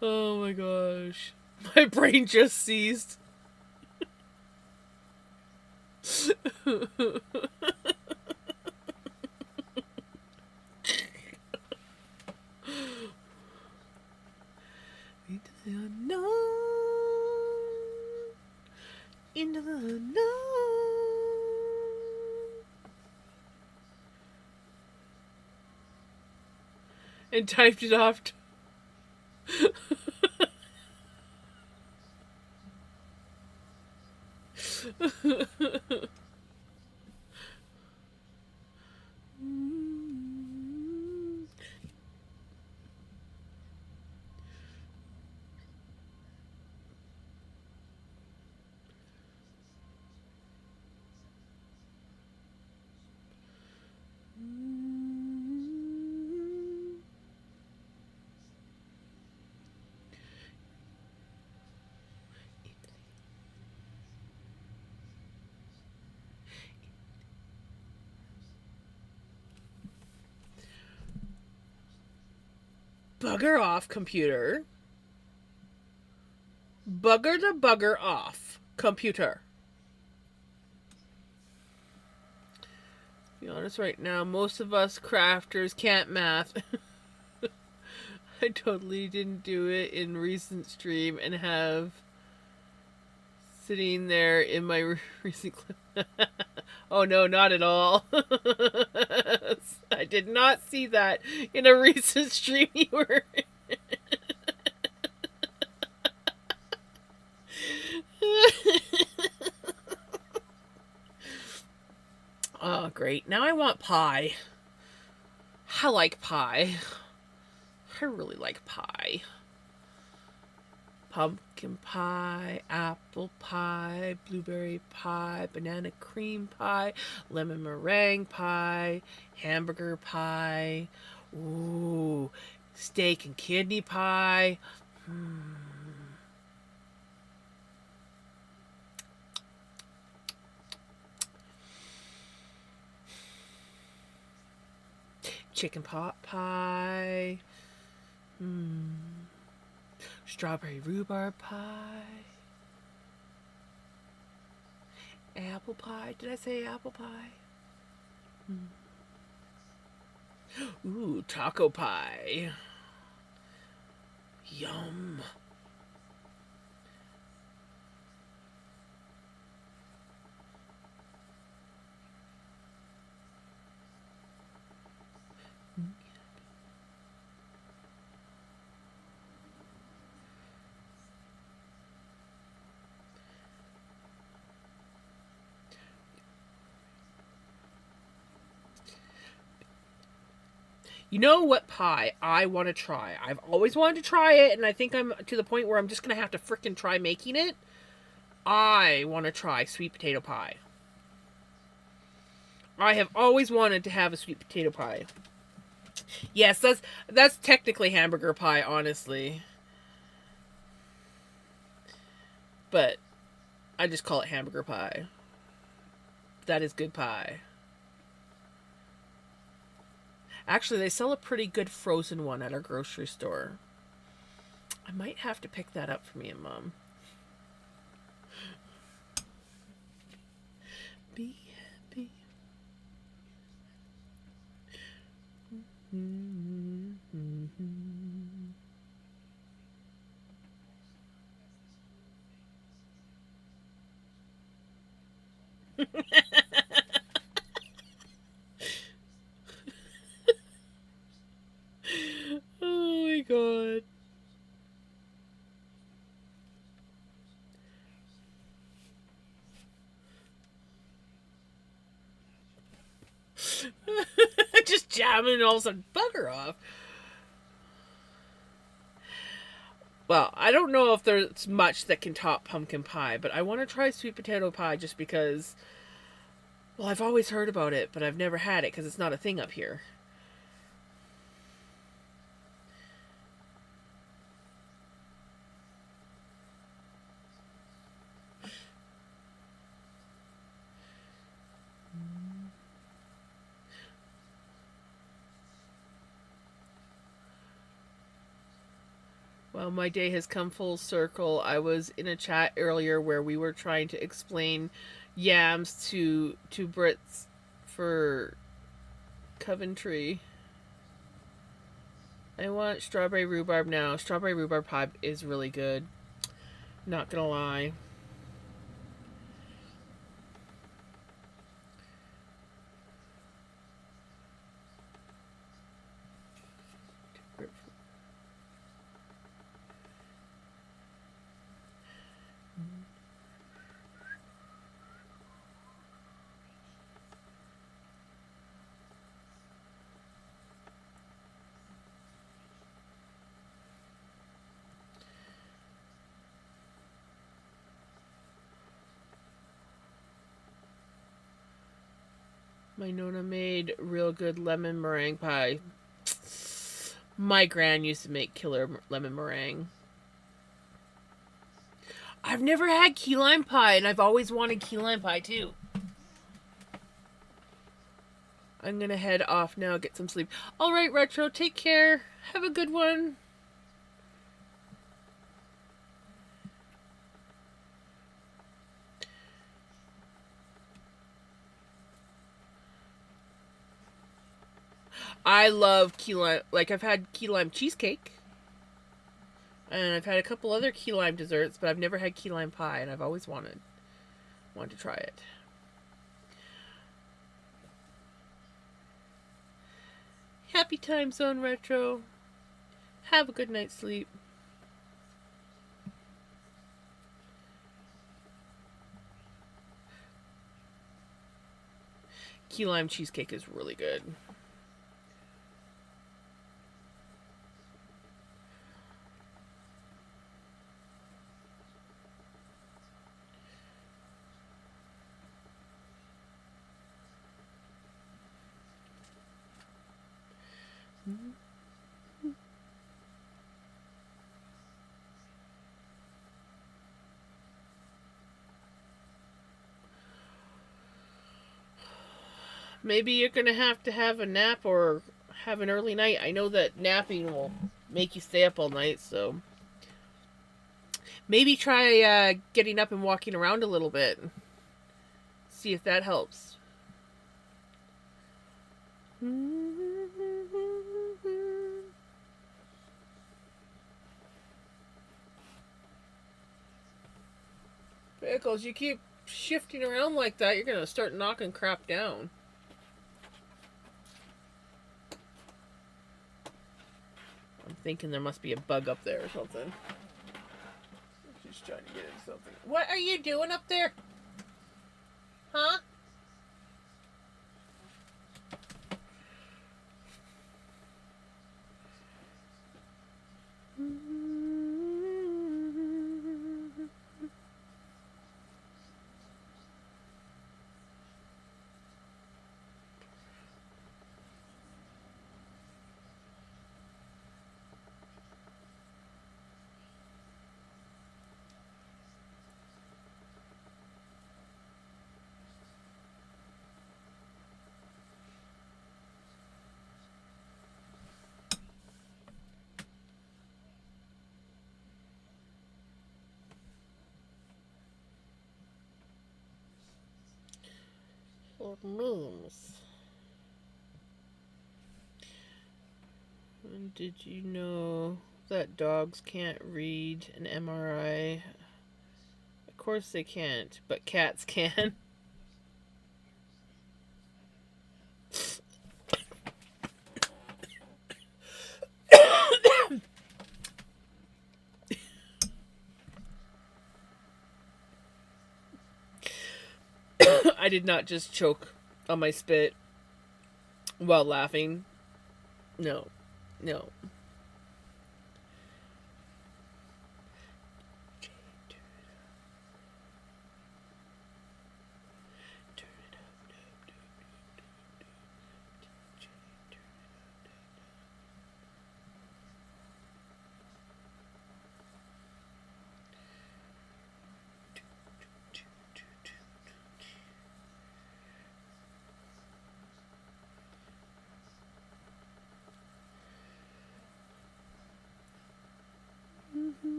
Oh my gosh. My brain just seized. Into the unknown. Into the unknown. And typed it off. Bugger off, computer. Bugger the bugger off, computer. To be honest, right now, most of us crafters can't math. I totally didn't do it in recent stream and have sitting there in my recent clip. Oh no, not at all. I did not see that in a recent stream you were in. Oh, great. Now I want pie. I like pie. I really like pie. Pumpkin pie, apple pie, blueberry pie, banana cream pie, lemon meringue pie, hamburger pie, ooh, steak and kidney pie. Chicken pot pie. Strawberry rhubarb pie. Apple pie. Did I say apple pie? Ooh, taco pie. Yum. You know what pie I want to try? I've always wanted to try it, and I think I'm to the point where I'm just going to have to frickin' try making it. I want to try sweet potato pie. I have always wanted to have a sweet potato pie. Yes, that's technically hamburger pie, honestly. But I just call it hamburger pie. That is good pie. Actually, they sell a pretty good frozen one at our grocery store. I might have to pick that up for me and Mom. Be happy. Oh my god. Just jamming and all of a sudden, bugger off. Well, I don't know if there's much that can top pumpkin pie, but I want to try sweet potato pie just because, well, I've always heard about it, but I've never had it because it's not a thing up here. Well, my day has come full circle. I was in a chat earlier where we were trying to explain yams to Brits for Coventry. I want strawberry rhubarb now. Strawberry rhubarb pie is really good. Not gonna lie. My Nona made real good lemon meringue pie. My gran used to make killer lemon meringue. I've never had key lime pie, and I've always wanted key lime pie too. I'm gonna head off now, get some sleep. Alright, Retro, take care. Have a good one. I love key lime. Like, I've had key lime cheesecake. And I've had a couple other key lime desserts, but I've never had key lime pie, and I've always wanted to try it. Happy Time Zone Retro. Have a good night's sleep. Key lime cheesecake is really good. Maybe you're gonna have to have a nap or have an early night. I know that napping will make you stay up all night, so maybe try getting up and walking around a little bit. See if that helps. Pickles, you keep shifting around like that, you're gonna start knocking crap down. I'm thinking there must be a bug up there or something. She's trying to get into something. What are you doing up there? Huh? It means. And did you know that dogs can't read an MRI? Of course they can't, but cats can. I did not just choke on my spit while laughing. No. No.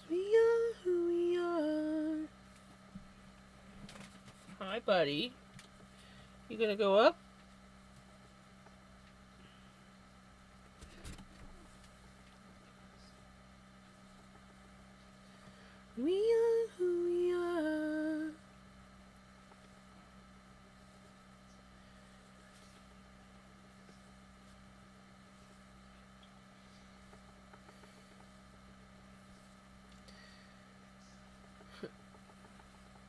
We are who we are. Hi, buddy. You gonna go up? We are who we are.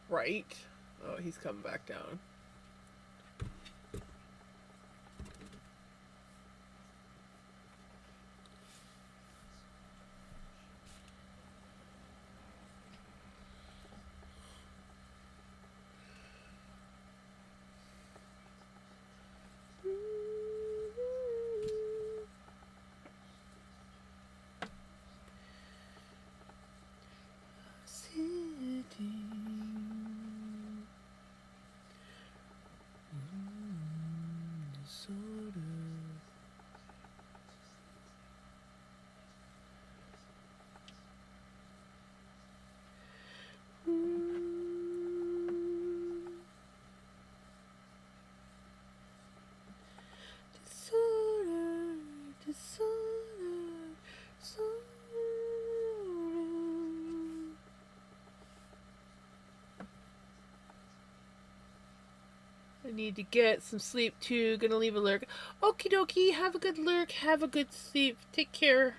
Right? Oh, he's coming back down. Sitting I need to get some sleep too. Gonna leave a lurk. Okie dokie. Have a good lurk. Have a good sleep. Take care.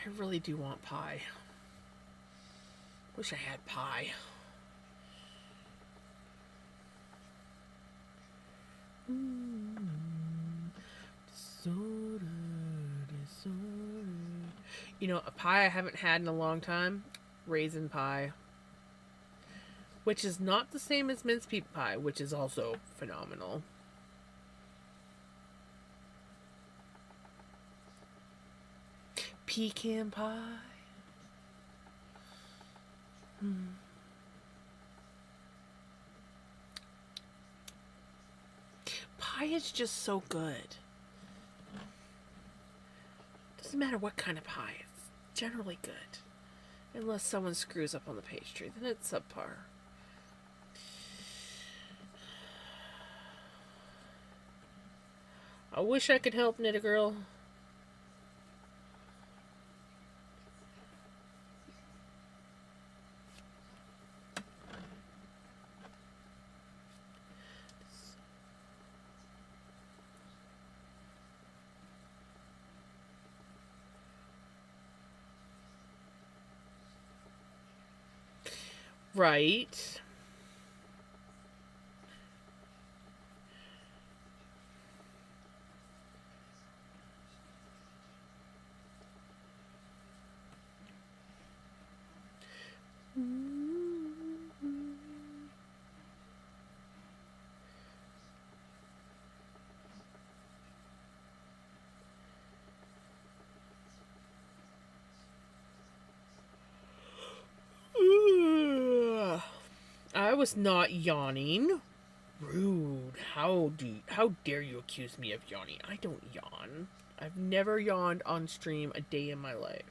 I really do want pie. Wish I had pie. Disorder, disorder. You know, a pie I haven't had in a long time? Raisin pie. Which is not the same as mince pie, which is also phenomenal. Pecan pie. Pie is just so good. Doesn't matter what kind of pie, it's generally good. Unless someone screws up on the pastry, then it's subpar. I wish I could help, Knit a Girl. Right. I was not yawning. Rude. How dare you accuse me of yawning? I don't yawn. I've never yawned on stream a day in my life.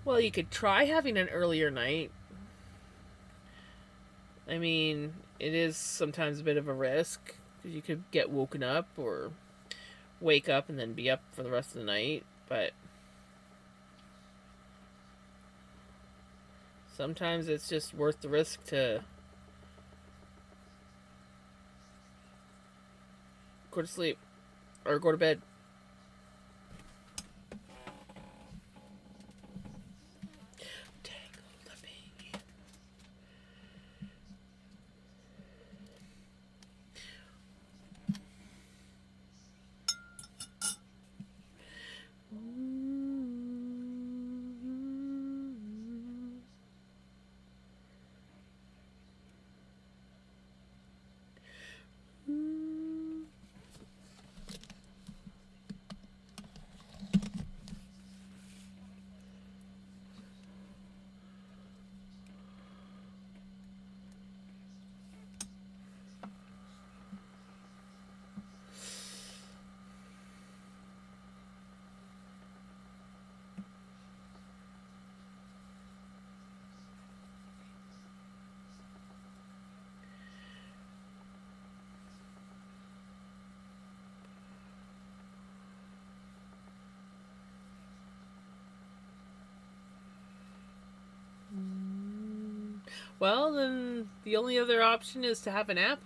Well, you could try having an earlier night. I mean, it is sometimes a bit of a risk because you could get woken up or wake up and then be up for the rest of the night, but sometimes it's just worth the risk to go to sleep or go to bed. Well, then the only other option is to have a nap.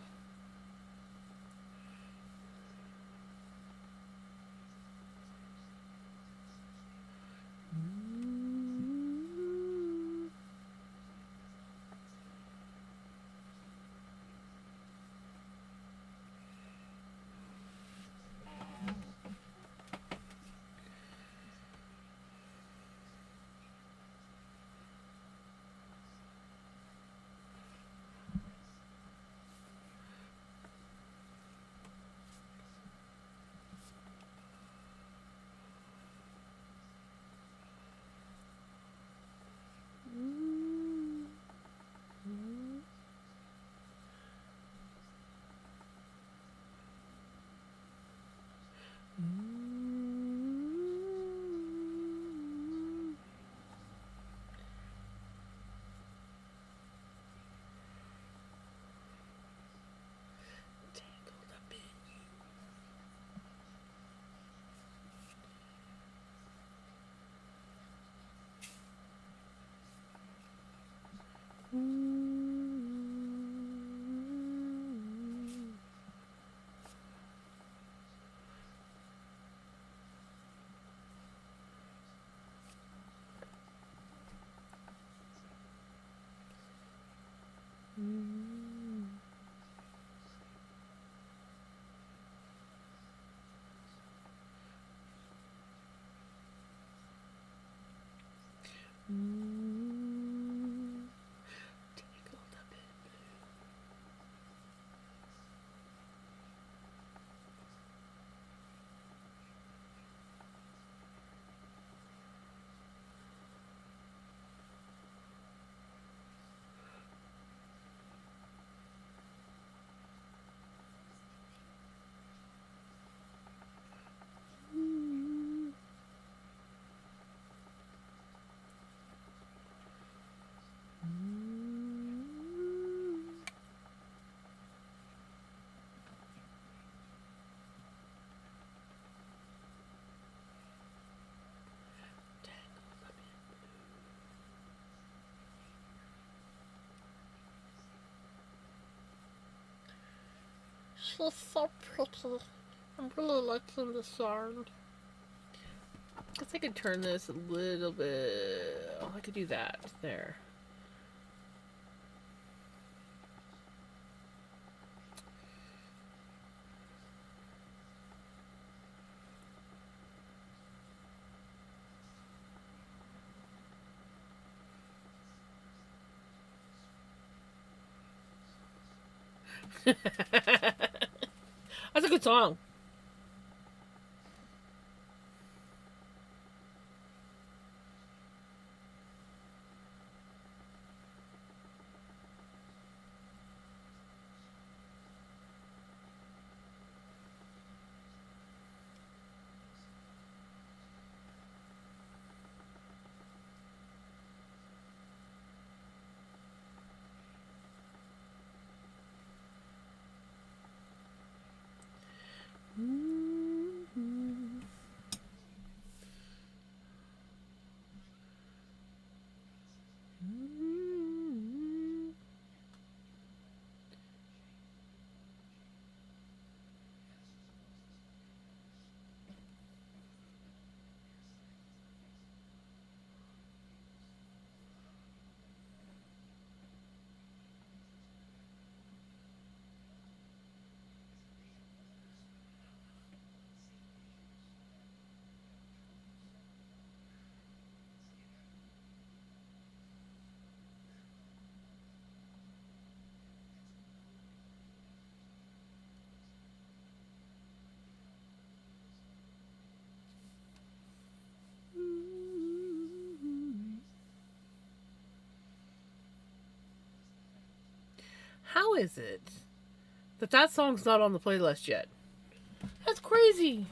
Mm, tangled up in blue. She's so pretty. I'm really liking the sound. I guess I could turn this a little bit. Oh, I could do that there. That's a good song. How is it that song's not on the playlist yet? That's crazy.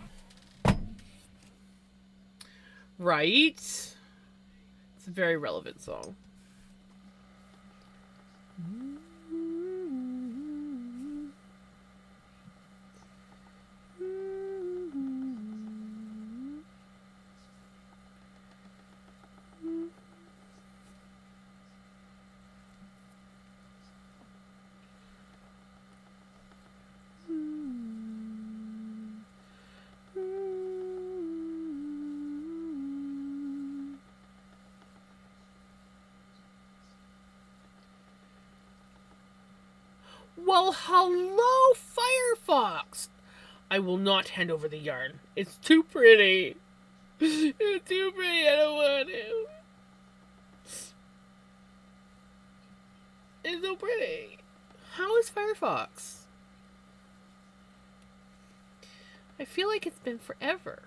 Right? It's a very relevant song. Well, hello, Firefox! I will not hand over the yarn. It's too pretty. It's too pretty. I don't want to. It's so pretty. How is Firefox? I feel like it's been forever.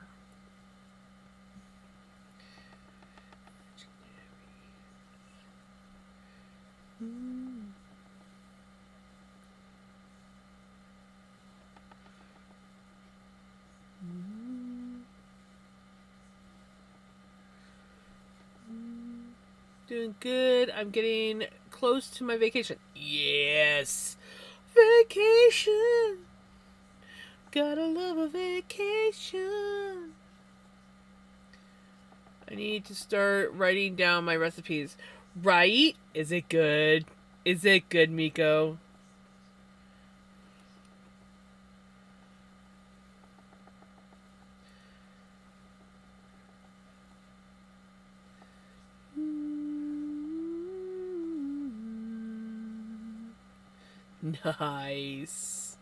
Doing good. I'm getting close to my vacation. Yes! Vacation! Gotta love a vacation. I need to start writing down my recipes. Right? Is it good? Is it good, Miko? Nice.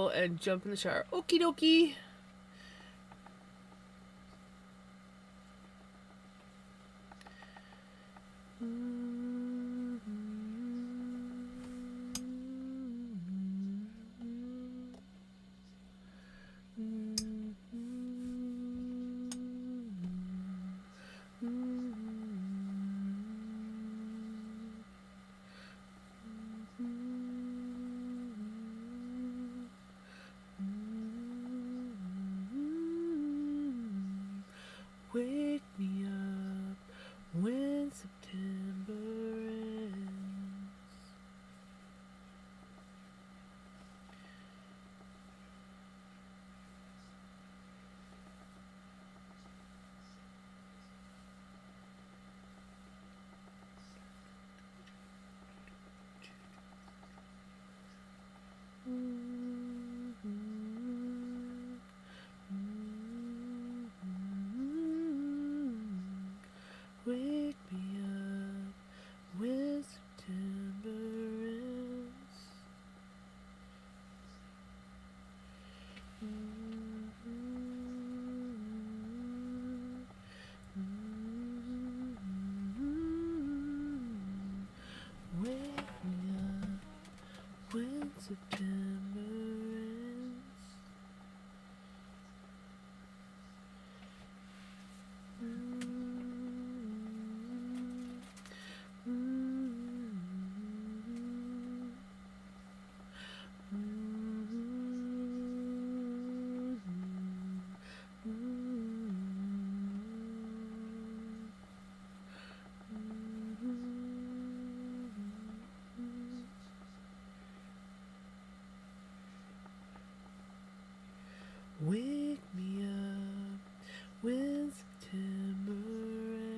towel and jump in the shower. Okie dokie. Wake me up when September ends. Wake me up when September ends. Wake me up when September ends. Wake me up when September ends.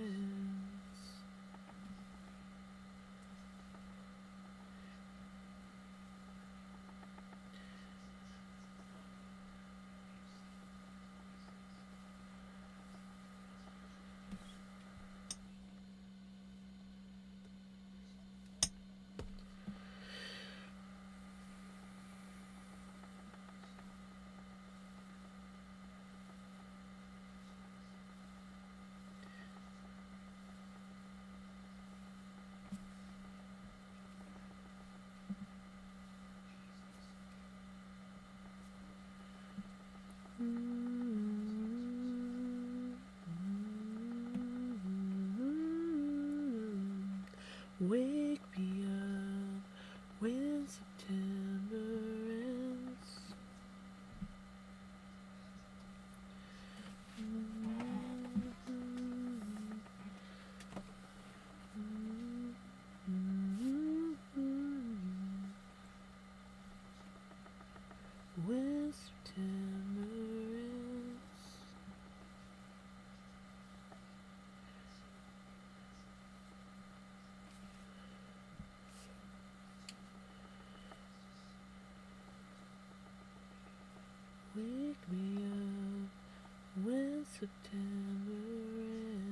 Wake me up when September ends. When September ends. Wake me up when September ends.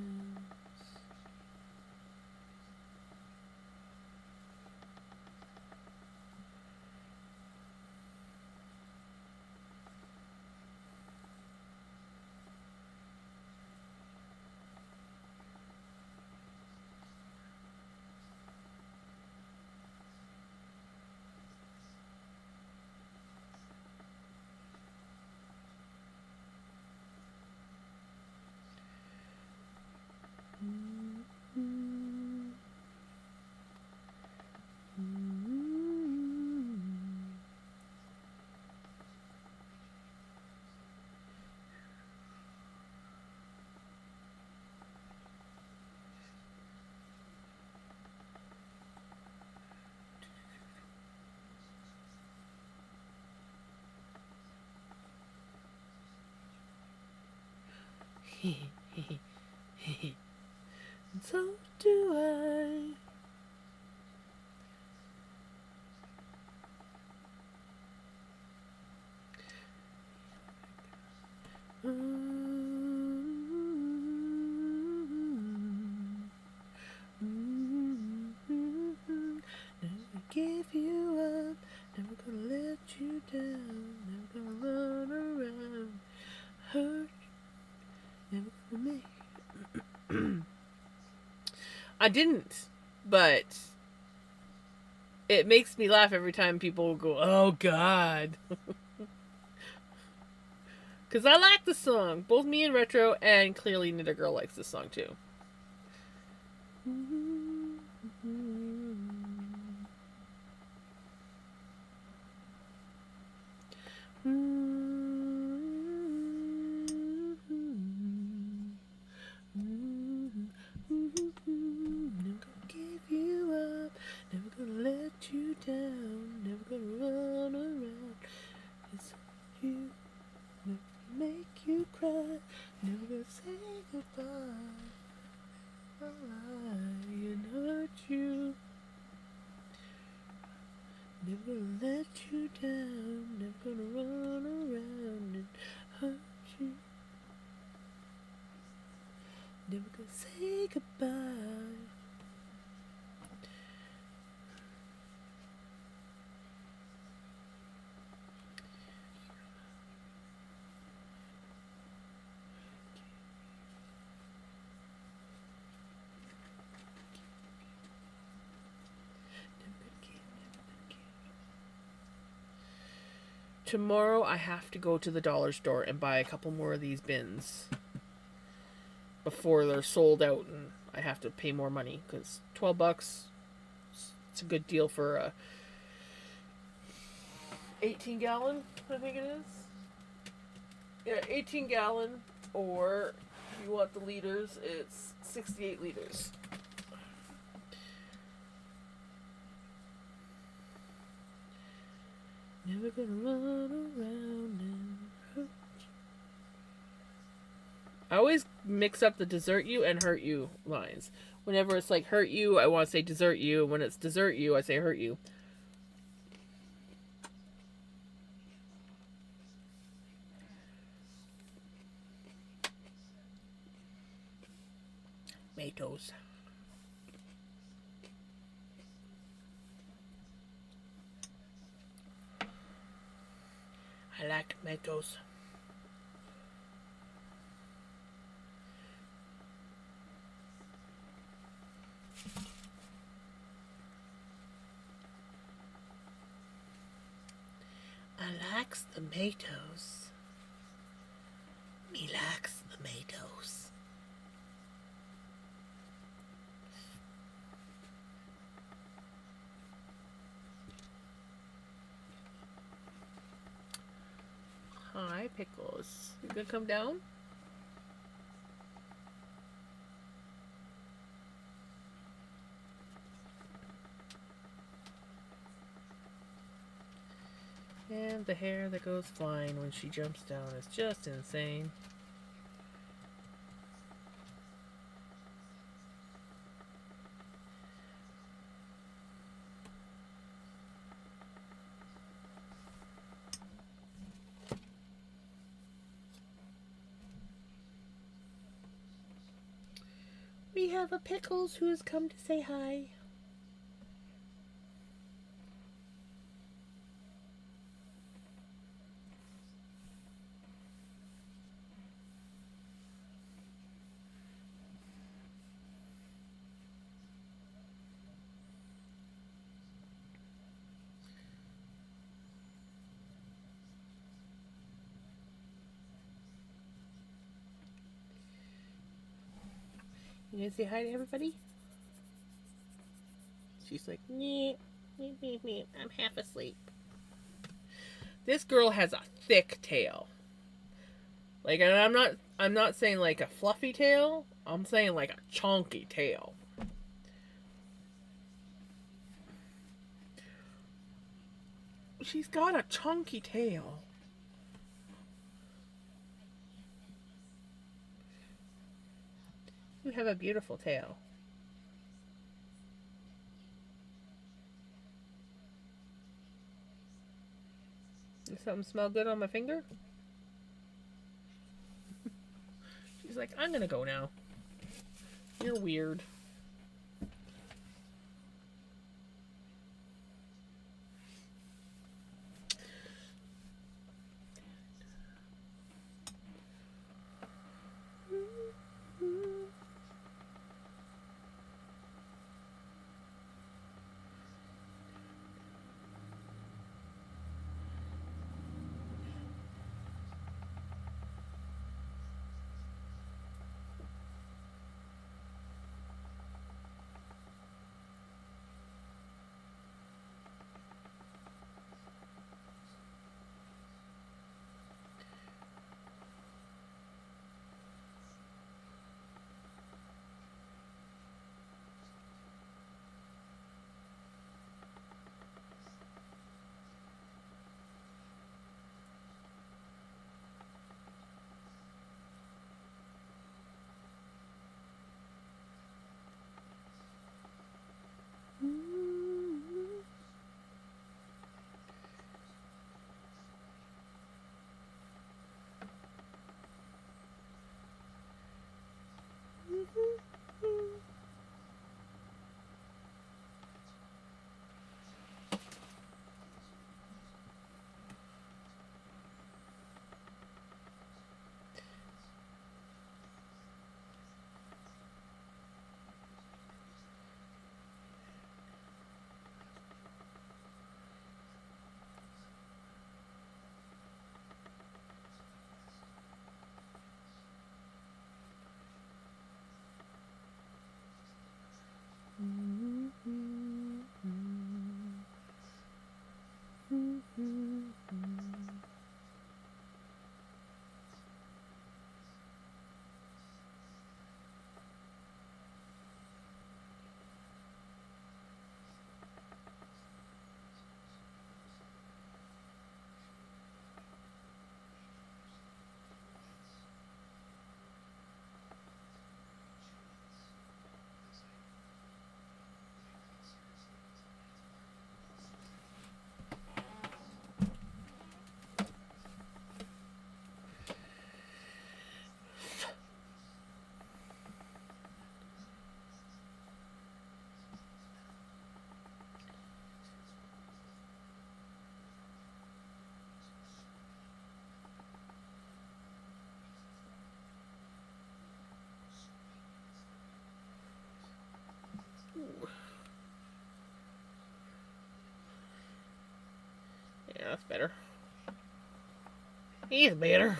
And so do I. Never give you up, never gonna let you down. I didn't, but it makes me laugh every time people go, "Oh God," because I like the song. Both me and Retro and clearly Knit Girl likes this song too. Never gonna give you up, never gonna let you down, never gonna run around. It's you, never gonna make you cry, never gonna say goodbye. I lie and hurt you, never gonna let you down, never gonna run around and hurt you. Never gonna say goodbye. Tomorrow I have to go to the dollar store and buy a couple more of these bins before they're sold out, and I have to pay more money because $12, it's a good deal for a 18-gallon, I think it is. Yeah, 18-gallon, or if you want the liters, it's 68 liters. Never gonna run around and hurt you. I always mix up the desert you and hurt you lines. Whenever it's like hurt you, I want to say desert you. When it's desert you, I say hurt you. Tomatoes. I like tomatoes. I likes tomatoes. Me likes tomatoes. Hi, Pickles. You gonna come down? And the hair that goes flying when she jumps down is just insane. We have a Pickles who has come to say hi. You gonna say hi to everybody? She's like, nee, I'm half asleep. This girl has a thick tail. Like, and I'm not saying like a fluffy tail. I'm saying like a chunky tail. She's got a chunky tail. You have a beautiful tail. Does something smell good on my finger? She's like, I'm gonna go now. You're weird. That's better. He's better.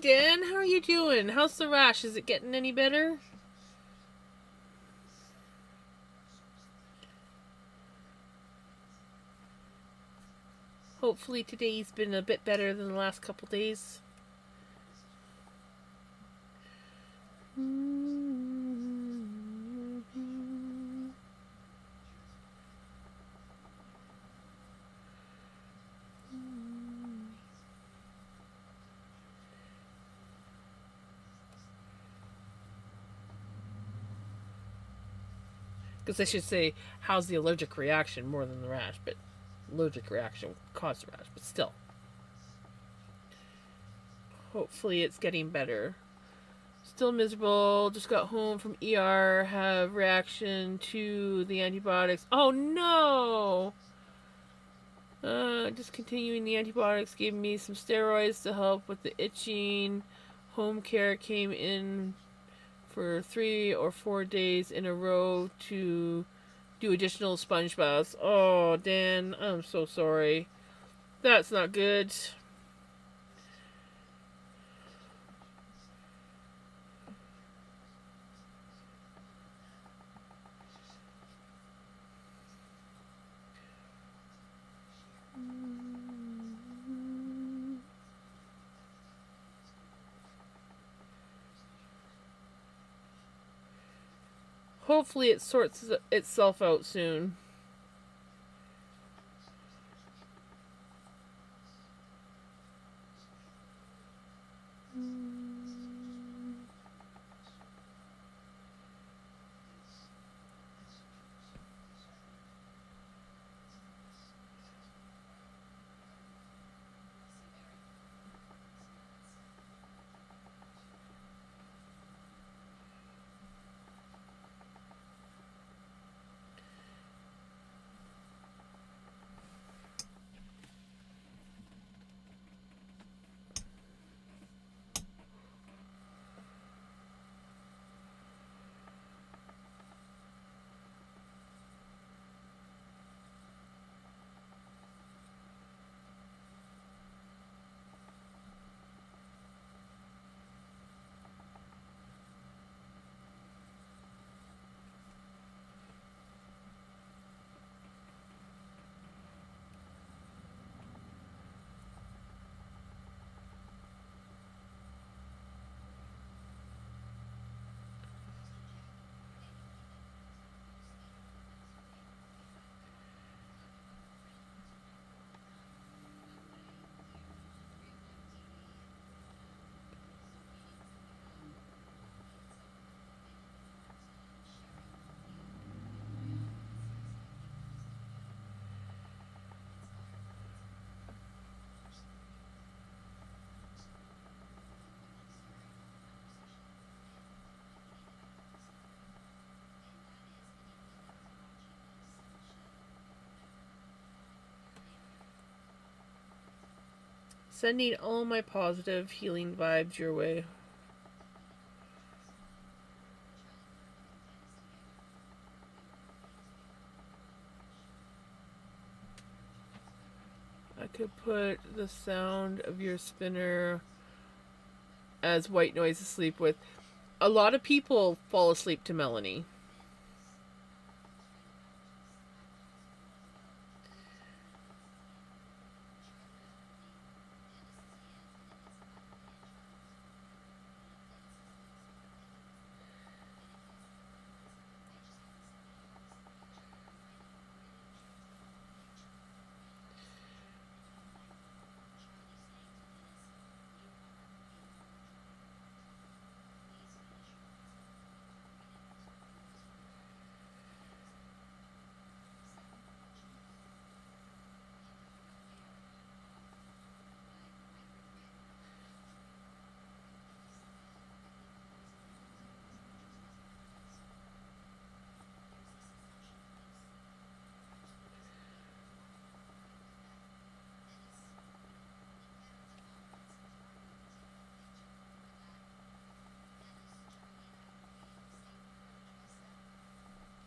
Dan, how are you doing? How's the rash? Is it getting any better? Hopefully today's been a bit better than the last couple days. Because I should say, how's the allergic reaction more than the rash? But allergic reaction caused the rash. But still, hopefully it's getting better. Still miserable. Just got home from ER. Have reaction to the antibiotics. Oh no! Discontinuing the antibiotics gave me some steroids to help with the itching. Home care came in for 3 or 4 days in a row to do additional sponge baths. Oh, Dan, I'm so sorry. That's not good. Hopefully it sorts itself out soon. Sending all my positive healing vibes your way. I could put the sound of your spinner as white noise to sleep with. A lot of people fall asleep to Melanie.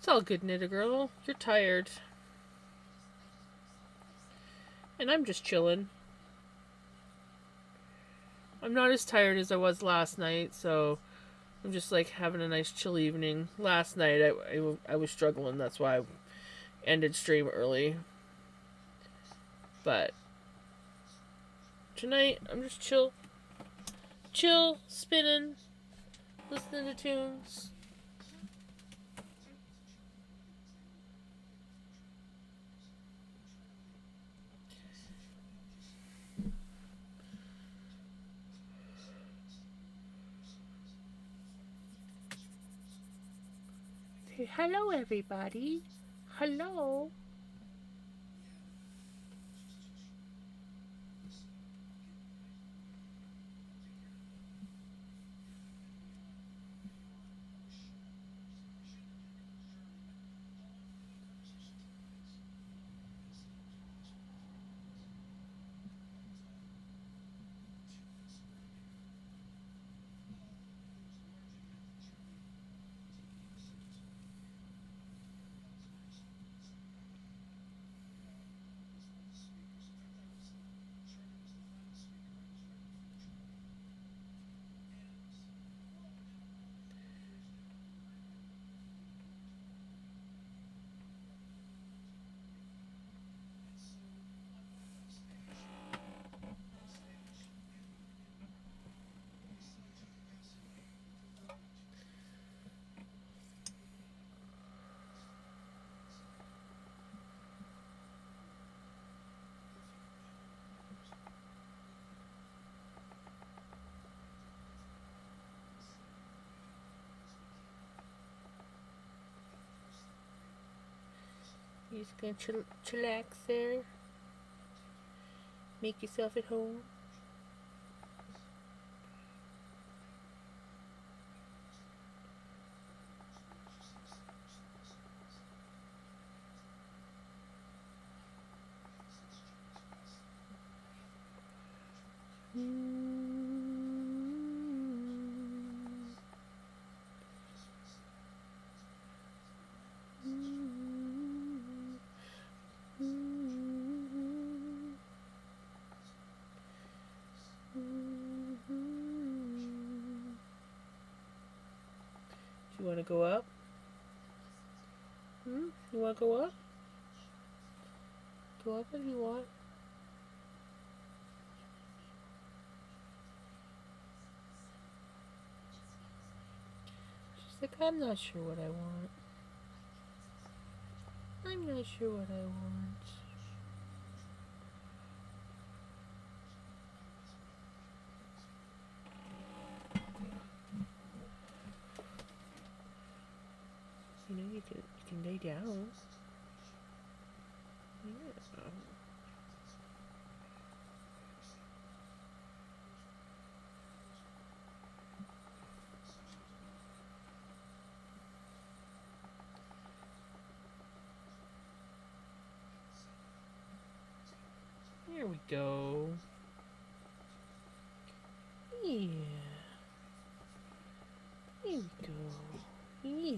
It's all good, Knitter Girl. You're tired. And I'm just chilling. I'm not as tired as I was last night, so I'm just like having a nice chill evening. Last night I was struggling, that's why I ended stream early. But tonight I'm just chill, spinning, listening to tunes. Say hello, everybody. Hello. You just gonna chillax there. Make yourself at home. You want to go up? You want to go up? Go up if you want. She's like, I'm not sure what I want. I'm not sure what I want. You know, you can lay down. Yeah. Here we go. Yeah. Here we go. Yeah.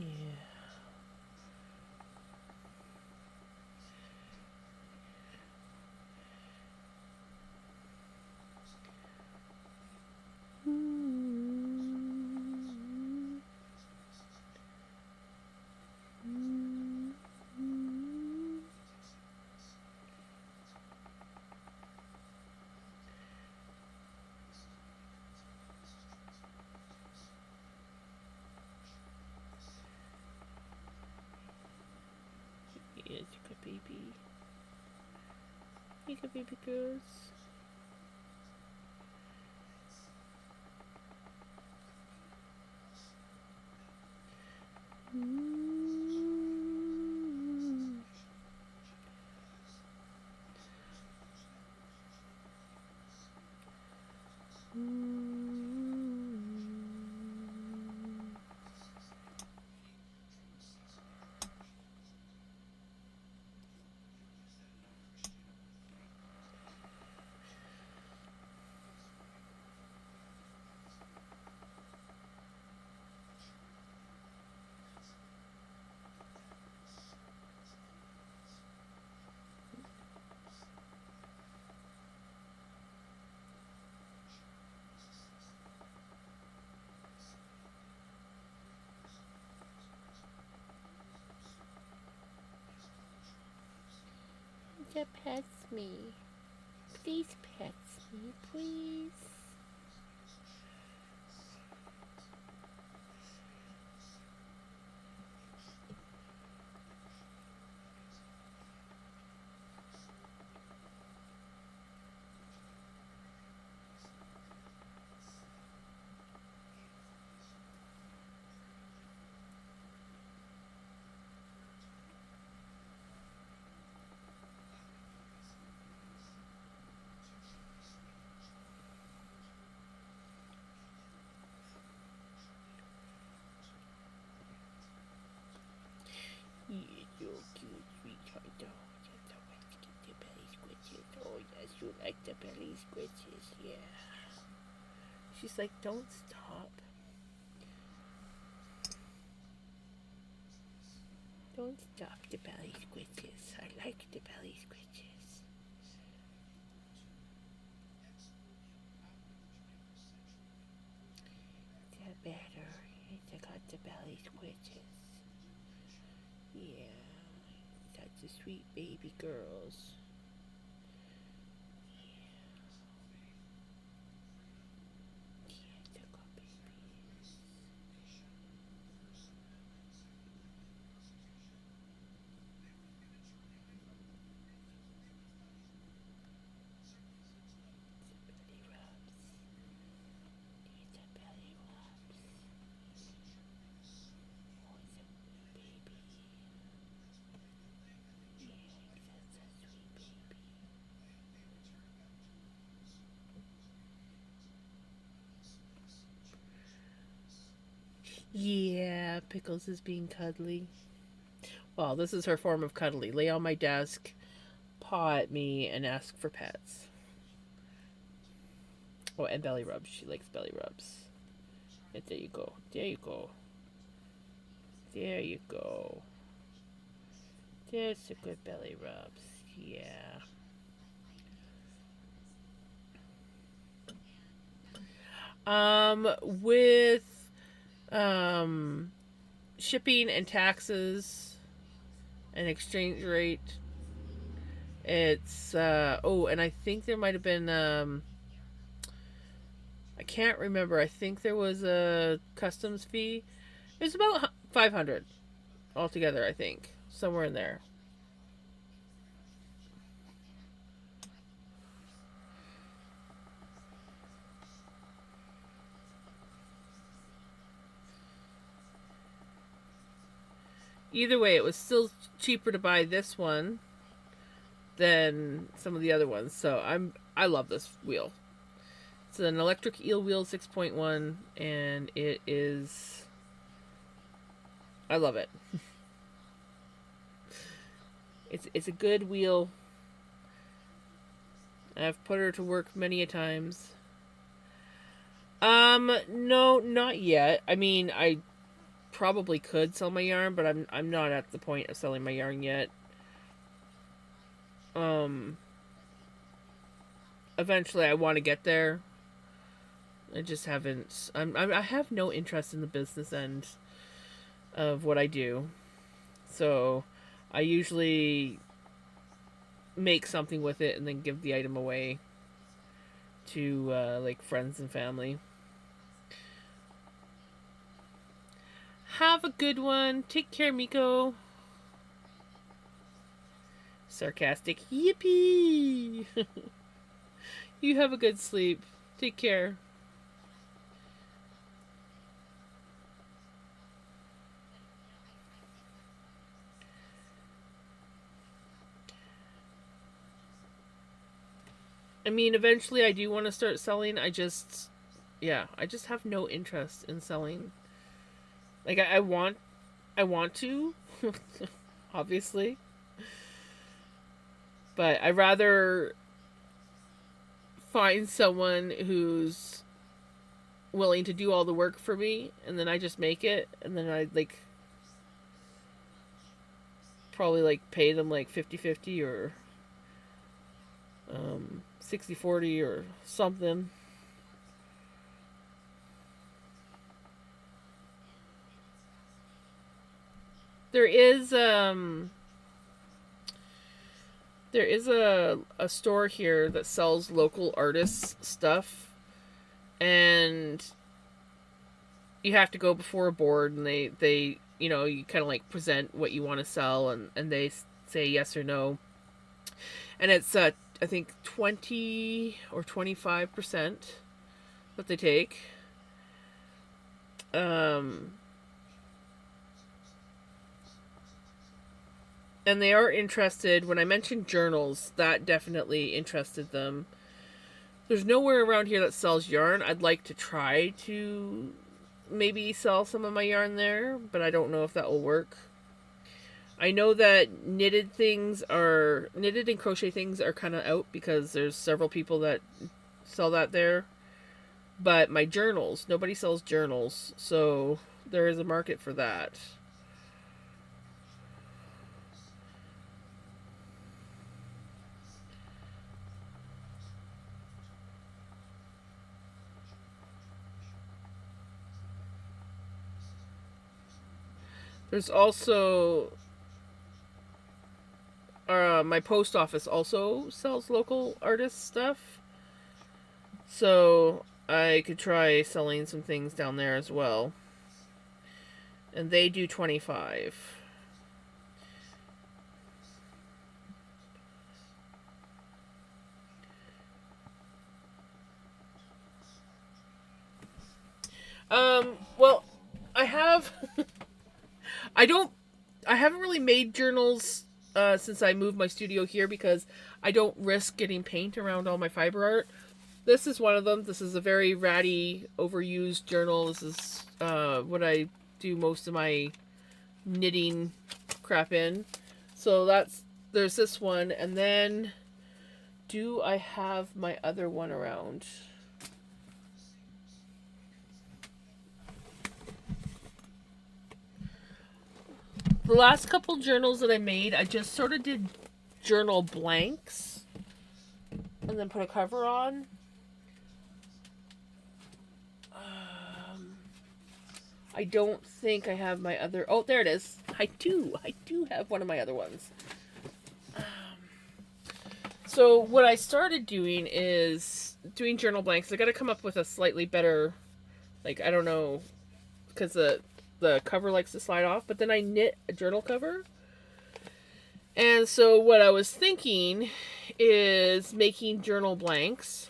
Yes, you good baby. You good baby girls.
to pet me. Please pet me, please. You're so cute, sweetheart. Oh, yes, I want to get the belly squishes. Oh, yes, you like the belly squishes, yeah. She's like, don't stop. Don't stop the belly squishes. I like the belly squishes. They're better. I got the belly squishes. Yeah, that's the sweet baby girls. Yeah, they got babies. Belly rubs. Need the belly rubs. Oh, it's a baby. Yeah, that's a sweet baby. Yeah, Pickles is being cuddly. Well, this is her form of cuddly. Lay on my desk, paw at me, and ask for pets. Oh, and belly rubs. She likes belly rubs. And there you go. There you go. There you go. There's a good belly rubs. Yeah. With um shipping and taxes and exchange rate, it's oh, and I think there might have been I can't remember. I think there was a customs fee. It was about 500 altogether, I think. Somewhere in there. Either way, it was still cheaper to buy this one than some of the other ones. So I love this wheel. It's an electric eel wheel 6.1 and it is I love it. It's a good wheel. I've put her to work many a times. No, not yet. I mean, I probably could sell my yarn, but I'm not at the point of selling my yarn yet. Um Eventually I want to get there. I just haven't I have no interest in the business end of what I do. So, I usually make something with it and then give the item away to like friends and family. Have a good one. Take care, Miko. Sarcastic. Yippee! You have a good sleep. Take care. I mean, eventually I do want to start selling. Yeah, I just have no interest in selling. Like I want to, obviously, but I rather find someone who's willing to do all the work for me, and then I just make it, and then I like probably like pay them like 50-50 or 60-40 or something. There is There is a store here that sells local artists stuff, and you have to go before a board, and they you know, you kind of like present what you want to sell, and they say yes or no, and it's I think 20 or 25% that they take. And they are interested. When I mentioned journals, that definitely interested them. There's nowhere around here that sells yarn. I'd like to try to maybe sell some of my yarn there, but I don't know if that will work. I know that knitted and crochet things are kind of out because there's several people that sell that there. But my journals, nobody sells journals, so there is a market for that. There's also my post office also sells local artist stuff, so I could try selling some things down there as well. And they do 25. Well, I have I haven't really made journals since I moved my studio here because I don't risk getting paint around all my fiber art. This is one of them. This is a very ratty, overused journal. This is what I do most of my knitting crap in. So there's this one, and then do I have my other one around? The last couple journals that I made, I just sort of did journal blanks and then put a cover on. I don't think I have my other... Oh, there it is. I do have one of my other ones. So what I started doing is doing journal blanks. I got to come up with a slightly better, like, I don't know, because the cover likes to slide off, but then I knit a journal cover. And so what I was thinking is making journal blanks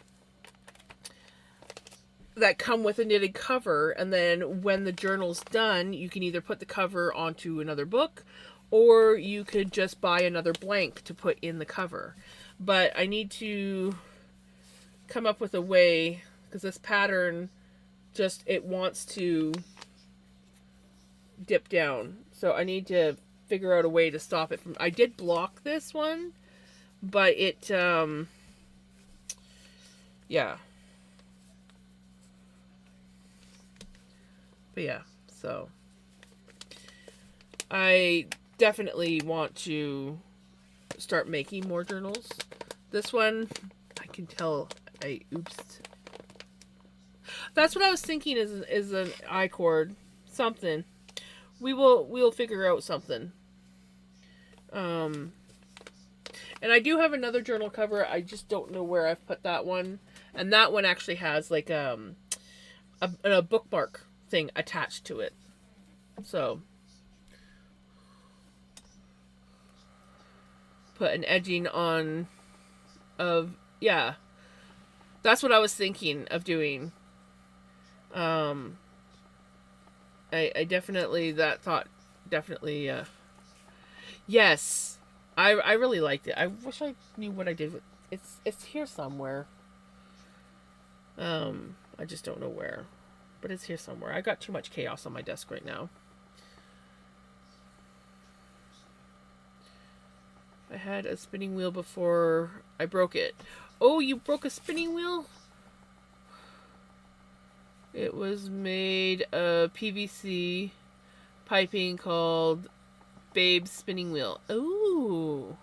that come with a knitted cover, and then when the journal's done, you can either put the cover onto another book, or you could just buy another blank to put in the cover. But I need to come up with a way, because this pattern just, it wants to dip down. So I need to figure out a way to stop it from... I did block this one, but it, yeah. But yeah, so I definitely want to start making more journals. This one, I can tell oops. That's what I was thinking is an I-cord. Something. We'll figure out something. And I do have another journal cover. I just don't know where I've put that one. And that one actually has like a bookmark thing attached to it. So put an edging on of, yeah. That's what I was thinking of doing. I definitely, that thought definitely, yes, I really liked it. I wish I knew what I did with it's here somewhere. I just don't know where, but it's here somewhere. I got too much chaos on my desk right now. I had a spinning wheel before I broke it. Oh, you broke a spinning wheel? It was made of PVC piping called Babe's Spinning Wheel. Ooh.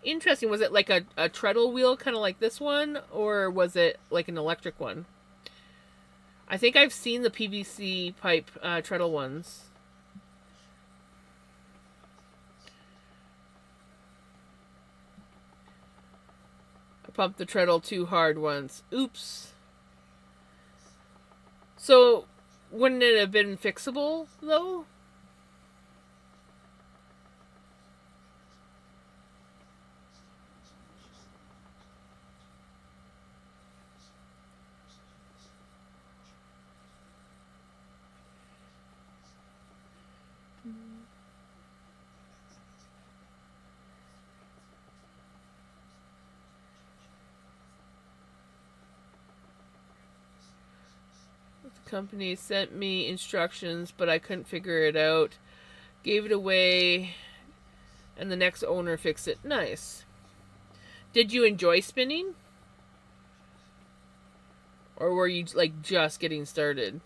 Interesting. Was it like a treadle wheel, kind of like this one? Or was it like an electric one? I think I've seen the PVC pipe treadle ones. pumped the treadle too hard once. Oops. So, wouldn't it have been fixable, though? The company sent me instructions, but I couldn't figure it out. Gave it away, and the next owner fixed it. Nice. Did you enjoy spinning? Or were you like just getting started?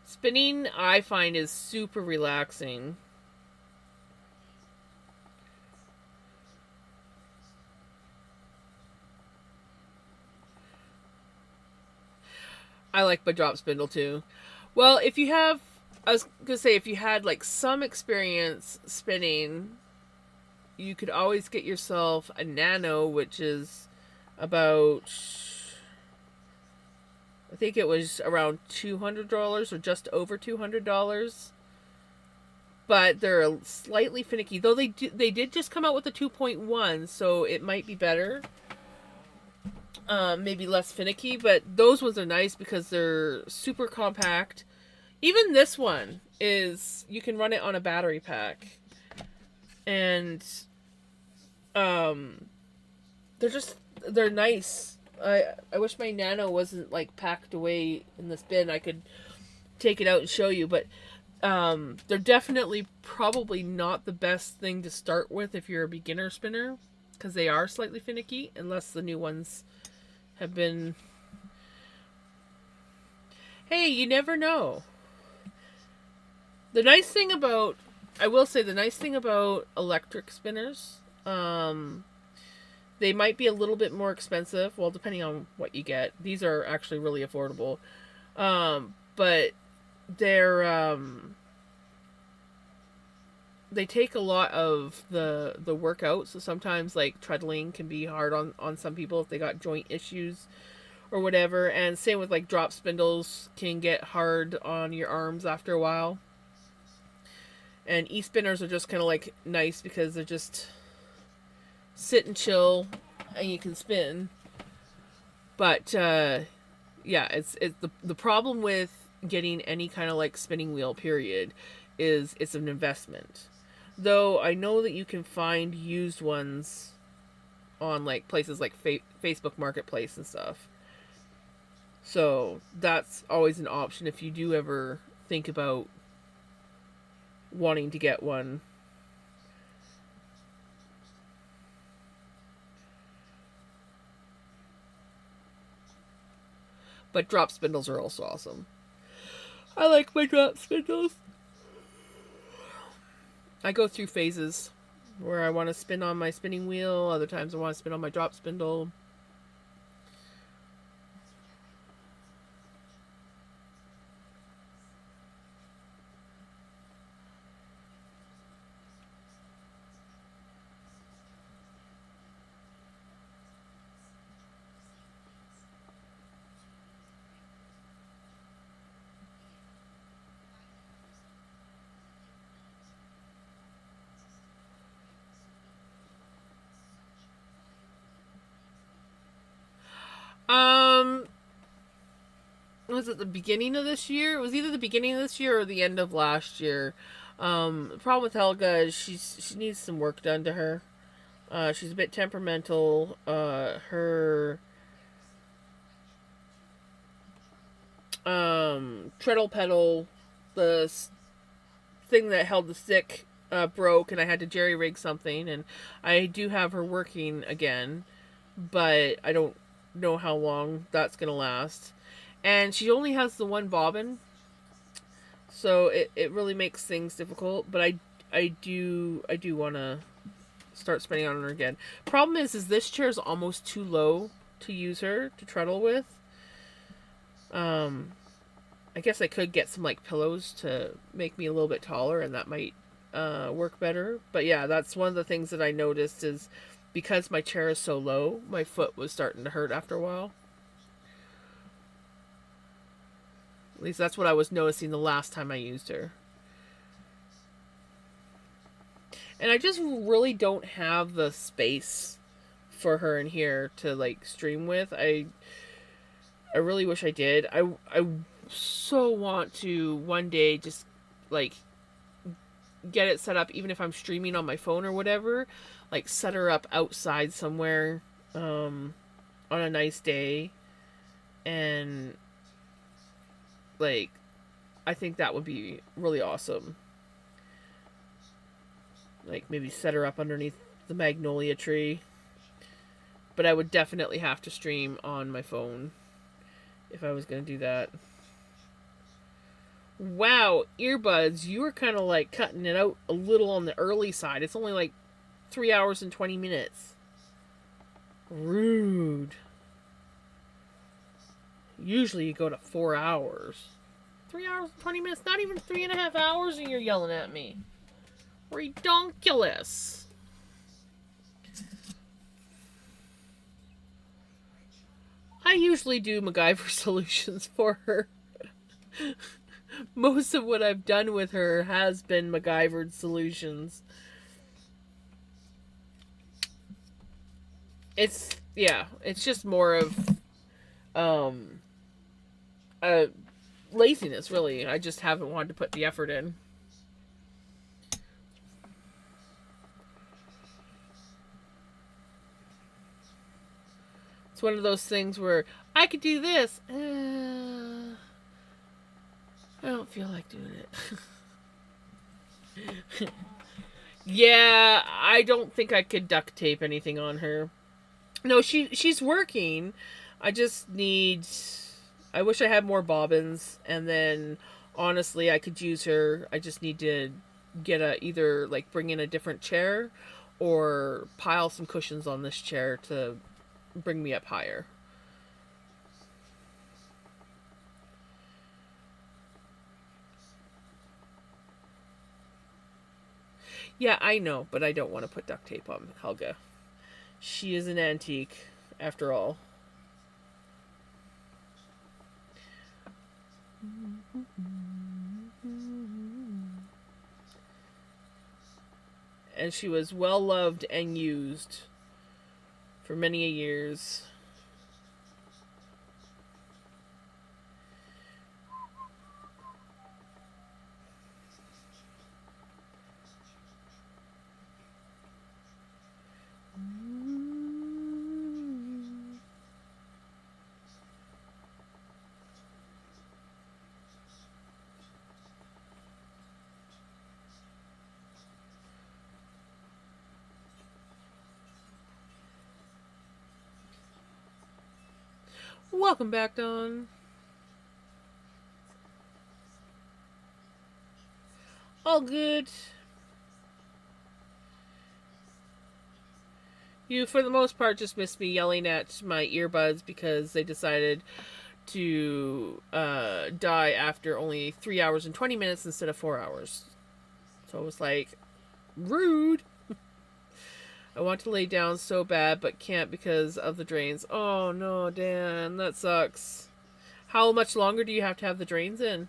Spinning, I find, is super relaxing. I like my drop spindle too. Well, if you have, I was gonna say, if you had like some experience spinning, you could always get yourself a Nano, which is about, I think it was around $200 or just over $200. But they're slightly finicky, though they did just come out with a 2.1, so it might be better. Maybe less finicky, but those ones are nice because they're super compact. Even this one is, you can run it on a battery pack. And they're nice. I wish my Nano wasn't like packed away in this bin. I could take it out and show you, but they're definitely probably not the best thing to start with if you're a beginner spinner, because they are slightly finicky, unless the new ones have been... Hey, you never know. The nice thing about... I will say the nice thing about electric spinners, they might be a little bit more expensive, well, depending on what you get. These are actually really affordable. But they're... they take a lot of the work out, so sometimes like treadling can be hard on some people if they got joint issues or whatever, and same with like drop spindles can get hard on your arms after a while. And e-spinners are just kind of like nice because they're just sit and chill and you can spin. But yeah, it's the problem with getting any kind of like spinning wheel period is it's an investment. Though I know that you can find used ones on like places like Facebook Marketplace and stuff. So that's always an option if you do ever think about wanting to get one. But drop spindles are also awesome. I like my drop spindles. I go through phases where I want to spin on my spinning wheel, other times I want to spin on my drop spindle. Was it the beginning of this year? It was either the beginning of this year or the end of last year. The problem with Helga is she needs some work done to her. She's a bit temperamental. Her treadle pedal, the thing that held the stick, broke, and I had to jerry rig something. And I do have her working again, but I don't know how long that's gonna last. And she only has the one bobbin, so it really makes things difficult. But I do want to start spinning on her again. Problem is this chair is almost too low to use her to treadle with. I guess I could get some like pillows to make me a little bit taller, and that might work better. But yeah, that's one of the things that I noticed is because my chair is so low, my foot was starting to hurt after a while. At least that's what I was noticing the last time I used her. And I just really don't have the space for her in here to like stream with. I really wish I did. I so want to one day just like get it set up, even if I'm streaming on my phone or whatever, like set her up outside somewhere on a nice day, and like I think that would be really awesome. Like maybe set her up underneath the magnolia tree. But I would definitely have to stream on my phone if I was going to do that. Wow, earbuds, you were kind of like cutting it out a little on the early side. It's only like 3 hours and 20 minutes. Rude. Usually you go to 4 hours. 3 hours and 20 minutes, not even 3.5 hours, and you're yelling at me. Redonkulous. I usually do MacGyver solutions for her. Most of what I've done with her has been MacGyver solutions. It's just more of laziness, really. I just haven't wanted to put the effort in. It's one of those things where I could do this. I don't feel like doing it. Yeah, I don't think I could duct tape anything on her. No, she's working. I just need. I wish I had more bobbins, and then honestly, I could use her. I just need to get either like bring in a different chair, or pile some cushions on this chair to bring me up higher. Yeah, I know, but I don't want to put duct tape on Helga. She is an antique, after all. And she was well loved and used for many a years. Welcome back, Dawn. All good. You, for the most part, just missed me yelling at my earbuds because they decided to die after only 3 hours and 20 minutes instead of 4 hours. So it was like, rude. I want to lay down so bad, but can't because of the drains. Oh no, Dan, that sucks. How much longer do you have to have the drains in?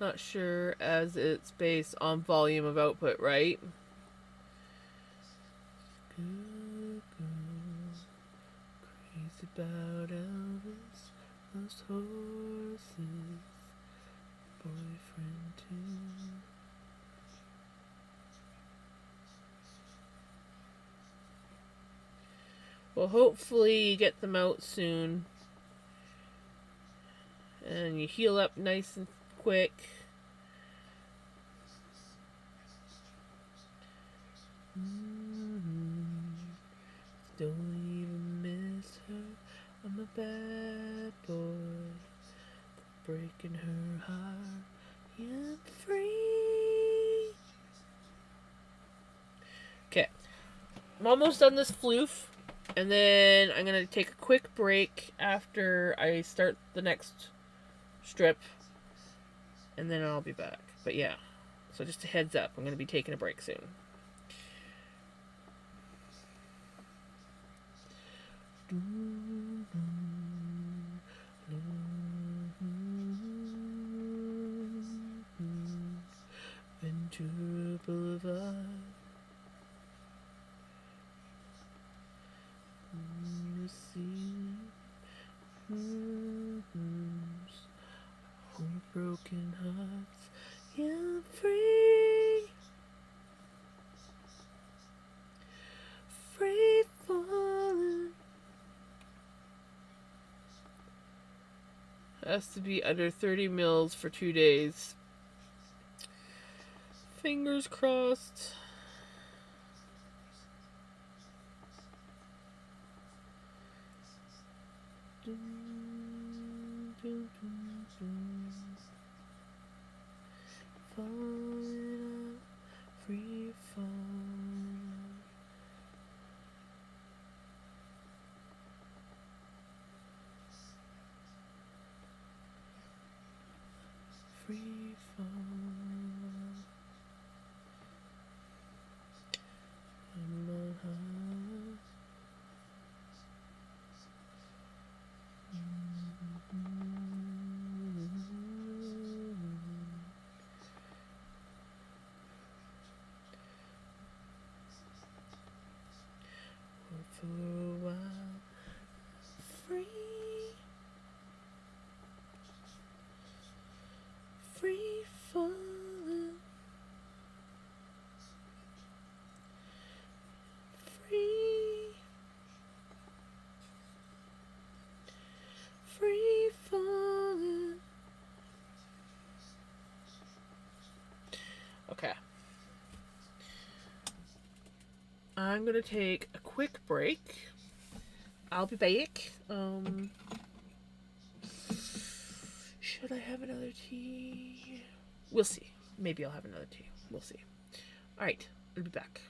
Not sure as it's based on volume of output, right? Good girl, crazy about Elvis, lost horses, boyfriend too. Well, hopefully you get them out soon. And you heal up nice and quick. Don't even miss her. I'm a bad boy, breaking her heart. Yeah, I'm free. Okay, I'm almost done this floof, and then I'm gonna take a quick break after I start the next strip, and then I'll be back. But yeah, so just a heads up, I'm gonna be taking a break soon. Ventura Boulevard. Broken hearts. Yeah, I'm free. Free falling. Has to be under 30 mils for 2 days. Fingers crossed. Falling out, free falling. Free falling. In my heart. For a while, free, free falling, free, free falling. Okay. I'm gonna take a quick break. I'll be back. Should I have another tea? We'll see. Maybe I'll have another tea. We'll see. Alright, I'll be back.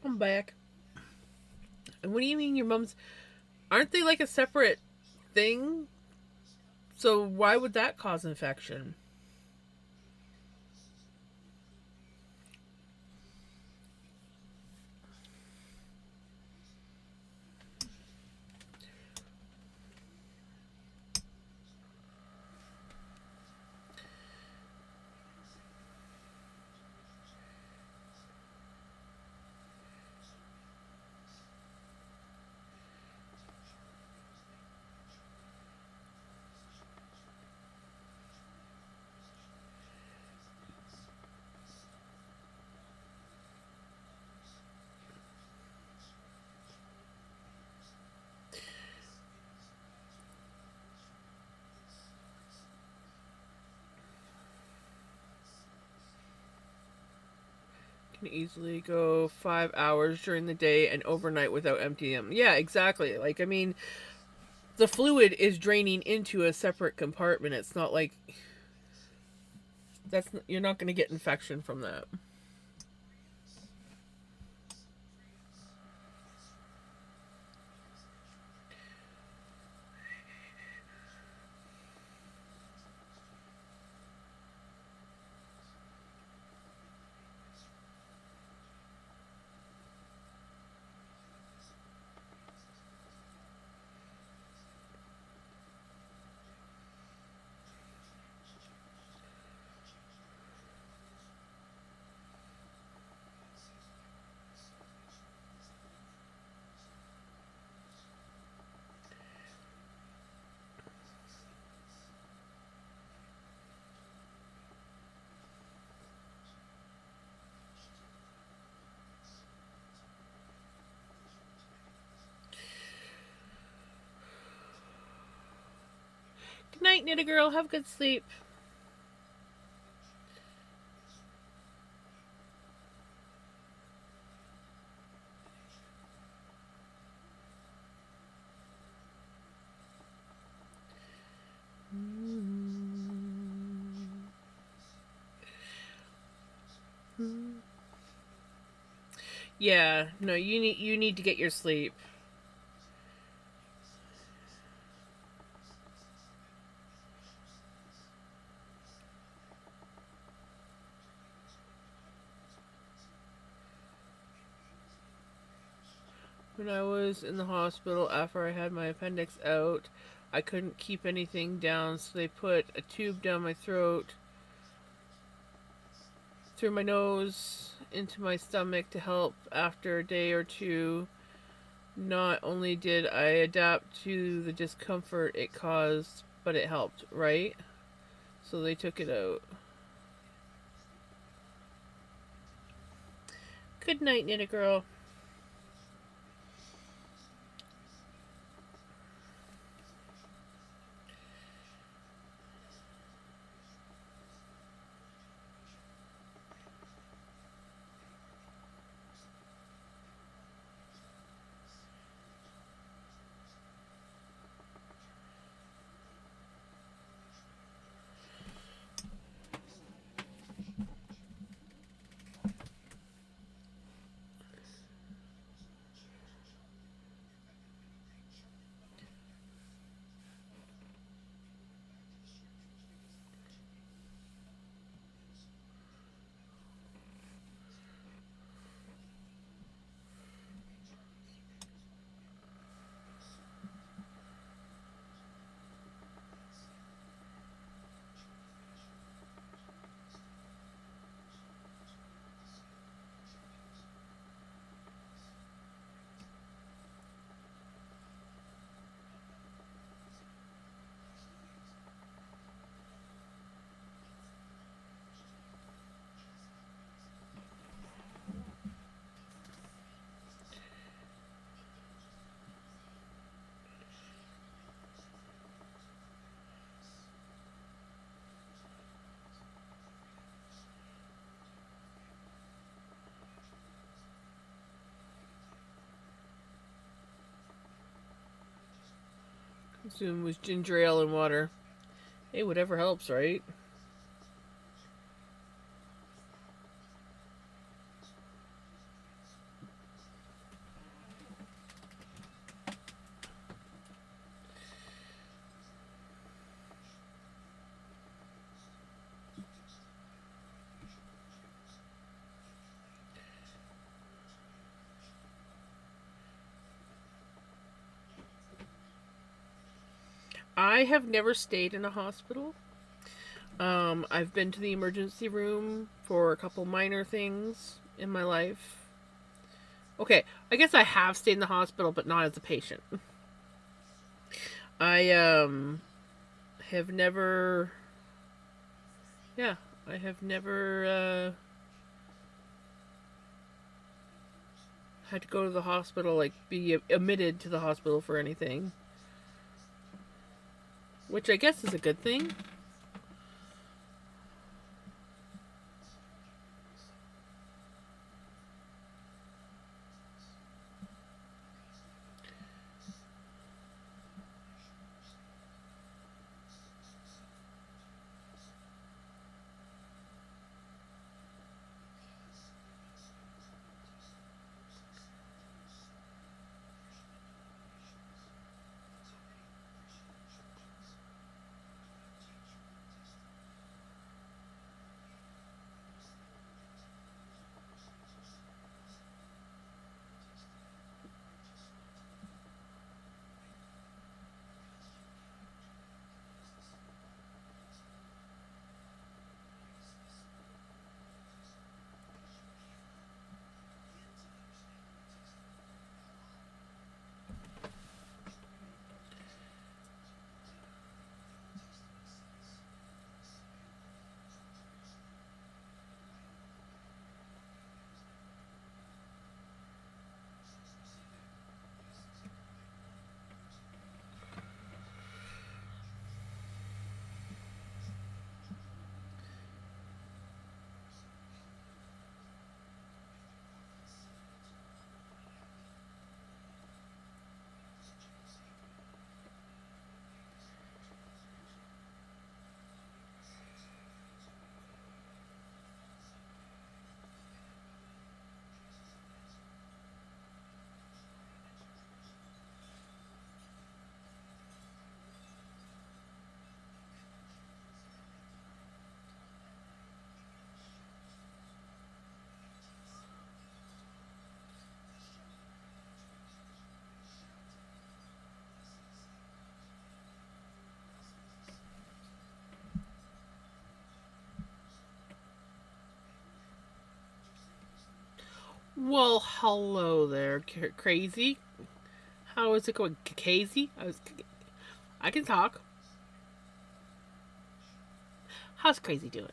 I'm back. And what do you mean your mom's? Aren't they like a separate thing? So why would that cause infection? Can easily go 5 hours during the day and overnight without emptying them. Yeah, exactly. Like, I mean, the fluid is draining into a separate compartment. It's not like you're not going to get infection from that. Good night, Knit Girl. Have good sleep. Yeah, no, you need to get your sleep. When I was in the hospital after I had my appendix out, I couldn't keep anything down, so they put a tube down my throat, through my nose, into my stomach to help after a day or two. Not only did I adapt to the discomfort it caused, but it helped, right? So they took it out. Good night, Knit Girl. Consume with ginger ale and water. Hey, whatever helps, right? I have never stayed in a hospital. I've been to the emergency room for a couple minor things in my life. Okay, I guess I have stayed in the hospital, but not as a patient. I have never. Yeah, I have never had to go to the hospital, like be admitted to the hospital for anything, which I guess is a good thing. Well, hello there, crazy. How is it going, crazy? I can talk. How's crazy doing?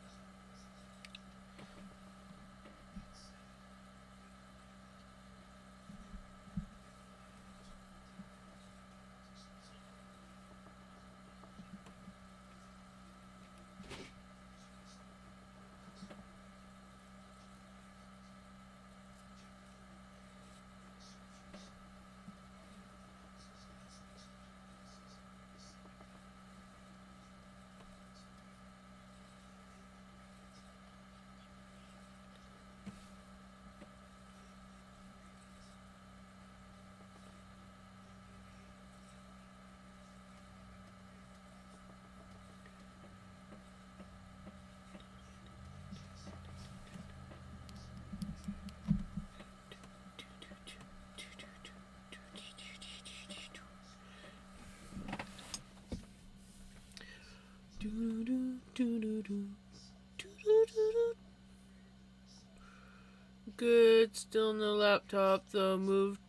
Good, still no laptop, though moved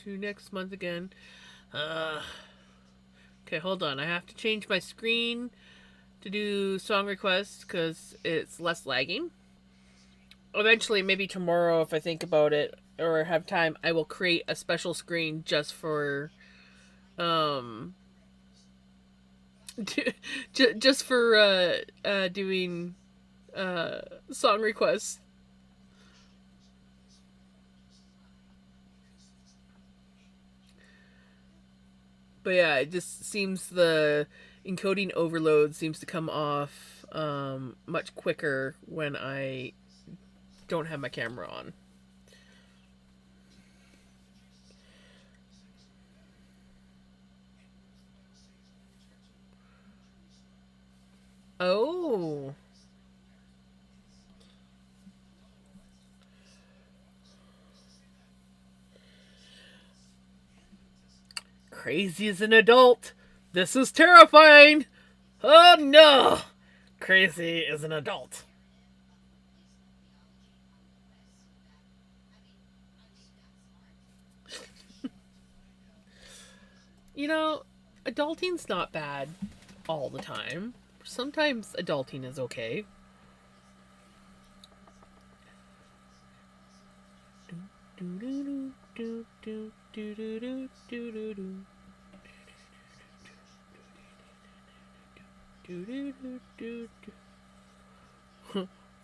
to next month again. Uh, okay, hold on. I have to change my screen to do song requests because it's less lagging. Eventually, maybe tomorrow, if I think about it or have time, I will create a special screen just for um just for doing uh song requests. But yeah, it just seems the encoding overload seems to come off much quicker when I don't have my camera on. Oh, crazy as an adult.
This is terrifying! Oh no! Crazy is an adult. You know, adulting's not bad all the time. Sometimes adulting is okay.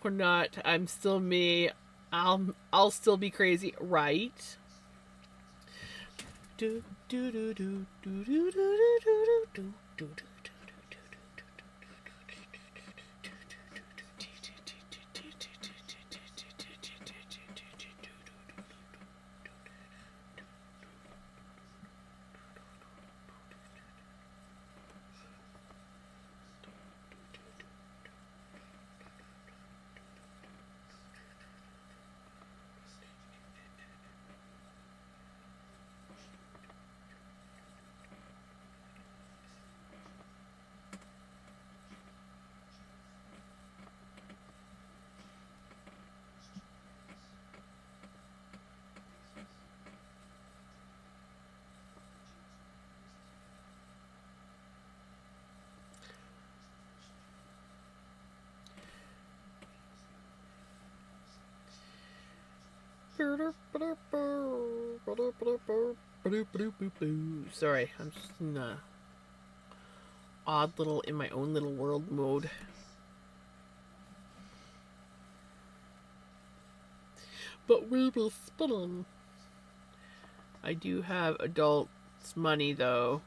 Or not. I'm still me. I'll still be crazy, right? Sorry, I'm just in a odd little in my own little world mode. But we will spin. I do have adults money though.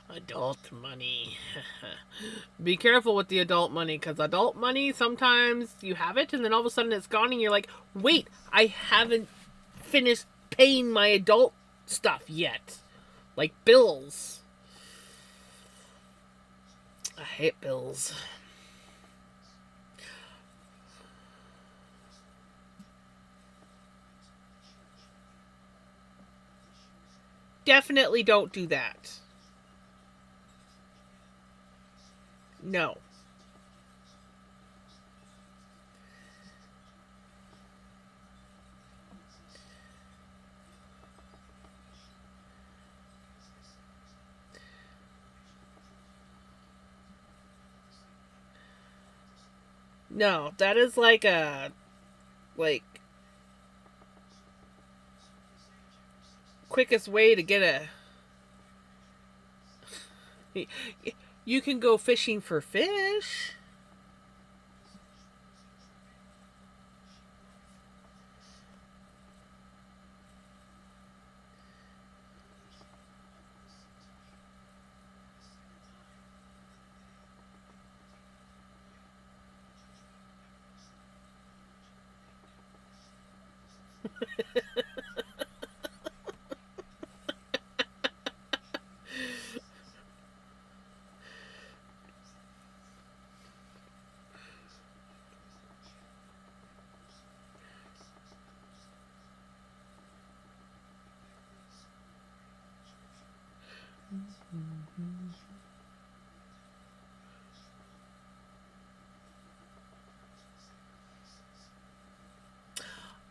Adult money. Be careful with the adult money, because adult money, sometimes you have it and then all of a sudden it's gone and you're like, wait, I haven't finished paying my adult stuff yet. Like bills. I hate bills. Definitely don't do that. No. No, that is like a like quickest way to get a you can go fishing for fish.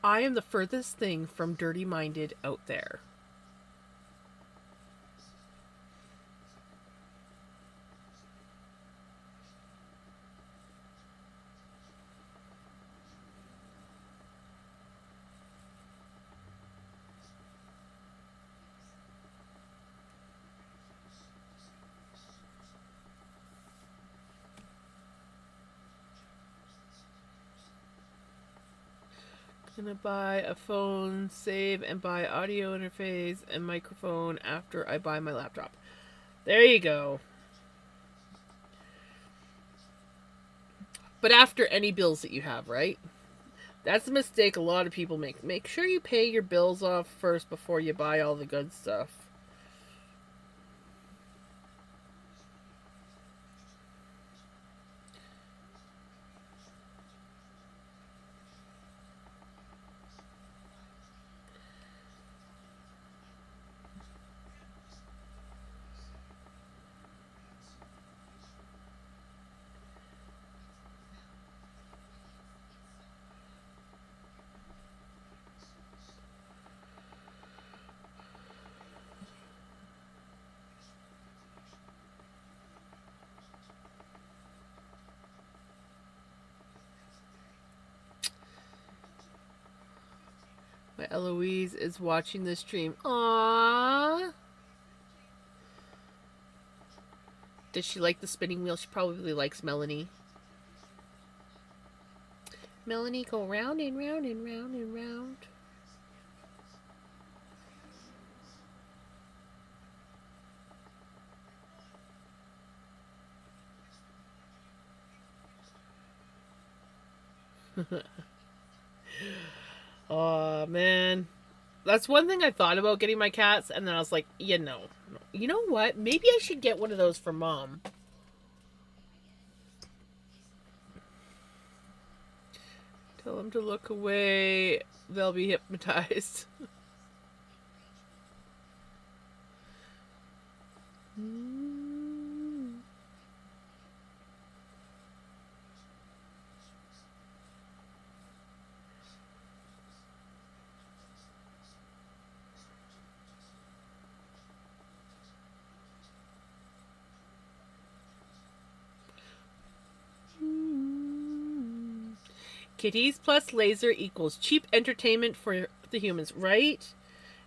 I am the furthest thing from dirty minded out there. Gonna buy a phone, save, and buy audio interface and microphone after I buy my laptop. There you go. But after any bills that you have, right? That's a mistake a lot of people make. Make sure you pay your bills off first before you buy all the good stuff.
My Eloise is watching the stream. Aww. Does she like the spinning wheel? She probably likes Melanie. Melanie, go round and round and round and round. Oh, man. That's one thing I thought about getting my cats, and then I was like, you know what? Maybe I should get one of those for Mom. Tell them to look away. They'll be hypnotized. Kitties plus laser equals cheap entertainment for the humans, right?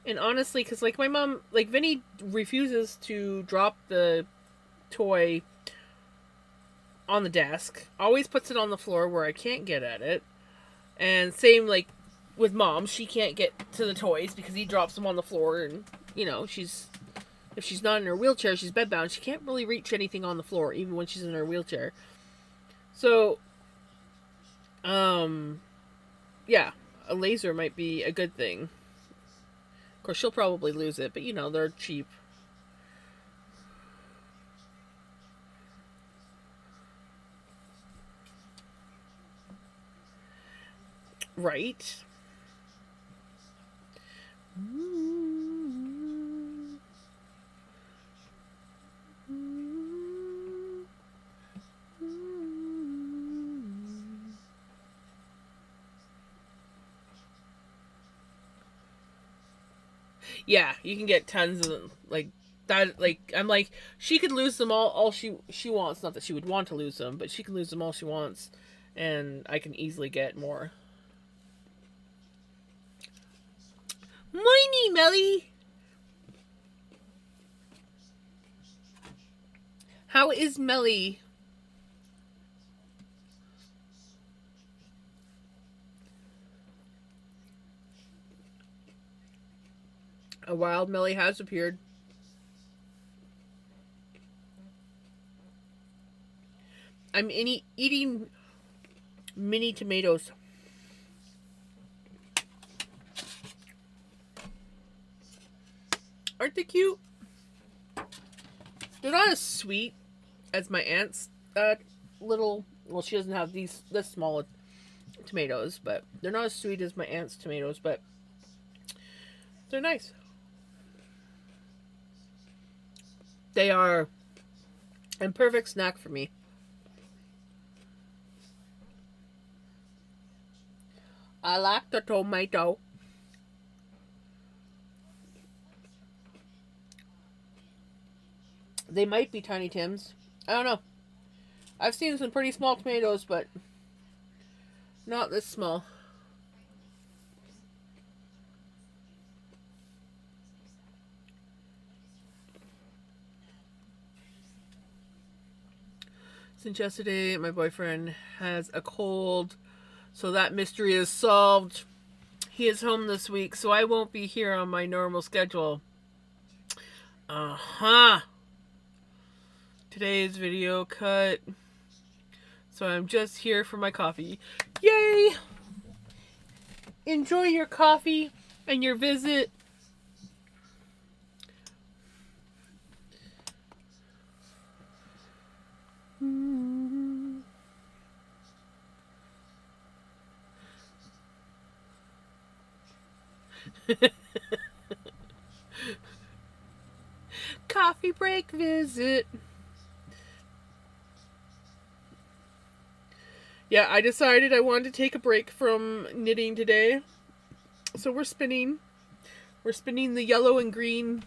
And honestly, because like my mom, like Vinny refuses to drop the toy on the desk, always puts it on the floor where I can't get at it. And same like with Mom, she can't get to the toys because he drops them on the floor, and you know, if she's not in her wheelchair, she's bedbound. She can't really reach anything on the floor, even when she's in her wheelchair. So, yeah, a laser might be a good thing. Of course, she'll probably lose it, but you know, they're cheap. Right? Yeah, you can get tons of like that. Like I'm like, she could lose them all she wants. Not that she would want to lose them, but she can lose them all she wants, and I can easily get more. Morning, Melly. How is Melly? A wild Melly has appeared. I'm eating mini tomatoes. Aren't they cute? They're not as sweet as my aunt's little. Well, she doesn't have this small tomatoes, but they're not as sweet as my aunt's tomatoes, but they're nice. They are a perfect snack for me. I like the tomato. They might be Tiny Tim's. I don't know. I've seen some pretty small tomatoes, but not this small. Since yesterday, my boyfriend has a cold, so that mystery is solved. He is home this week, so I won't be here on my normal schedule. Today's video cut. So I'm just here for my coffee. Yay! Enjoy your coffee and your visit. Coffee break visit. Yeah, I decided I wanted to take a break from knitting today. So we're spinning. We're spinning the yellow and green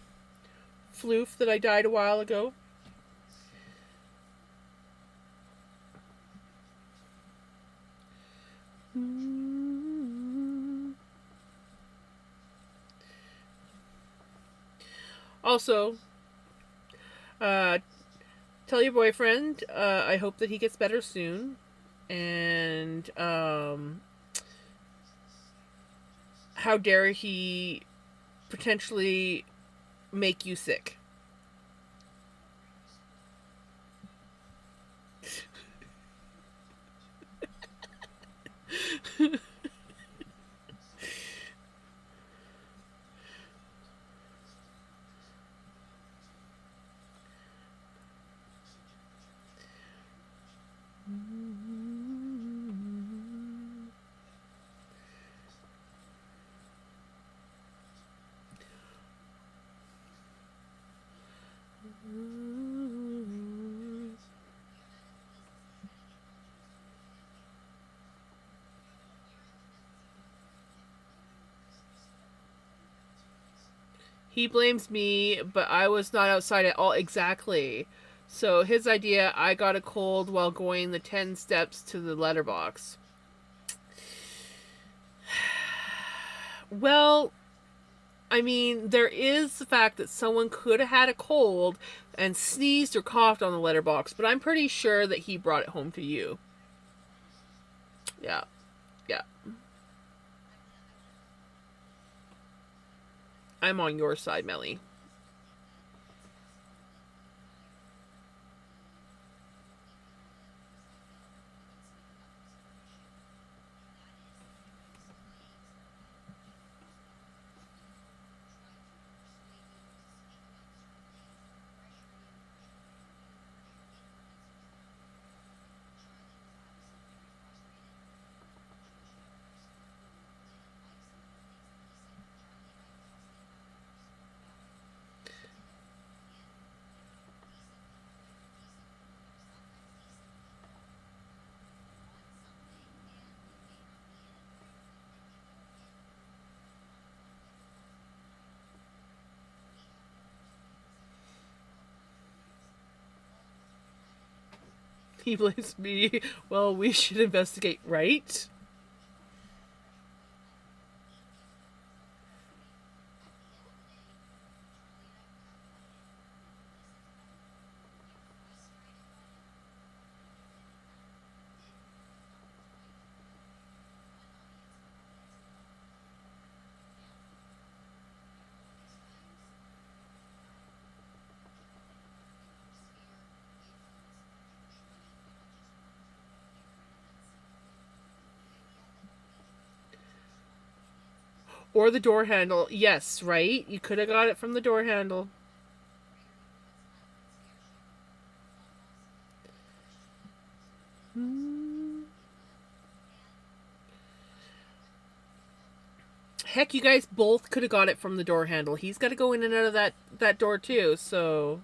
floof that I dyed a while ago. Also, uh, tell your boyfriend. I hope that he gets better soon, and how dare he potentially make you sick. He blames me, but I was not outside at all. Exactly. So his idea, I got a cold while going the 10 steps to the letterbox. Well, I mean, there is the fact that someone could have had a cold and sneezed or coughed on the letterbox, but I'm pretty sure that he brought it home to you. Yeah. Yeah. I'm on your side, Melly. He blames me. Well, we should investigate, right? Or the door handle. Yes, right? You could have got it from the door handle. Heck, you guys both could have got it from the door handle. He's got to go in and out of that door too, so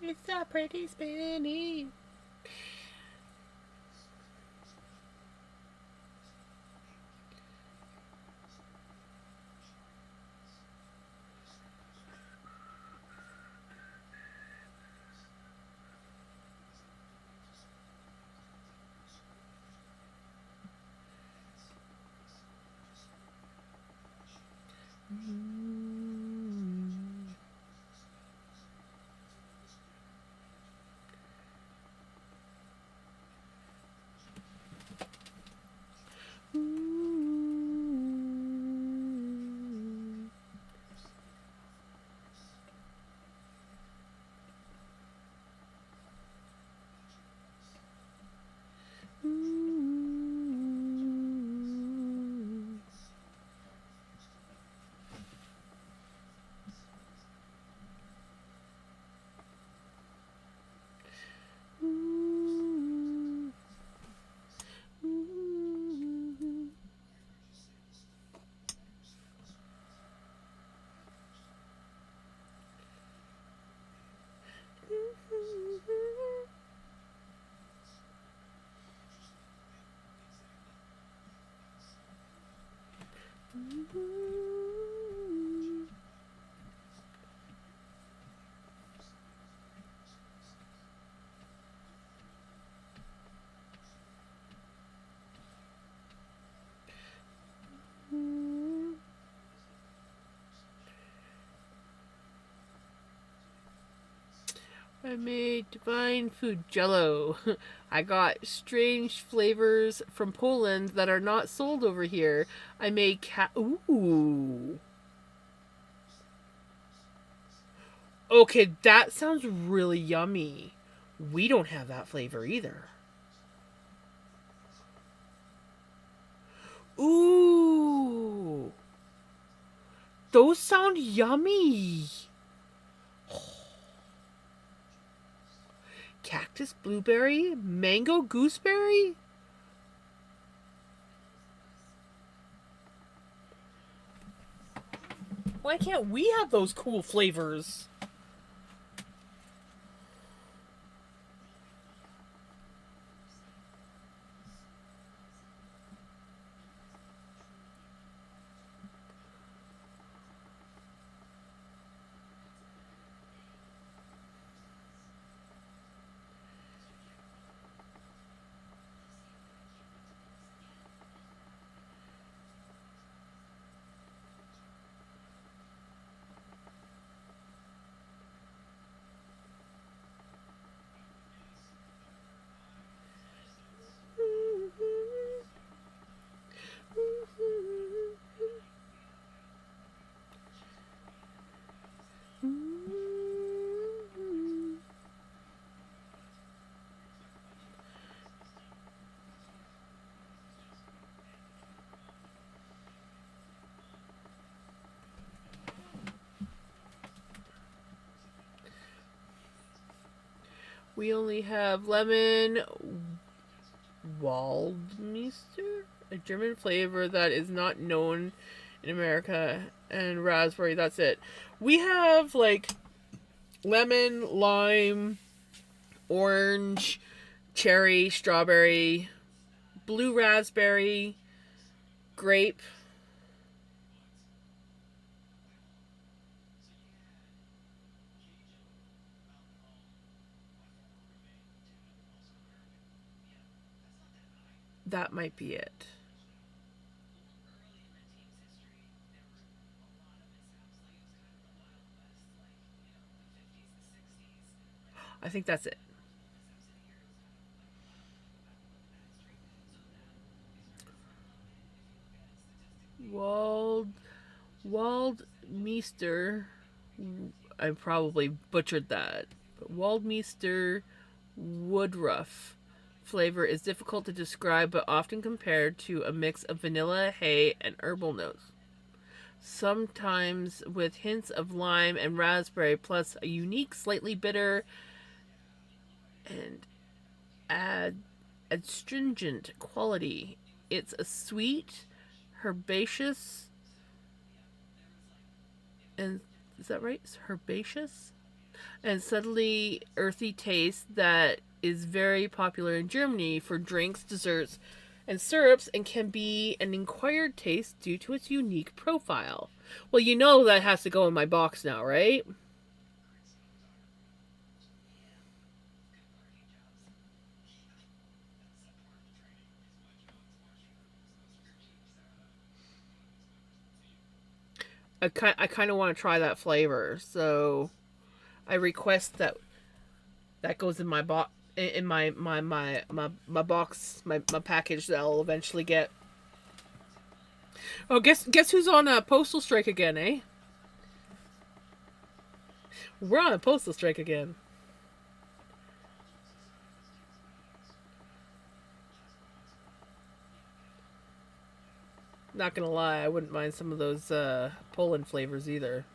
it's a pretty spinny. I made divine food jello. I got strange flavors from Poland that are not sold over here. I made ooh. Okay, that sounds really yummy. We don't have that flavor either. Ooh. Those sound yummy. Cactus blueberry? Mango gooseberry? Why can't we have those cool flavors? We only have lemon Waldmeister, a German flavor that is not known in America, and raspberry. That's it. We have like lemon, lime, orange, cherry, strawberry, blue raspberry, grape. That might be it. I think that's it. Wald Waldmeister. I probably butchered that. But Waldmeister Woodruff flavor is difficult to describe but often compared to a mix of vanilla, hay, and herbal notes. Sometimes with hints of lime and raspberry, plus a unique, slightly bitter and astringent quality. It's a sweet, herbaceous, and is that right? It's herbaceous and subtly earthy taste that is very popular in Germany for drinks, desserts, and syrups, and can be an acquired taste due to its unique profile. Well, you know that has to go in my box now, right? I kind of want to try that flavor, so I request that goes in my box, in my box, my package that I'll eventually get. Oh, guess who's on a postal strike again, eh? We're on a postal strike again. Not gonna lie, I wouldn't mind some of those Poland flavors either.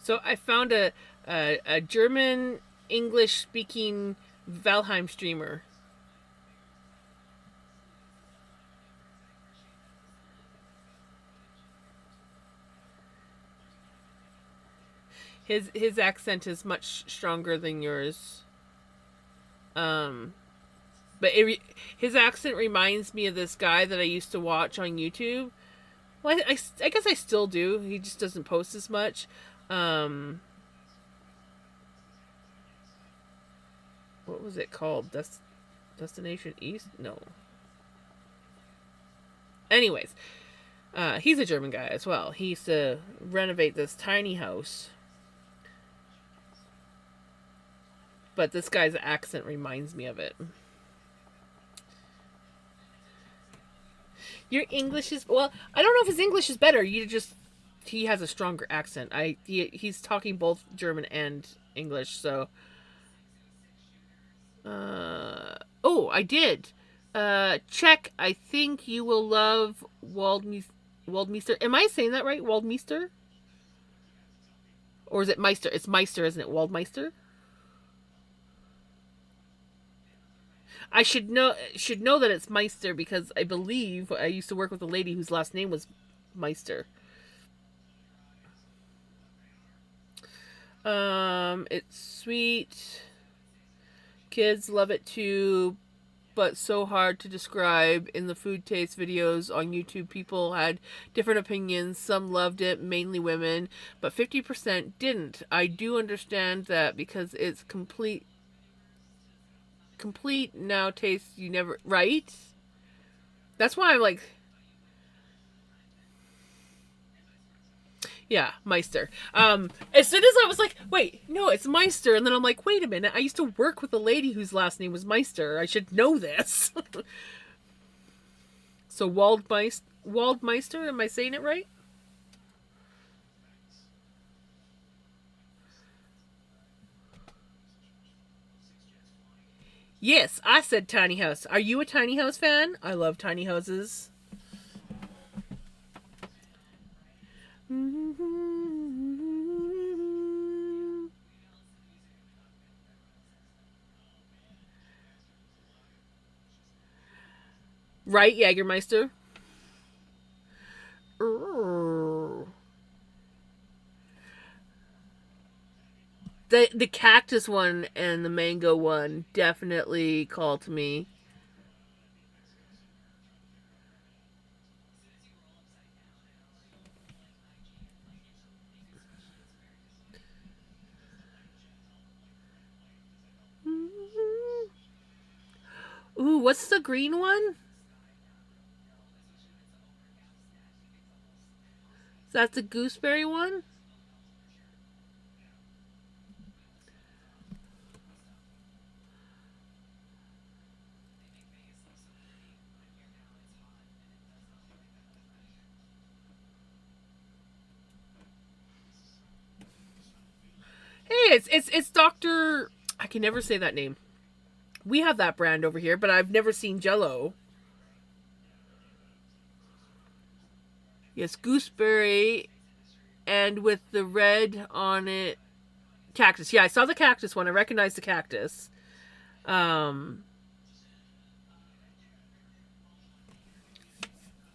So I found a German English speaking Valheim streamer. His accent is much stronger than yours. Um, but his accent reminds me of this guy that I used to watch on YouTube. Well, I guess I still do. He just doesn't post as much. Um, what was it called? Destination East? No. Anyways, he's a German guy as well. He used to renovate this tiny house. But this guy's accent reminds me of it. Your English is, well, I don't know if his English is better. He has a stronger accent. He's talking both German and English, so oh, I did. Check. I think you will love Waldmeister. Am I saying that right? Waldmeister? Or is it Meister? It's Meister, isn't it? Waldmeister? I should know that it's Meister because I believe I used to work with a lady whose last name was Meister. It's sweet. Kids love it too, but so hard to describe. In the food taste videos on YouTube, people had different opinions. Some loved it, mainly women, but 50% didn't. I do understand that because it's complete now taste you never, right? That's why I'm like, yeah, Meister. As soon as I was like, wait, no, it's Meister, and then I'm like, wait a minute, I used to work with a lady whose last name was Meister. I should know this. So Waldmeister, am I saying it right? Yes, I said tiny house. Are you a tiny house fan? I love tiny houses. Right, Jägermeister? The cactus one and the mango one definitely call to me. Ooh, what's the green one? Is that the gooseberry one? Hey, it's Doctor. I can never say that name. We have that brand over here, but I've never seen Jello. Yes, gooseberry, and with the red on it, cactus. Yeah, I saw the cactus one. I recognized the cactus. Um.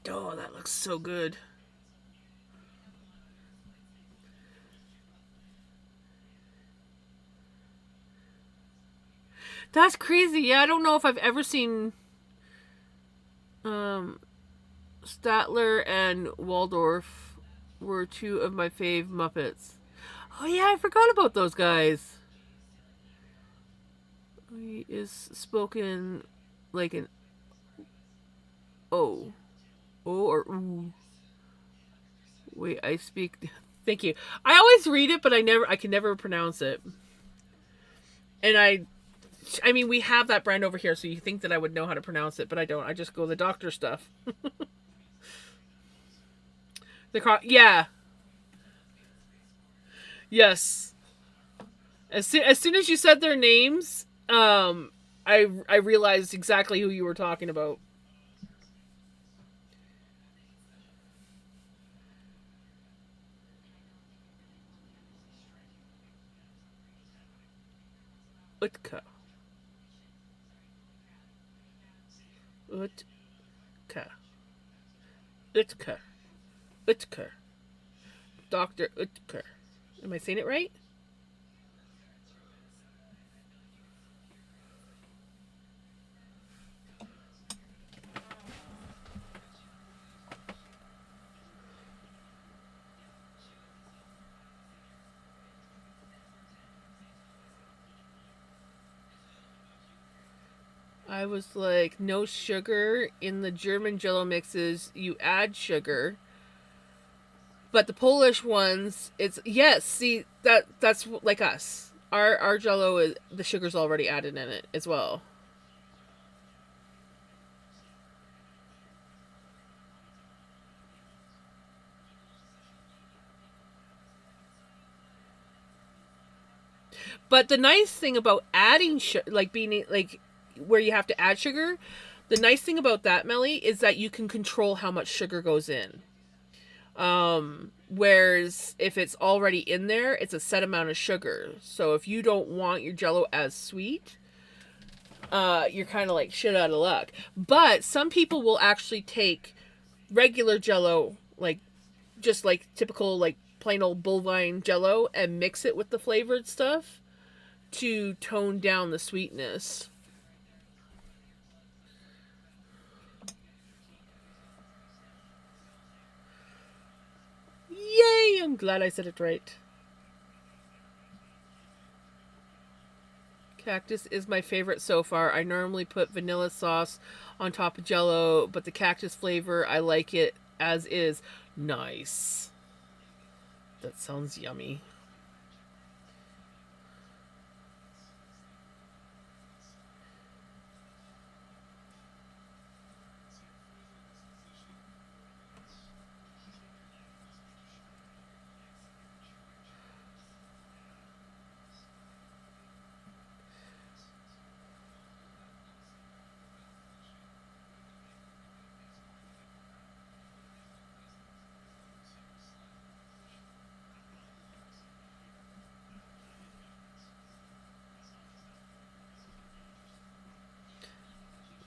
Oh, that looks so good. That's crazy. Yeah, I don't know if I've ever seen um Statler and Waldorf were two of my fave Muppets. Oh yeah, I forgot about those guys. He is spoken like an O. O or ooh. Wait, I speak. Thank you. I always read it, but I can never pronounce it. And I mean, we have that brand over here, so you think that I would know how to pronounce it, but I don't. I just go the doctor stuff. Yeah. Yes. As soon as you said their names, I realized exactly who you were talking about. Utka. Utka. Utker. Utker. Dr. Utker. Am I saying it right? I was like, no sugar in the German Jello mixes. You add sugar, but the Polish ones, it's yes. See that's like us. Our Jello is the sugar's already added in it as well. But the nice thing about adding like being like where you have to add sugar, the nice thing about that, Melly, is that you can control how much sugar goes in. Whereas if it's already in there, it's a set amount of sugar. So if you don't want your Jello as sweet, you're kind of like shit out of luck. But some people will actually take regular Jello, like just like typical like plain old bovine Jello, and mix it with the flavored stuff to tone down the sweetness. Yay! I'm glad I said it right. Cactus is my favorite so far. I normally put vanilla sauce on top of Jello, but the cactus flavor, I like it as is. Nice. That sounds yummy.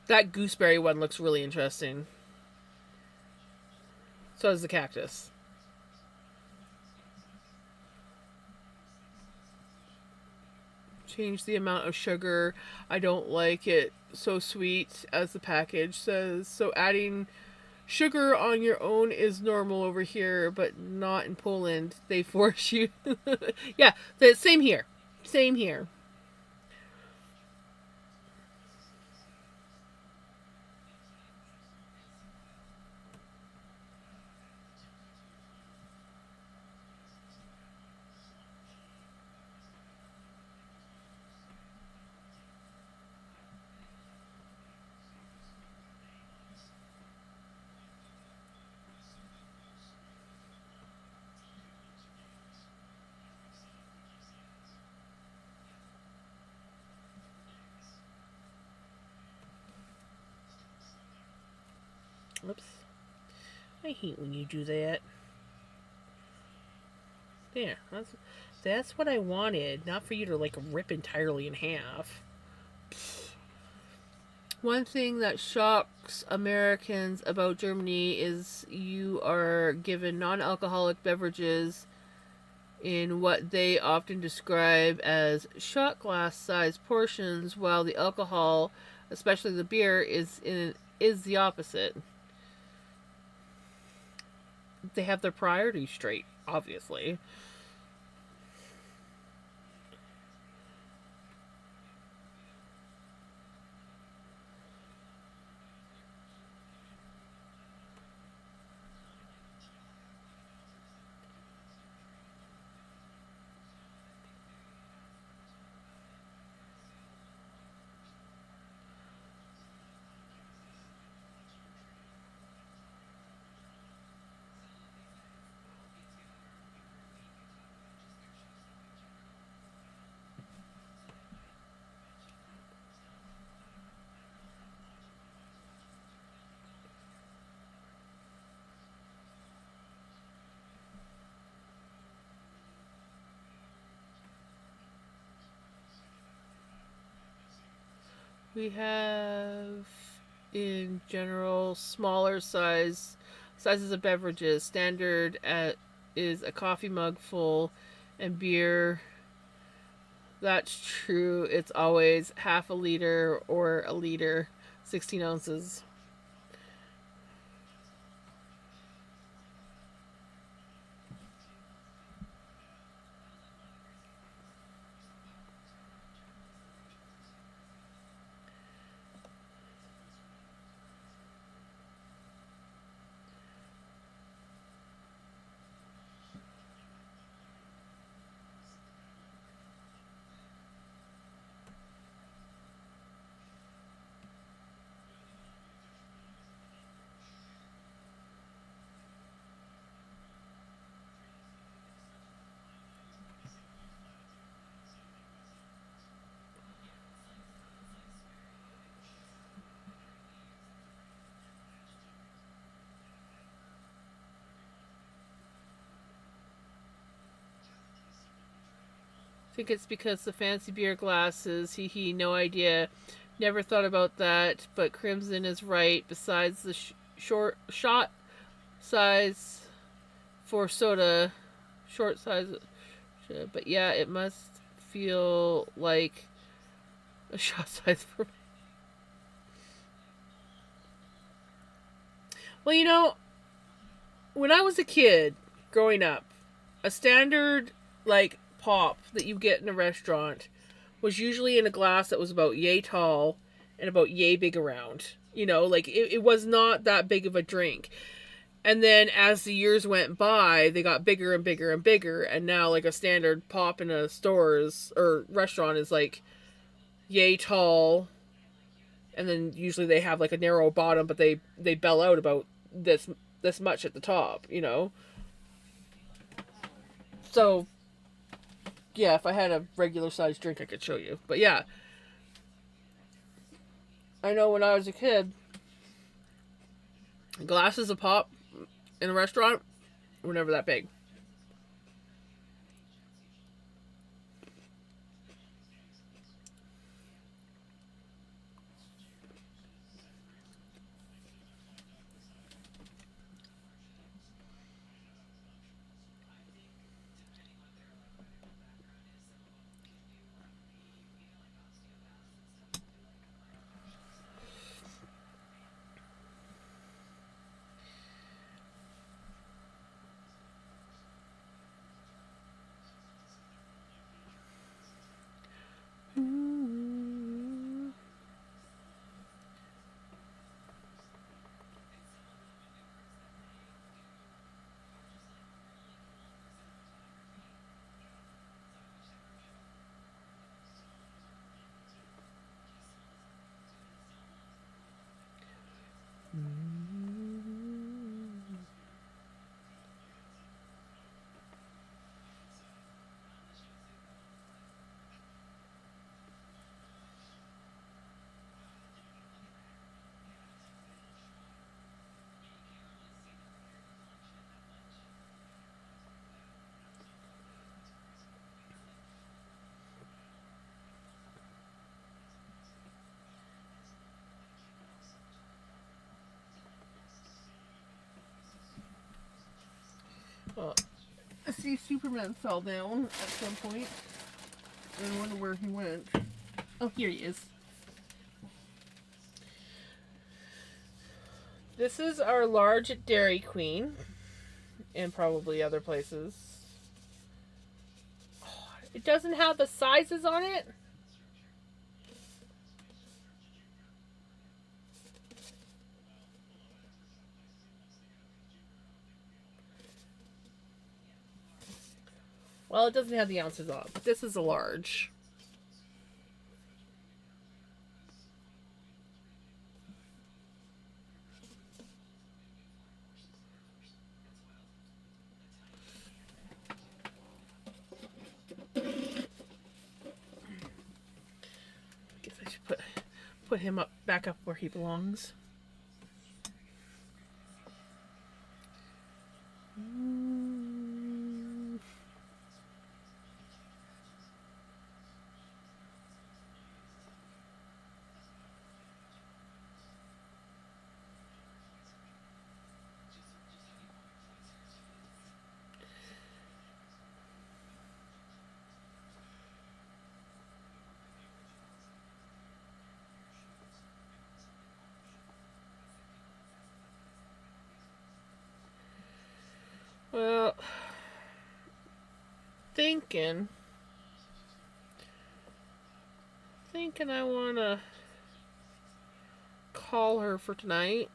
That gooseberry one looks really interesting. So does the cactus. Change the amount of sugar. I don't like it so sweet as the package says. So adding sugar on your own is normal over here, but not in Poland. They force you. Yeah, the same here. Same here. Oops. I hate when you do that. There. That's what I wanted. Not for you to like rip entirely in half. One thing that shocks Americans about Germany is you are given non alcoholic beverages in what they often describe as shot glass sized portions, while the alcohol, especially the beer, is the opposite. They have their priorities straight, obviously. We have, in general, smaller sizes of beverages. Standard is a coffee mug full, and beer. That's true. It's always half a liter or a liter, 16 ounces. I think it's because the fancy beer glasses. He, no idea. Never thought about that, but Crimson is right. Besides the short shot size for soda, short size, but yeah, it must feel like a shot size for me. Well, when I was a kid growing up, a standard like pop that you get in a restaurant was usually in a glass that was about yay tall and about yay big around. Like it was not that big of a drink. And then as the years went by, they got bigger and bigger and bigger. And now, like, a standard pop in a stores or restaurant is like yay tall. And then usually they have like a narrow bottom, but they bell out about this much at the top. So yeah, if I had a regular sized drink, I could show you. But yeah, I know when I was a kid, glasses of pop in a restaurant were never that big. Well, I see Superman fell down at some point. I wonder where he went. Oh, here he is. This is our large Dairy Queen, and probably other places. Oh, it doesn't have the sizes on it. Well, it doesn't have the ounces on, but this is a large. Guess I should put him back up where he belongs. thinking I want to call her for tonight.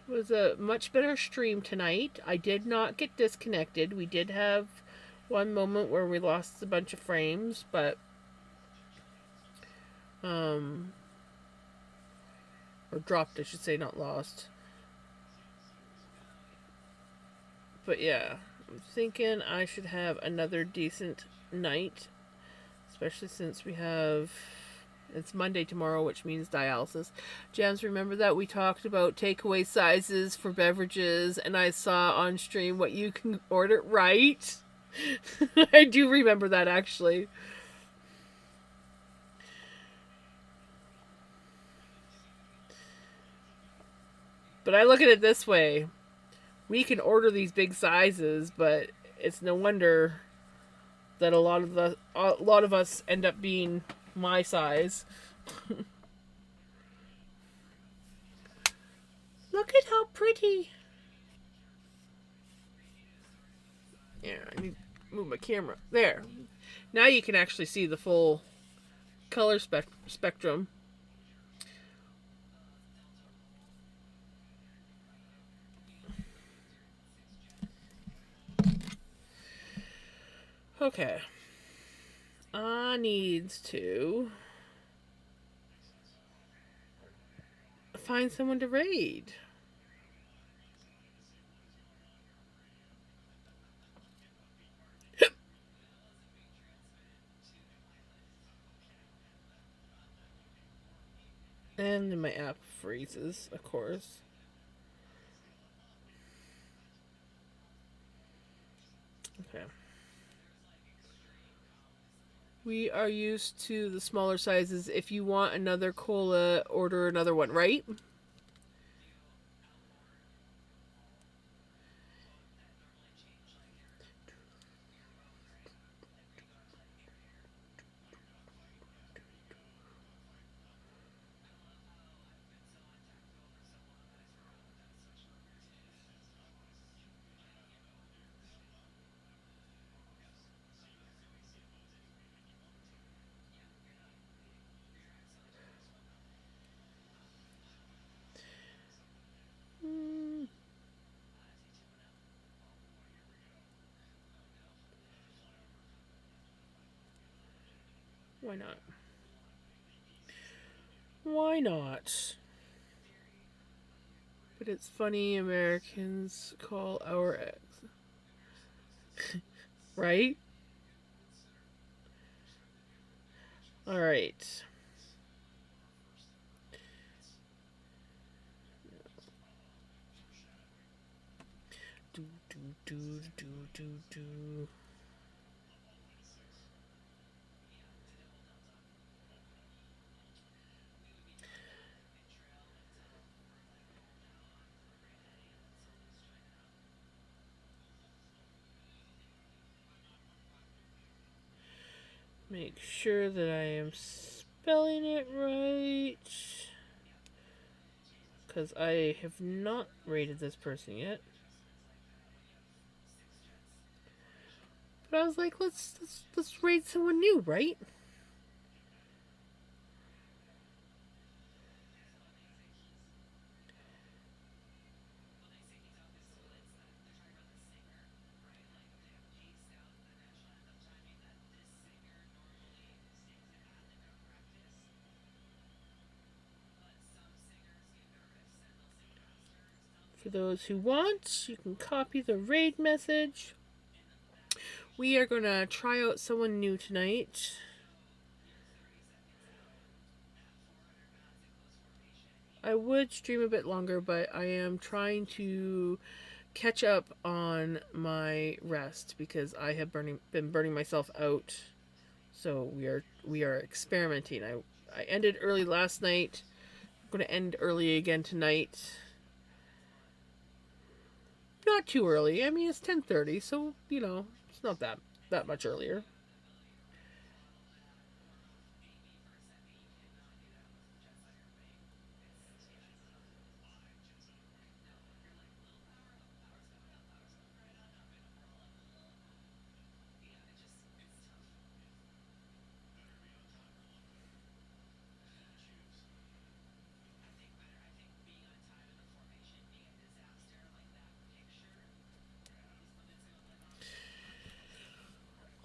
It was a much better stream tonight. I did not get disconnected. We did have one moment where we lost a bunch of frames, but or dropped, I should say, not lost. But yeah, I'm thinking I should have another decent night, especially since it's Monday tomorrow, which means dialysis. Jams, remember that we talked about takeaway sizes for beverages, and I saw on stream what you can order, right? I do remember that, actually. But I look at it this way. We can order these big sizes, but it's no wonder that a lot of us end up being my size. Look at how pretty. Yeah, I need to move my camera. There. Now you can actually see the full color spectrum. Okay. I needs to find someone to raid. And then my app freezes, of course. Okay. We are used to the smaller sizes. If you want another cola, order another one, right? Why not? Why not? But it's funny Americans call our ex. Right? Alright. Do, do, do, do, do, do. Make sure that I am spelling it right. Because I have not rated this person yet. But I was like, let's rate someone new, right? For those who want, you can copy the raid message. We are going to try out someone new tonight. I would stream a bit longer, but I am trying to catch up on my rest because I have been burning myself out. So we are experimenting. I ended early last night. I'm going to end early again tonight. Not too early. I mean, it's 10:30, so it's not that much earlier.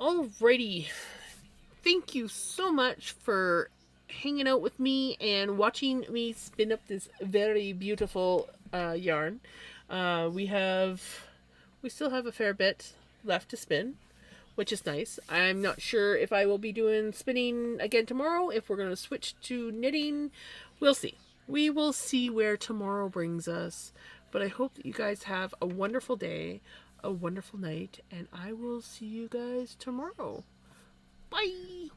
Alrighty. Thank you so much for hanging out with me and watching me spin up this very beautiful yarn. We still have a fair bit left to spin, which is nice. I'm not sure if I will be doing spinning again tomorrow, if we're going to switch to knitting. We'll see. We will see where tomorrow brings us. But I hope that you guys have a wonderful day, a wonderful night, and I will see you guys tomorrow. Bye!